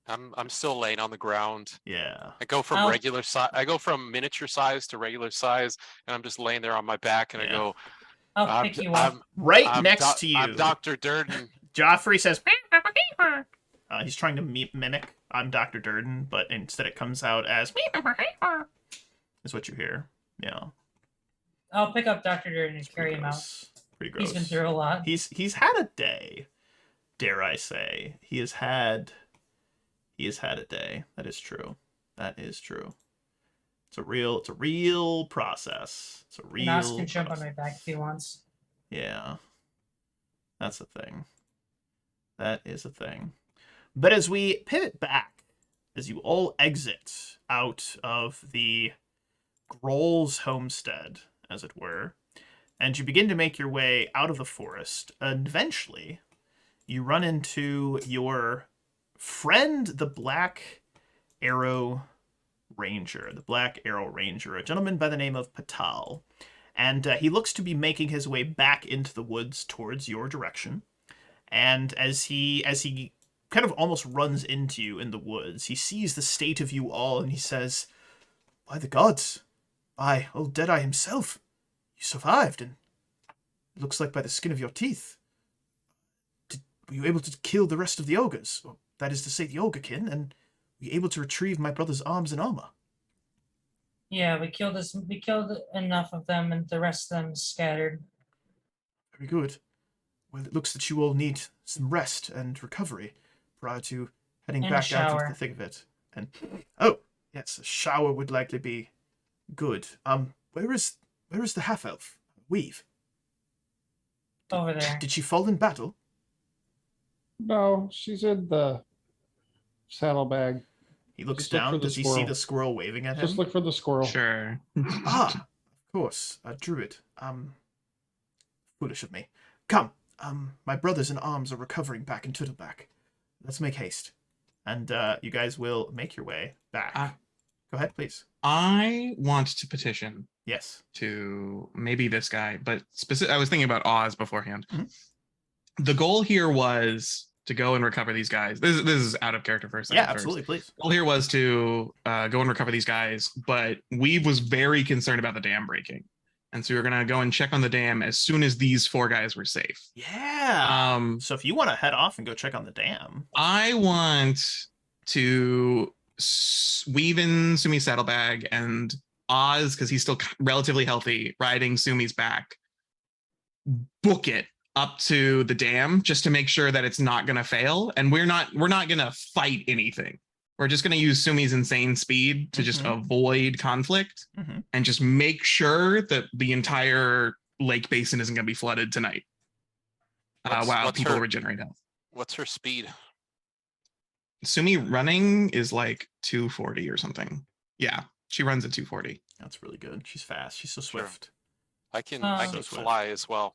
I'm still laying on the ground.
Yeah.
I go from
Ow.
regular size. I go from miniature size to regular size, and I'm just laying there on my back, and I
Yeah.
go.
I'll pick you up.
Right
I'm
next to you.
I'm Dr. Durden.
Joffrey says, he's trying to mimic I'm Dr. Durden, but instead it comes out as is what you hear. Yeah.
I'll pick up Dr. Durden and
It's
carry him out.
gross. Pretty gross.
He's been through a lot.
He's had a day, dare I say. He has had a day. That is true. That is true. It's a real process. It's a real
Nas can jump on
process.
my back if he wants.
Yeah. That's a thing. That is a thing. But as we pivot back, as you all exit out of the Groll's homestead, as it were, and you begin to make your way out of the forest, and eventually you run into your friend, the Black Arrow Ranger, a gentleman by the name of Patal. And he looks to be making his way back into the woods towards your direction. And as he kind of almost runs into you in the woods, he sees the state of you all, and he says, "By the gods, by old Deadeye himself, you survived, and it looks like by the skin of your teeth. Were you able to kill the rest of the ogres? Or, that is to say, the ogrekin, and were you able to retrieve my brother's arms and armor?"
Yeah, we killed enough of them, and the rest of them scattered.
Very good. Well, it looks that you all need some rest and recovery prior to heading
And a
back out into
shower.
the thick of it. And oh, yes, a shower would likely be good. Where is the half elf? Weave.
Over there.
Did she fall in battle?
No, she's in the saddlebag.
He looks
Just look for
down.
the
Does he see
squirrel.
the squirrel waving at him?
Just look for the squirrel.
Sure.
Ah, of course, a druid. Foolish of me. Come, my brothers in arms are recovering back in Turtleback. Let's make haste. And you guys will make your way back. Go ahead, please.
I want to petition
Yes.
to maybe this guy, but I was thinking about Oz beforehand.
Mhm.
The goal here was to go and recover these guys. This is out of character for a second.
Yeah,
first.
absolutely, please.
The goal here was to go and recover these guys, but Weave was very concerned about the dam breaking. And so we were going to go and check on the dam as soon as these 4 guys were safe.
Yeah. So if you want to head off and go check on the dam.
I want to weave in Sumi's saddlebag and Oz, because he's still relatively healthy, riding Sumi's back, book it up to the dam just to make sure that it's not going to fail. And we're not going to fight anything. We're just going to use Sumi's insane speed to just avoid conflict and just make sure that the entire lake basin isn't going to be flooded tonight while people regenerate health.
What's her speed?
Sumi running is like 240 or something. Yeah, she runs at 240.
That's really good. She's fast. She's so
Sure.
swift.
I can
So
fly as well.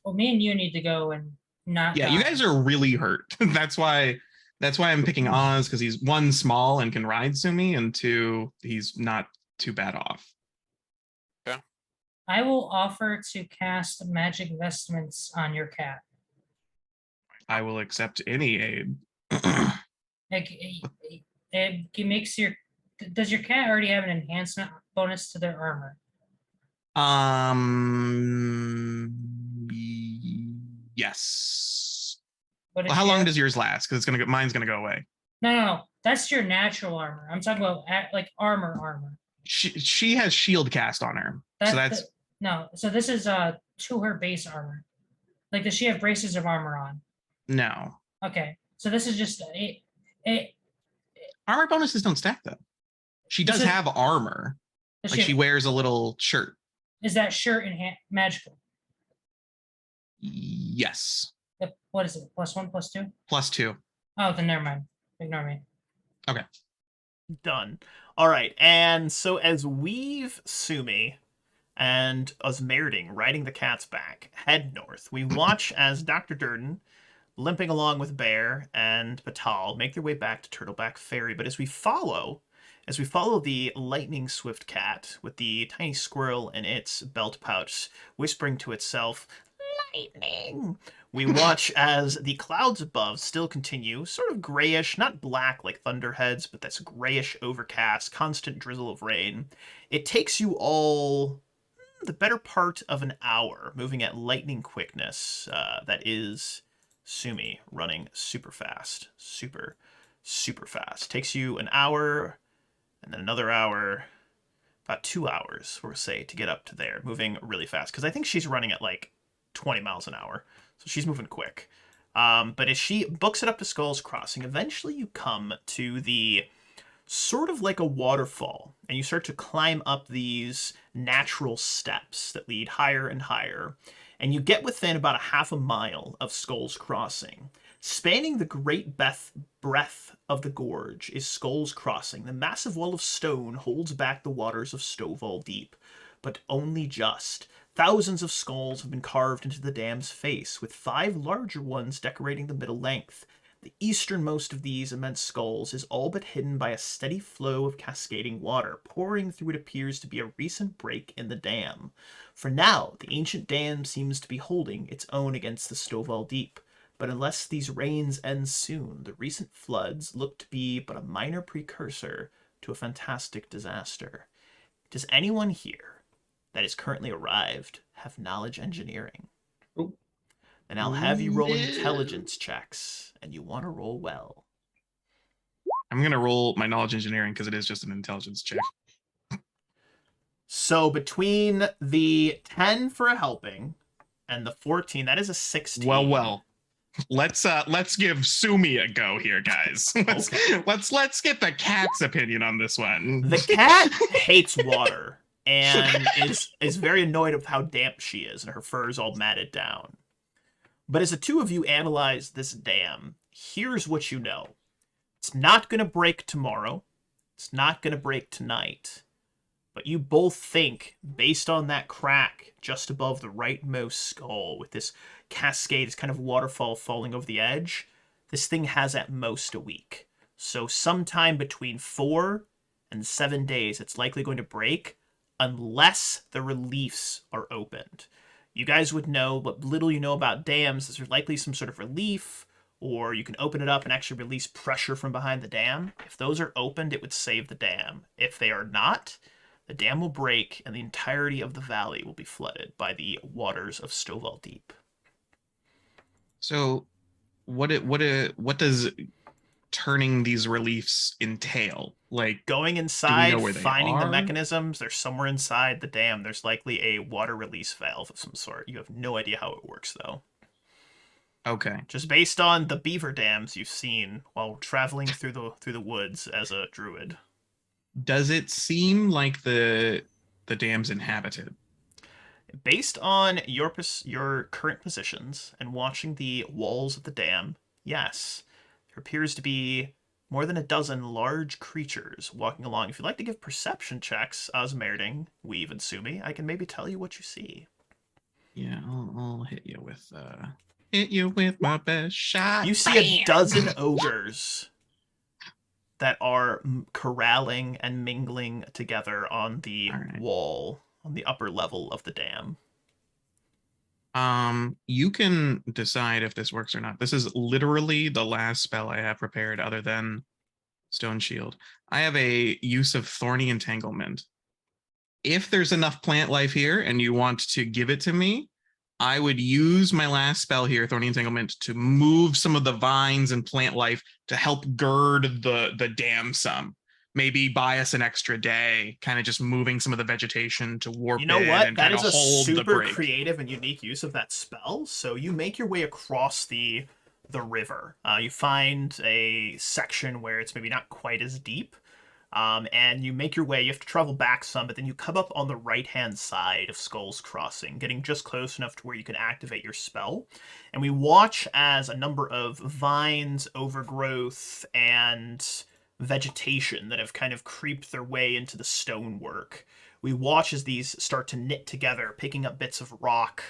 Well, me and you need to go and not.
Yeah, you guys are really hurt. That's why I'm picking Oz, because he's one, small and can ride Sumi, and two, he's not too bad off.
I will offer to cast magic vestments on your cat.
I will accept any aid.
Like it makes your. Does your cat already have an enhancement bonus to their armor?
Yes.
What
Well, how long does yours last? Because mine's gonna go away.
No. That's your natural armor. I'm talking about like armor.
She has shield cast on her, so that's
no. So this is to her base armor. Like, does she have braces of armor on?
no.
Okay, so this is just it.
Armor bonuses don't stack though. She does have armor. Like she wears a little shirt.
Is that shirt magical?
Yes.
What is it? +1, +2?
+2.
Oh, then never mind. Ignore me.
Okay.
Done. All right, and so as Weave, Sumi, and Osmerding riding the cat's back head north, we watch as Dr. Durden, limping along with Bear and Batal, make their way back to Turtleback Ferry. But as we follow the lightning swift cat with the tiny squirrel in its belt pouch, whispering to itself, "Lightning," we watch as the clouds above still continue, sort of grayish, not black like thunderheads, but that's grayish, overcast, constant drizzle of rain. It takes you all the better part of an hour, moving at lightning quickness. That is Sumi running super fast. Super fast. Takes you an hour, and then another hour, about 2 hours, we'll say, to get up to there, moving really fast. Because I think she's running at like 20 miles an hour, so she's moving quick. But as she books it up to Skull's Crossing, eventually you come to the sort of like a waterfall, and you start to climb up these natural steps that lead higher and higher, and you get within about a half a mile of Skull's Crossing. Spanning the great breadth of the gorge is Skull's Crossing. The massive wall of stone holds back the waters of Stovall Deep, but only just. Thousands of skulls have been carved into the dam's face, with 5 larger ones decorating the middle length. The easternmost of these immense skulls is all but hidden by a steady flow of cascading water, pouring through what appears to be a recent break in the dam. For now, the ancient dam seems to be holding its own against the Stovall Deep, but unless these rains end soon, the recent floods look to be but a minor precursor to a fantastic disaster. Does anyone here that is currently arrived have knowledge engineering?
Oh.
Then I'll have you roll intelligence checks, and you want to roll well.
I'm going to roll my knowledge engineering because it is just an intelligence check.
So between the 10 for a helping and the 14, that is a 16.
Well. Let's give Sumi a go here, guys. Let's get the cat's opinion on this one.
The cat hates water and is very annoyed with how damp she is, and her fur is all matted down. But as the two of you analyze this dam, here's what you know. It's not going to break tomorrow. It's not going to break tonight. But you both think, based on that crack just above the rightmost skull with this cascade, this kind of waterfall falling over the edge, this thing has at most a week. So sometime between 4 and 7 days, it's likely going to break unless the reliefs are opened. You guys would know what little you know about dams is there's likely some sort of relief, or you can open it up and actually release pressure from behind the dam. If those are opened, it would save the dam. If they are not, the dam will break and the entirety of the valley will be flooded by the waters of Stovall Deep.
So what does turning these reliefs entail? Like,
going inside,
where they
finding
are?
the mechanisms. They're somewhere inside the dam. There's likely a water release valve of some sort. You have no idea how it works, though.
Okay.
Just based on the beaver dams you've seen while traveling through the woods as a druid.
Does it seem like the dam's inhabited?
Based on your current positions and watching the walls of the dam, yes. There appears to be more than a dozen large creatures walking along. If you'd like to give perception checks, Osmerding, Weave, and Sumi, I can maybe tell you what you see.
Yeah, I'll hit you with my best shot.
You see a
Bam!
dozen ogres that are corralling and mingling together on the
All right.
wall, on the upper level of the dam.
You can decide if this works or not. This is literally the last spell I have prepared other than Stone Shield. I have a use of Thorny Entanglement. If there's enough plant life here and you want to give it to me, I would use my last spell here, Thorny Entanglement, to move some of the vines and plant life to help gird the dam some. Maybe buy us an extra day, kind of just moving some of the vegetation to warp
You know
in
what?
and
That
kind of
is a
hold the
super
break.
creative and unique use of that spell. So you make your way across the river. You find a section where it's maybe not quite as deep. And you make your way. You have to travel back some, but then you come up on the right-hand side of Skull's Crossing, getting just close enough to where you can activate your spell. And we watch as a number of vines, overgrowth, and vegetation that have kind of creeped their way into the stonework. We watch as these start to knit together, picking up bits of rock,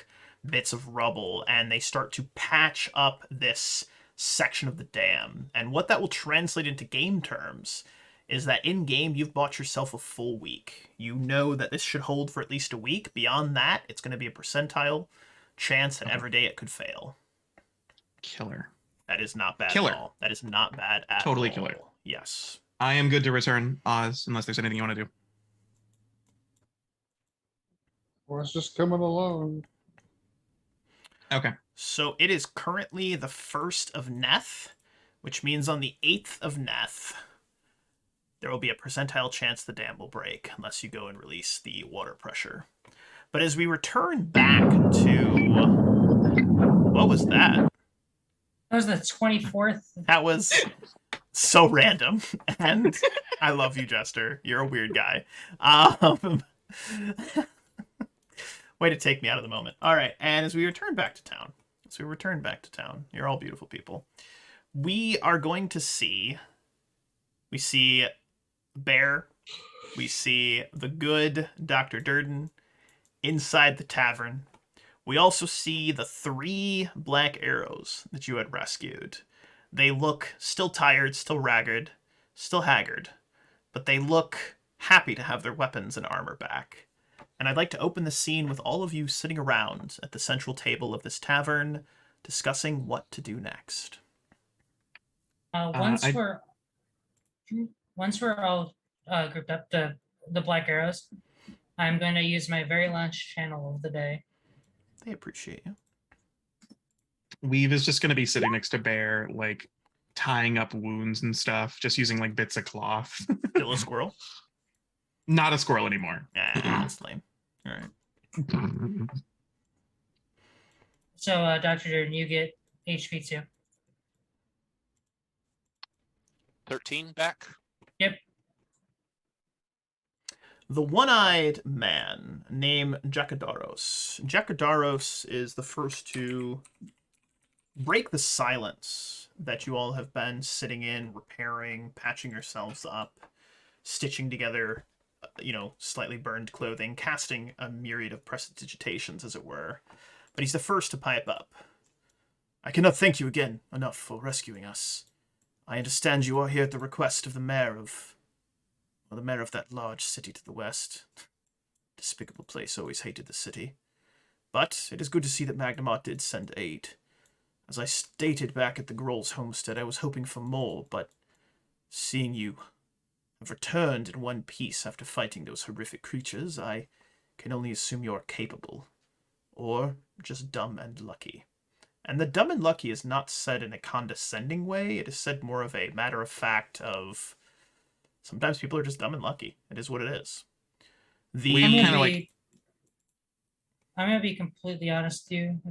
bits of rubble, and they start to patch up this section of the dam. And what that will translate into game terms is that in game you've bought yourself a full week. You know that this should hold for at least a week. Beyond that, it's going to be a percentile chance that every day it could fail.
Killer.
That is not bad
Killer.
at all. That is not bad at
Totally
all.
killer.
Yes.
I am good to return, Oz, unless there's anything you want to do.
Or it's just coming along.
Okay.
So it is currently the 1st of Neth, which means on the 8th of Neth, there will be a percentile chance the dam will break unless you go and release the water pressure. But as we return back to... What was that?
That was the 24th.
That was so random. And I love you, Jester. You're a weird guy. Way to take me out of the moment. All right, and as we return back to town, you're all beautiful people. We are going to see... We see Bear. We see the good Dr. Durden inside the tavern. We also see the 3 black arrows that you had rescued. They look still tired, still ragged, still haggard, but they look happy to have their weapons and armor back. And I'd like to open the scene with all of you sitting around at the central table of this tavern, discussing what to do next.
Once we're all grouped up, the black arrows, I'm going to use my very last channel of the day.
They appreciate you.
Weave is just going to be sitting next to Bear, like tying up wounds and stuff, just using like bits of cloth.
Still a squirrel?
Not a squirrel anymore.
That's lame. All right.
So, Dr. Durden, you get HP too.
13 back.
Yep.
The one-eyed man named Jakadaros. Jakadaros is the first to break the silence that you all have been sitting in, repairing, patching yourselves up, stitching together, slightly burned clothing, casting a myriad of prestidigitations, as it were. But he's the first to pipe up. I cannot thank you again enough for rescuing us. I understand you are here at the request of the mayor of that large city to the west. Despicable place, always hated the city. But it is good to see that Magnamart did send aid. As I stated back at the Groll's homestead, I was hoping for more, but seeing you have returned in one piece after fighting those horrific creatures, I can only assume you are capable. Or just dumb and lucky. And the dumb and lucky is not said in a condescending way, it is said more of a matter of fact of... Sometimes people are just dumb and lucky. It is what it is.
I'm gonna be completely honest with you,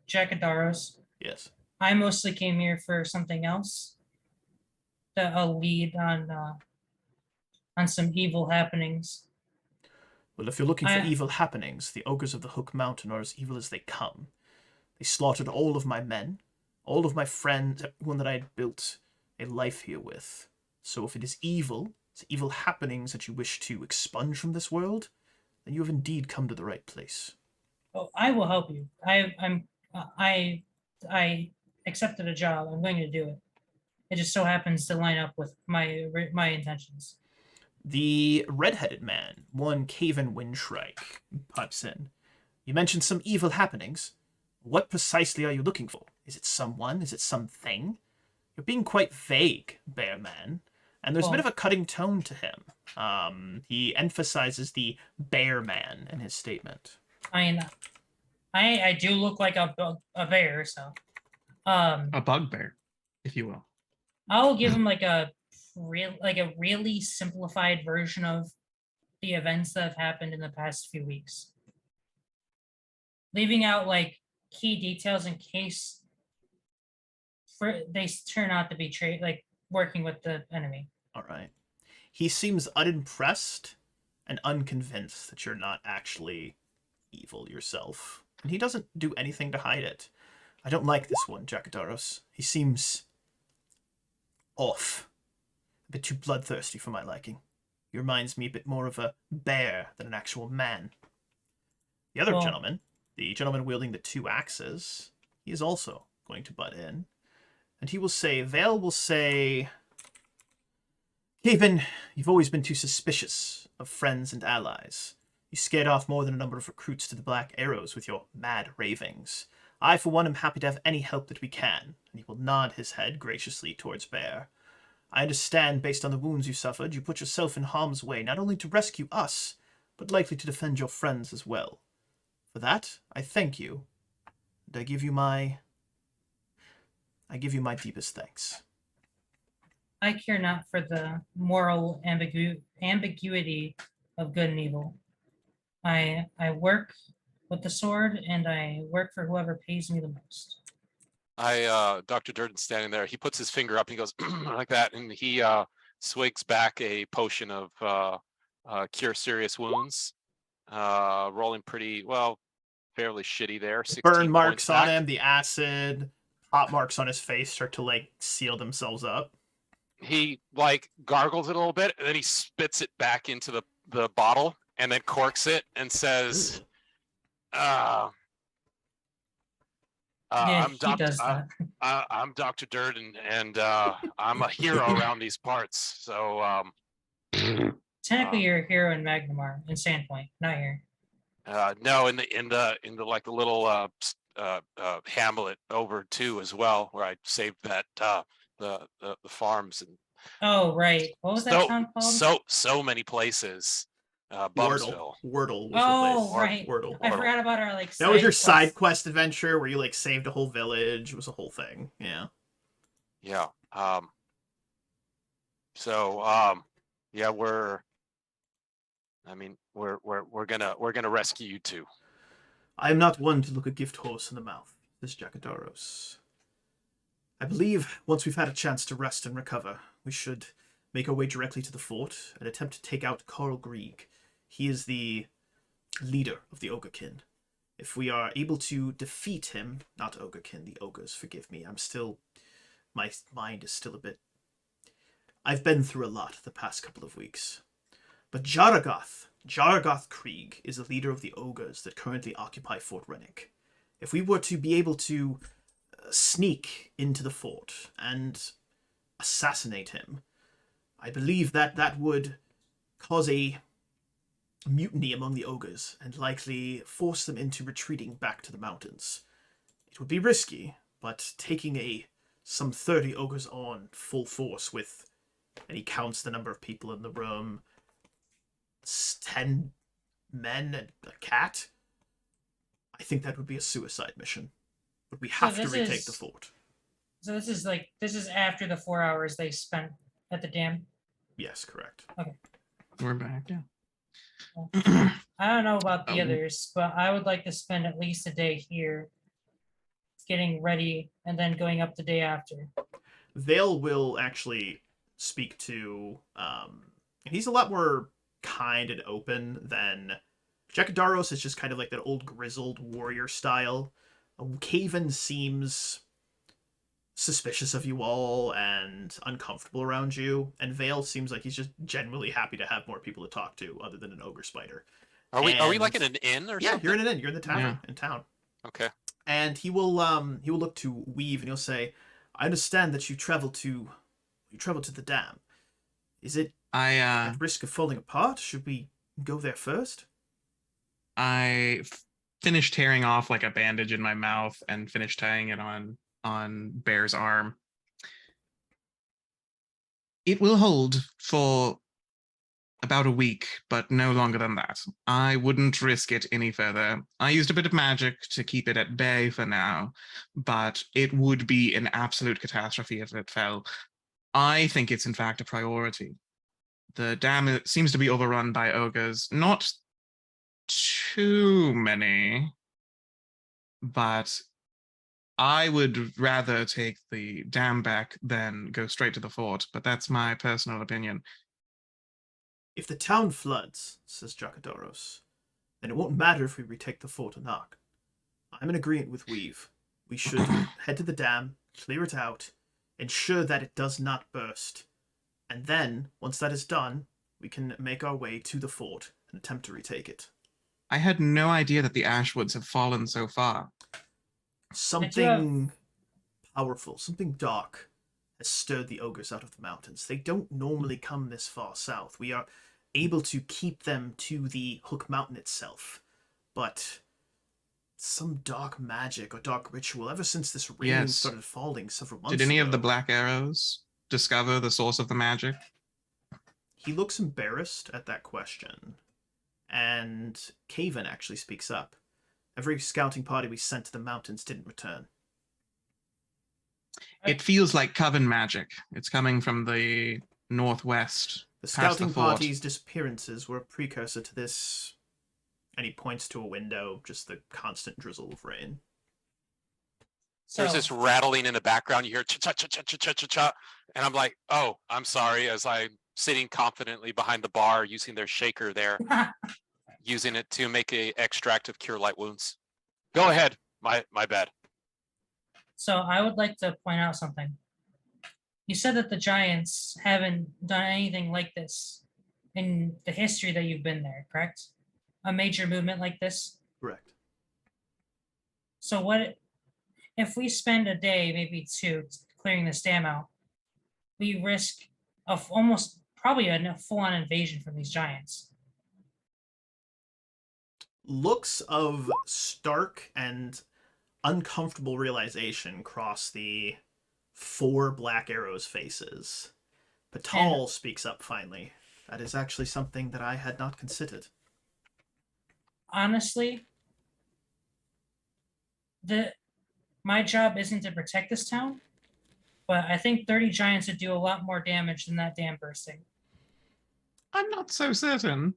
Jakadaros.
Yes.
I mostly came here for something else. A lead on some evil happenings.
Well, if you're looking for evil happenings, the ogres of the Hook Mountain are as evil as they come. They slaughtered all of my men, all of my friends, everyone that I had built a life here with. So if it is evil, it's evil happenings that you wish to expunge from this world, then you have indeed come to the right place.
Oh, I will help you. I accepted a job. I'm going to do it. It just so happens to line up with my intentions.
The red-headed man, one Caven Windstrike, pipes in. You mentioned some evil happenings. What precisely are you looking for? Is it someone? Is it something? You're being quite vague, Bear Man. And there's a bit of a cutting tone to him. He emphasizes the Bear Man in his statement.
I mean, I do look like a bear, so
A bugbear, if you will.
I'll give him like a really simplified version of the events that have happened in the past few weeks, leaving out like key details in case they turn out to be like working with the enemy.
All right. He seems unimpressed and unconvinced that you're not actually evil yourself. And he doesn't do anything to hide it. I don't like this one, Jackadaros. He seems off. A bit too bloodthirsty for my liking. He reminds me a bit more of a bear than an actual man. The other gentleman, the gentleman wielding the 2 axes, he is also going to butt in. And he will say, Vale will say, Caven, you've always been too suspicious of friends and allies. You scared off more than a number of recruits to the Black Arrows with your mad ravings. I, for one, am happy to have any help that we can, and he will nod his head graciously towards Bear. I understand, based on the wounds you suffered, you put yourself in harm's way, not only to rescue us, but likely to defend your friends as well. For that, I thank you, and I give you my deepest thanks.
I care not for the moral ambiguity of good and evil. I work with the sword, and I work for whoever pays me the most.
Dr. Durden's standing there. He puts his finger up and he goes like that, and he swigs back a potion of cure serious wounds. Rolling pretty well, fairly shitty there. 16
Burn marks
points
on
back.
him, the acid, hot marks on his face start to like seal themselves up.
He like gargles it a little bit, and then he spits it back into the bottle, and then corks it and says,
Yeah,
I'm
he does that.
I'm Dr. Durden, and I'm a hero around these parts. So
Technically, you're a hero in Magnamar, in Sandpoint, not here.
no, in the like the little hamlet over too as well, where I saved that the farms and
Oh, right. What was that town called?
so many places.
Wordle.
Bumsville.
Wordle was
Oh,
the place.
right.
Wordle.
I forgot about our like.
That was your side quest adventure where you like saved a whole village. It was a whole thing. Yeah.
Yeah. So yeah, we're gonna rescue you too.
I am not one to look a gift horse in the mouth, this Jackadaros. I believe once we've had a chance to rest and recover, we should make our way directly to the fort and attempt to take out Carl Grieg. He is the leader of the Ogrekin. If we are able to defeat him, not Ogrekin, the ogres, forgive me, my mind is still a bit... I've been through a lot the past couple of weeks. But Jaragoth Krieg is the leader of the ogres that currently occupy Fort Rennick. If we were to be able to sneak into the fort and assassinate him, I believe that would cause a mutiny among the ogres and likely force them into retreating back to the mountains. It would be risky, but taking some 30 ogres on full force with, and he counts the number of people in the room, 10 men and a cat, I think that would be a suicide mission. But we have to retake the fort.
So this is after the 4 hours they spent at the dam?
Yes, correct.
Okay.
We're back, yeah.
I don't know about the others, but I would like to spend at least a day here getting ready and then going up the day after.
Vale will actually speak to... he's a lot more kind and open than... Jackadaros is just kind of like that old grizzled warrior style. Caven seems suspicious of you all and uncomfortable around you, and Vale seems like he's just genuinely happy to have more people to talk to other than an ogre spider.
Are we like in
And-
an inn or
Yeah,
something?
you're in an inn. You're in the tavern
Yeah.
in town.
Okay.
And he will look to Weave and he'll say, "I understand that you travel to the dam. Is it
I
at risk of falling apart? Should we go there first?"
finished tearing off like a bandage in my mouth and finished tying it on Bear's arm. It will hold for about a week, but no longer than that. I wouldn't risk it any further. I used a bit of magic to keep it at bay for now, but it would be an absolute catastrophe if it fell. I think it's in fact a priority. The dam seems to be overrun by ogres. Not too many, but I would rather take the dam back than go straight to the fort, but that's my personal opinion.
"If the town floods," says Jakadoros, "then it won't matter if we retake the fort or not. I'm in agreement with Weave. We should head to the dam, clear it out, ensure that it does not burst. And then, once that is done, we can make our way to the fort and attempt to retake it."
I had no idea that the Ashwoods have fallen so far.
Something powerful, something dark has stirred the ogres out of the mountains. They don't normally come this far south. We are able to keep them to the Hook Mountain itself. But some dark magic or dark ritual, ever since this rain
Yes.
started falling several months
Did any
ago.
of the Black Arrows discover the source of the magic?
He looks embarrassed at that question. And Caven actually speaks up. "Every scouting party we sent to the mountains didn't return."
It feels like coven magic. It's coming from the northwest.
The
past
scouting
the fort.
party's disappearances were a precursor to this. And he points to a window, just the constant drizzle of rain.
So,
There's this rattling in the background. You hear cha cha cha cha cha cha cha, and I'm like, oh, I'm sorry. As I'm sitting confidently behind the bar, using their shaker there, using it to make a extract of cure light wounds. Go ahead. My bad.
so I would like to point out something. You said that the Giants haven't done anything like this in the history that you've been there, correct? A major movement like this.
Correct.
So what if we spend a day, maybe two, clearing this dam out? We risk of almost probably a full-on invasion from these giants.
Looks of stark and uncomfortable realization cross the 4 Black Arrows' faces. Patal speaks up finally. "That is actually something that I had not considered."
Honestly, my job isn't to protect this town, but I think 30 giants would do a lot more damage than that dam bursting.
I'm not so certain.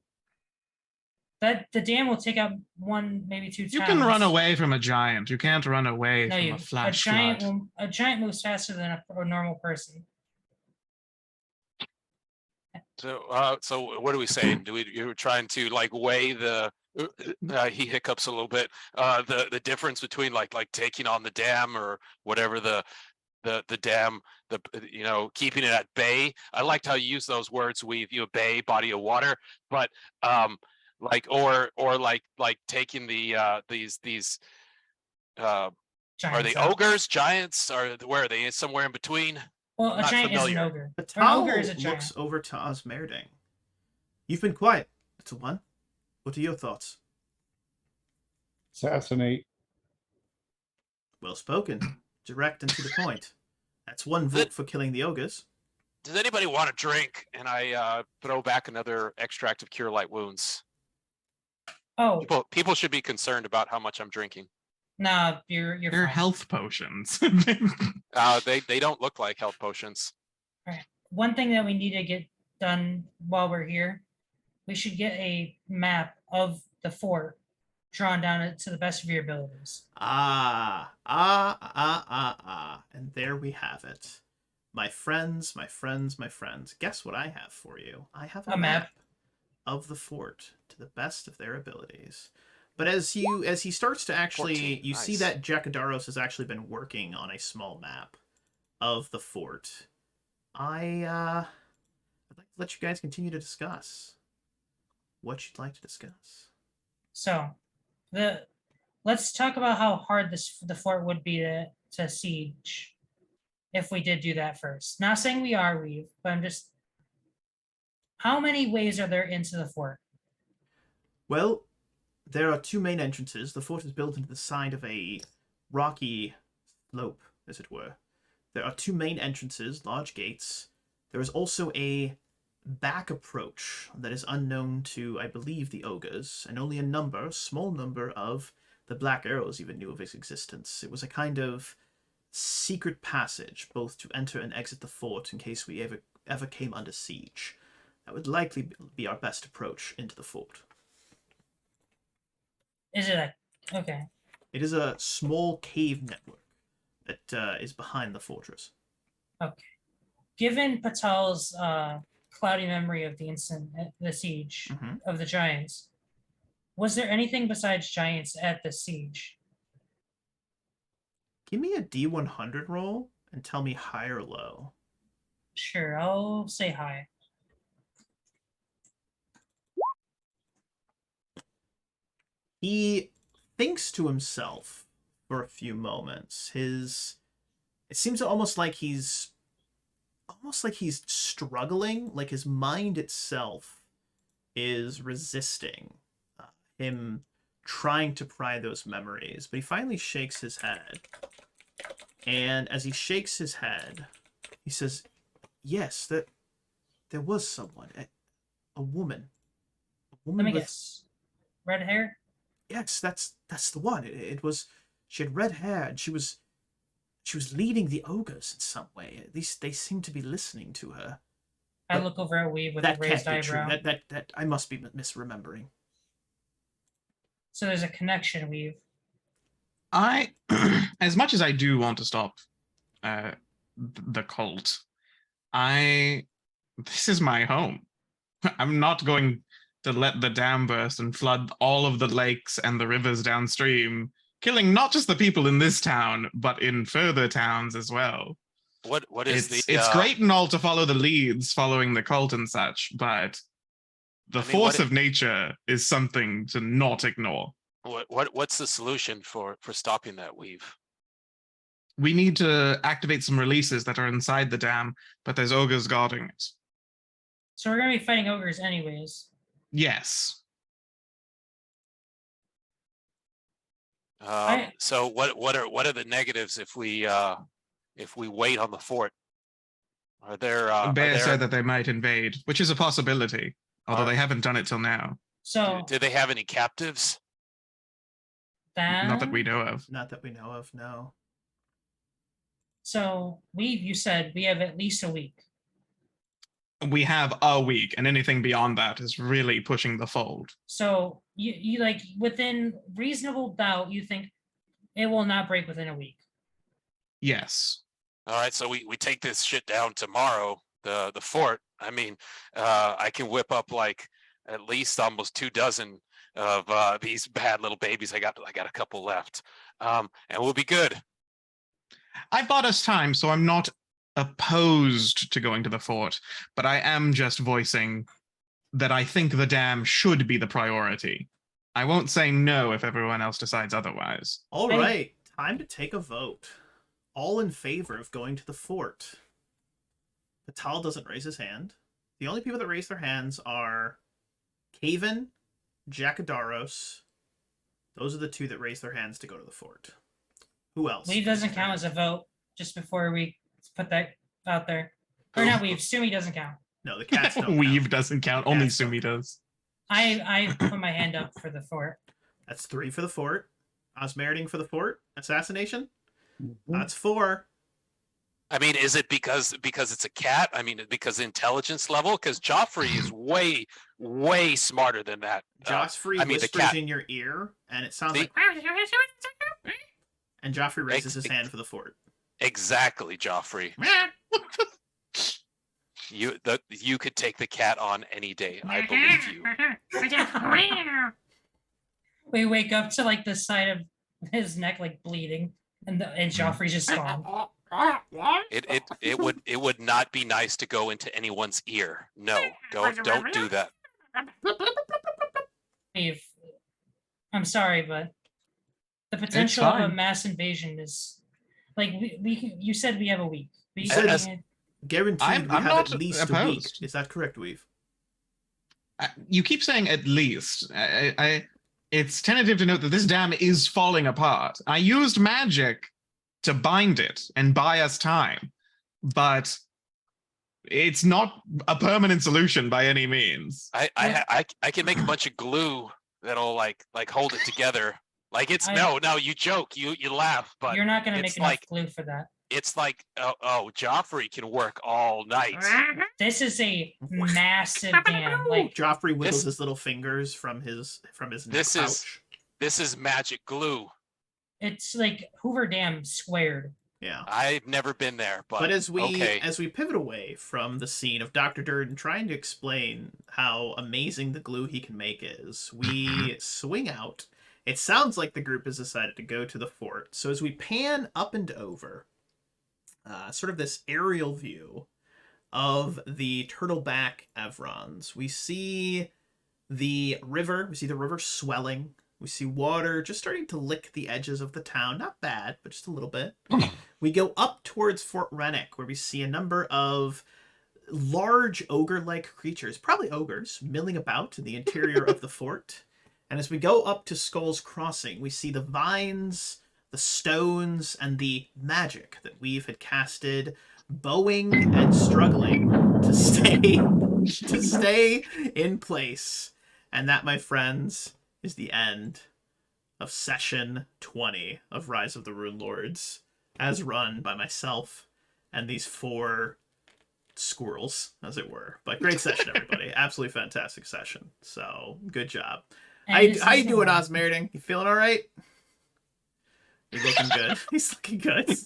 That the dam will take out one, maybe two
You
towns.
can run away from a giant. You can't run away
No,
from
you
a flash flood.
a giant moves faster than a normal person.
So what are we saying? You were trying to like weigh the? He hiccups a little bit. The difference between like taking on the dam or whatever the dam, keeping it at bay. I liked how you use those words. We view a bay, body of water, but like taking the these are
Giants
they
out.
ogres, giants, or where are they? Somewhere in between.
Well, a
Not
giant is
familiar.
an ogre. Or an
Patal
ogre is a giant.
looks over to Osmerding. "You've been quiet, little one. What are your thoughts?"
Assassinate.
"Well spoken. Direct and to the point. That's one vote for killing the ogres."
Does anybody want a drink? And I throw back another extract of cure light wounds.
Oh,
People should be concerned about how much I'm drinking.
nah, you're
They're
fine.
health potions.
They don't look like health potions.
One thing that we need to get done while we're here, we should get a map of the fort drawn down to the best of your abilities.
And there we have it. My friends, my friends, my friends. Guess what I have for you? I have a map of the fort to the best of their abilities. But as he starts to actually,
14,
you see
nice.
that Jakadoros has actually been working on a small map of the fort. I'd like to let you guys continue to discuss what you'd like to discuss.
So, let's talk about how hard the fort would be to siege if we did do that first. Not saying we are, Weave, but I'm just. How many ways are there into the fort?
Well, there are two main entrances. The fort is built into the side of a rocky slope, as it were. There are two main entrances, large gates. There is also a back approach that is unknown to, I believe, the ogres, and only a small number of the Black Arrows even knew of its existence. It was a kind of secret passage, both to enter and exit the fort in case we ever came under siege. That would likely be our best approach into the fort.
Is it okay?
It is a small cave network that is behind the fortress.
Okay. Given Patal's cloudy memory of the instant, the siege of the giants, was there anything besides giants at the siege?
Give me a D100 roll and tell me high or low.
Sure, I'll say high.
He thinks to himself for a few moments. It seems almost like he's struggling, like his mind itself is resisting him trying to pry those memories. But he finally shakes his head. And as he shakes his head, he says, yes, there was someone, a woman.
Let me guess. Red hair?
Yes, that's the one. It was. She had red hair, and she was leading the ogres in some way. At least they seemed to be listening to her.
I look over at Weave with a raised eyebrow.
That I must be misremembering.
So there's a connection, Weave.
I, as much as I do want to stop the cult, this is my home. I'm not going to let the dam burst and flood all of the lakes and the rivers downstream, killing not just the people in this town, but in further towns as well.
What is
it's great and all to follow the leads, following the cult and such, but the force of nature is something to not ignore.
What's the solution for stopping that, Weave?
We need to activate some releases that are inside the dam, but there's ogres guarding it.
So we're gonna be fighting ogres anyways.
Yes.
So what are the negatives if we wait on the fort? Are there
Bear said that they might invade, which is a possibility, although they haven't done it till now.
So
do they have any captives?
Not that we know of.
Not that we know of, no.
So you said we have at least a week.
We have a week, and anything beyond that is really pushing the fold.
So you like within reasonable doubt, you think it will not break within a week.
Yes.
All right, so we take this shit down tomorrow, the fort. I mean, I can whip up like at least almost 24 of these bad little babies. I got a couple left, and we'll be good.
I bought us time, so I'm not opposed to going to the fort, but I am just voicing that I think the dam should be the priority. I won't say no if everyone else decides otherwise.
All right, time to take a vote. All in favor of going to the fort. Patal doesn't raise his hand. The only people that raise their hands are Caven, Jacadaros. Those are the two that raise their hands to go to the fort. Who else?
Weave doesn't count as a vote, just before we put that out there. Or not Weave, Sumi doesn't count.
No, the cats don't
Weave
count.
doesn't count, only Sumi does.
I put my hand up for the fort.
That's 3 for the fort. Osmeriting for the fort. Assassination. That's 4.
I mean, is it because it's a cat? I mean, because intelligence level? Because Joffrey is way smarter than that.
Joffrey whispers in your ear, and it sounds like. And Joffrey raises his hand for the fort.
Exactly, Joffrey. You could take the cat on any day. I believe you.
We wake up to like the side of his neck like bleeding, and Joffrey's just gone.
It would not be nice to go into anyone's ear. No, don't do that.
I'm sorry, but the potential of a
fine.
mass invasion is like you said we have a week.
You said
As-
guaranteed
I'm
we have
not
at least a week.
opposed.
Is that correct, Weave?
You keep saying at least. It's tentative to note that this dam is falling apart. I used magic to bind it and buy us time, but it's not a permanent solution by any means.
I can make a bunch of glue that'll like hold it together. Like it's no, you joke, you laugh, but
You're not gonna make
it's
enough
like
glue for that.
it's like Joffrey can work all night.
This is a massive dam. Like
Joffrey wiggles
this-
his little fingers from his neck
This
pouch.
This is magic glue.
it's like Hoover Dam squared.
Yeah.
I've never been there,
But as we
okay.
pivot away from the scene of Dr. Durden trying to explain how amazing the glue he can make is, we swing out. It sounds like the group has decided to go to the fort. So as we pan up and over, sort of this aerial view of the turtleback Evrons, we see the river. We see the river swelling. We see water just starting to lick the edges of the town. Not bad, but just a little bit. We go up towards Fort Rennick, where we see a number of large ogre-like creatures, probably ogres, milling about in the interior of the fort. And as we go up to Skull's Crossing, we see the vines, the stones, and the magic that Weave had casted bowing and struggling to stay in place. And that, my friends, is the end of session 20 of Rise of the Runelords, as run by myself and these 4 squirrels, as it were. But great session, everybody. Absolutely fantastic session. So, good job. How you doing, Osmerding? You feeling all right? He's looking good. He's looking good.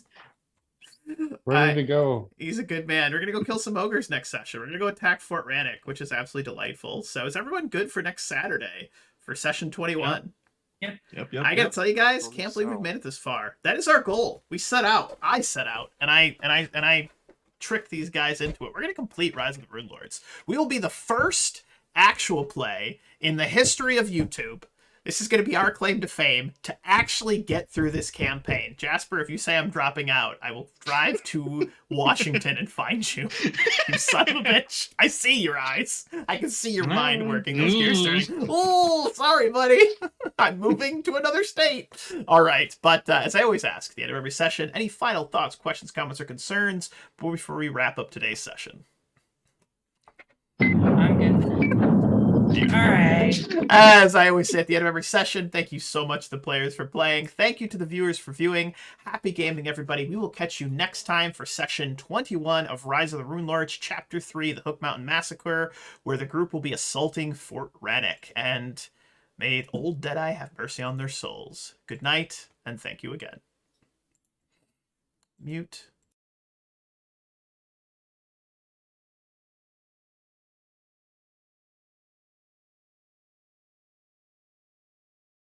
Ready to go.
He's a good man. We're going to go kill some ogres next session. We're going to go attack Fort Rannick, which is absolutely delightful. So is everyone good for next Saturday for session 21?
Yep.
I got to tell you guys,
Absolutely
can't believe
so.
we've made it this far. That is our goal. We set out. I set out. And I tricked these guys into it. We're going to complete Rise of the Runelords. We will be the first actual play in the history of YouTube. This is going to be our claim to fame to actually get through this campaign. Jasper, if you say I'm dropping out, I will drive to Washington and find you. You son of a bitch. I see your eyes. I can see your mind working. Those gears turning. Oh, sorry, buddy. I'm moving to another state. All right. But as I always ask at the end of every session, any final thoughts, questions, comments, or concerns before we wrap up today's session?
I'm good. All right.
As I always say at the end of every session, thank you so much to the players for playing. Thank you to the viewers for viewing. Happy gaming, everybody. We will catch you next time for session 21 of Rise of the Runelords, Chapter 3, the Hook Mountain Massacre, where the group will be assaulting Fort Rannick. And may old Deadeye have mercy on their souls. Good night, and thank you again. Mute.